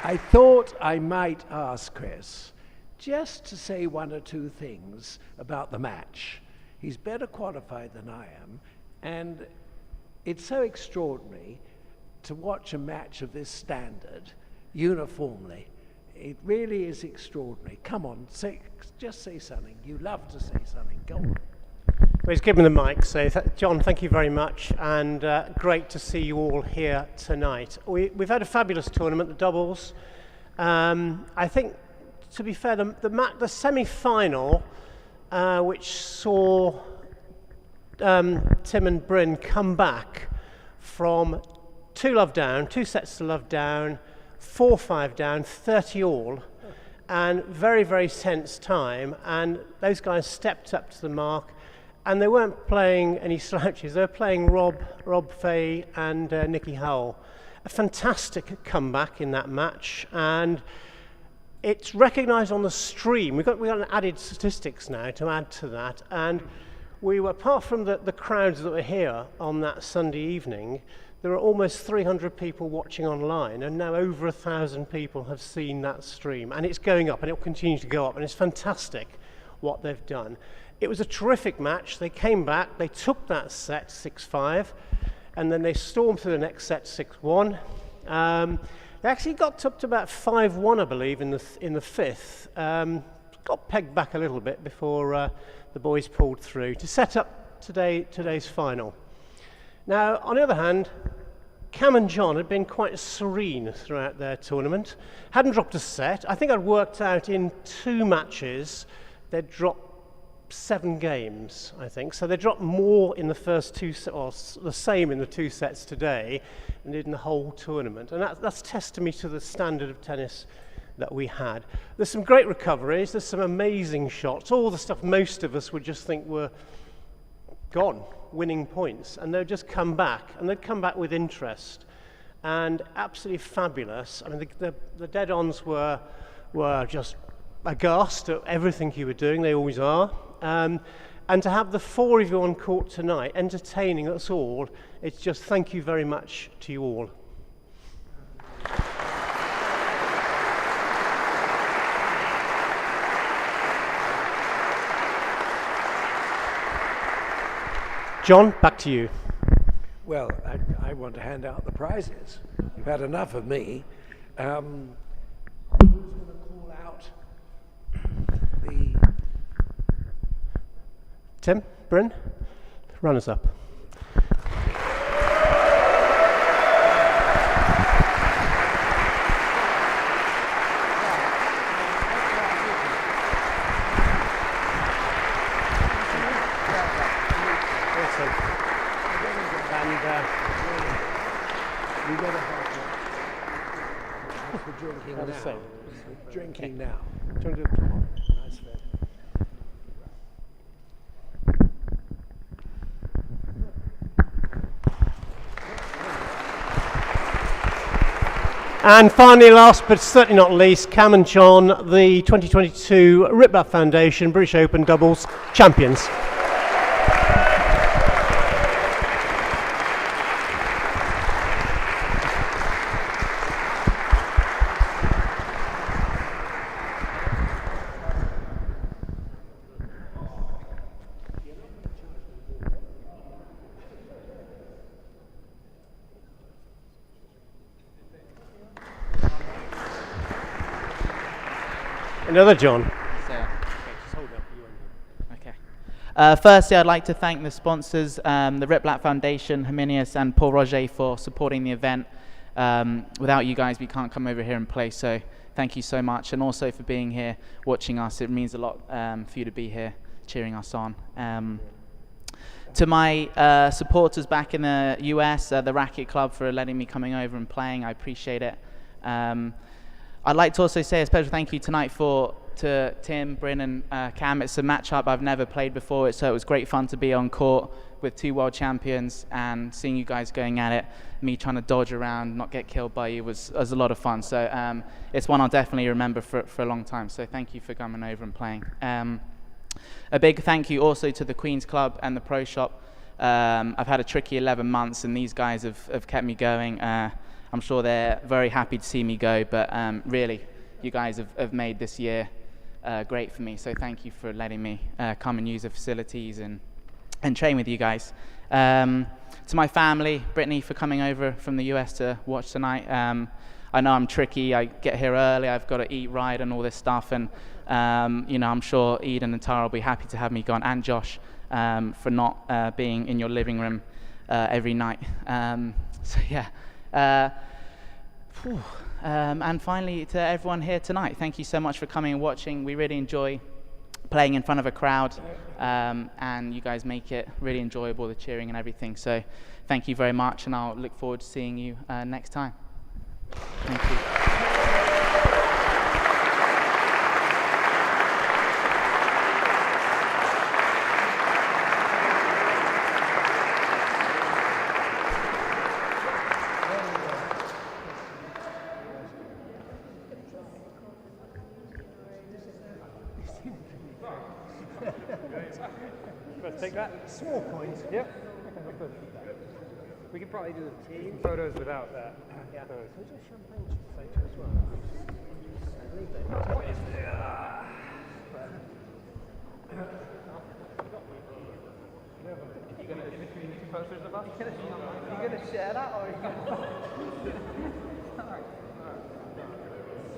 S6: I thought I might ask Chris just to say one or two things about the match. He's better qualified than I am, and it's so extraordinary to watch a match of this standard uniformly. It really is extraordinary. Come on, just say something. You love to say something. Go on.
S8: Well, he's given the mic, so John, thank you very much, and great to see you all here tonight. We've had a fabulous tournament, the doubles. I think, to be fair, the semi-final, which saw Tim and Bryn come back from 2-love down, 2 sets to love down, 4-5 down, 30 all, and very, very tense time, and those guys stepped up to the mark And they weren't playing any slouches. They were playing Rob Fay and Nicky Howell. A fantastic comeback in that match, and it's recognised on the stream. We've got an added statistics now to add to that, and we were, apart from the crowds that were here on that Sunday evening, there are almost 300 people watching online, and now over 1,000 people have seen that stream, and it's going up, and it will continue to go up, and it's fantastic what they've done. It was a terrific match. They came back, they took that set 6-5, and then they stormed through the next set 6-1. They actually got up to about 5-1, I believe, in the fifth. Got pegged back a little bit before the boys pulled through to set up today's final. Now, on the other hand, Cam and John had been quite serene throughout their tournament. Hadn't dropped a set. I think I'd worked out in 2 matches they'd dropped 7 games, I think. So they dropped more in the first 2, or the same in the 2 sets today than did in the whole tournament. And that's testimony to the standard of tennis that we had. There's some great recoveries, there's some amazing shots, all the stuff most of us would just think were gone, winning points, and they'd just come back, and they'd come back with interest, and absolutely fabulous. I mean, the dead-ons were just aghast at everything you were doing, they always are. And to have the 4 of you on court tonight, entertaining us all, it's just thank you very much to you all. John, back to you.
S6: Well, I want to hand out the prizes. You've had enough of me. Who's going to call out the...
S8: Tim, Bryn, run us up.
S6: You got to help me. We're drinking now. Drinking now.
S8: Do you want to do it tomorrow?
S6: Nice bit.
S8: And finally, last but certainly not least, Cam and John, the 2022 Riplap Foundation British Open Doubles champions. Another John.
S9: Okay. Firstly, I'd like to thank the sponsors, the Riplap Foundation, Herminius and Paul Roger for supporting the event. Without you guys, we can't come over here and play, so thank you so much. And also for being here, watching us. It means a lot for you to be here, cheering us on. To my supporters back in the US, the Racket Club, for letting me coming over and playing, I appreciate it. I'd like to also say a special thank you tonight to Tim, Bryn and Cam. It's a matchup I've never played before, so it was great fun to be on court with 2 world champions and seeing you guys going at it. Me trying to dodge around, not get killed by you was a lot of fun. So it's one I'll definitely remember for a long time. So thank you for coming over and playing. A big thank you also to the Queen's Club and the Pro Shop. I've had a tricky 11 months and these guys have kept me going. I'm sure they're very happy to see me go, but really, you guys have made this year great for me. So thank you for letting me come and use the facilities and train with you guys. To my family, Brittany, for coming over from the US to watch tonight. I know I'm tricky. I get here early. I've got to eat right and all this stuff. And you know, I'm sure Eden and Tara will be happy to have me gone, and Josh for not being in your living room every night. So yeah. And finally, to everyone here tonight, thank you so much for coming and watching. We really enjoy playing in front of a crowd, and you guys make it really enjoyable, the cheering and everything. So thank you very much, and I'll look forward to seeing you next time. Thank you.
S7: take that?
S6: Small coins.
S7: Yep. We could probably do photos without that.
S6: Yeah. There's a champagne photo as well. I believe that.
S7: You gonna in between two posters of us? You gonna share that or you gonna? Alright.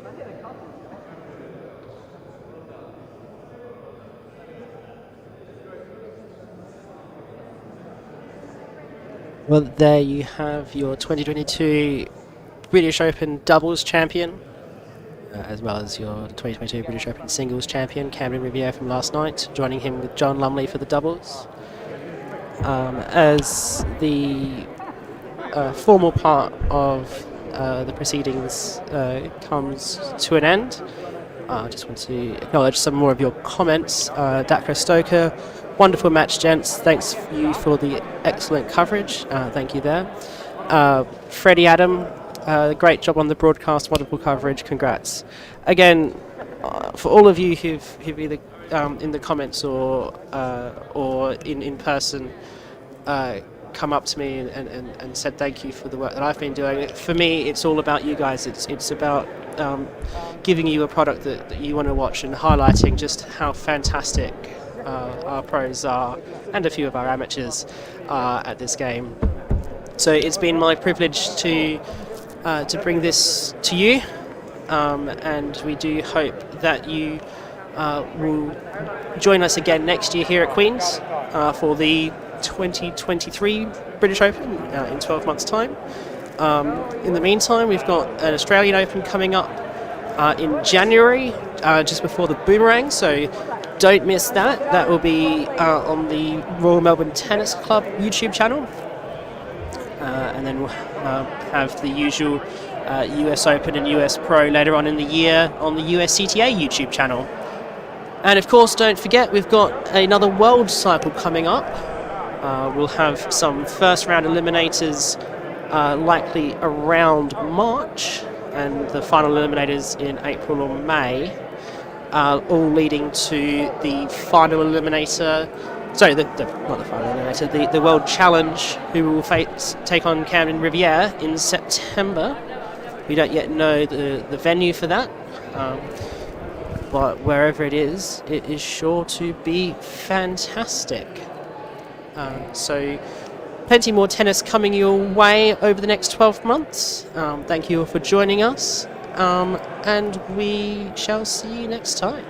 S7: I get a copy.
S4: Well, there you have your 2022 British Open doubles champion, as well as your 2022 British Open singles champion, Camden Riviere from last night, joining him with John Lumley for the doubles. As the formal part of the proceedings comes to an end, I just want to acknowledge some more of your comments. Dakra Stoker, wonderful match, gents. Thanks you for the excellent coverage. Thank you there. Freddie Adam, great job on the broadcast, wonderful coverage. Congrats. Again, for all of you who've either in the comments or in person come up to me and said thank you for the work that I've been doing. For me, it's all about you guys. It's about giving you a product that you want to watch and highlighting just how fantastic our pros are and a few of our amateurs are at this game. So it's been my privilege to bring this to you, and we do hope that you will join us again next year here at Queen's for the 2023 British Open in 12 months' time. In the meantime, we've got an Australian Open coming up in January, just before the Boomerang, so don't miss that. That will be on the Royal Melbourne Tennis Club YouTube channel. And then we'll have the usual US Open and US Pro later on in the year on the USCTA YouTube channel. And of course, don't forget, we've got another World Cycle coming up. We'll have some first round eliminators likely around March, and the final eliminators in April or May, all leading to the final eliminator. Sorry, not the final eliminator, the World Challenge, who will take on Camden Riviere in September. We don't yet know the venue for that, but wherever it is sure to be fantastic. So plenty more tennis coming your way over the next 12 months. Thank you all for joining us, and we shall see you next time.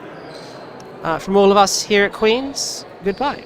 S4: From all of us here at Queen's, goodbye.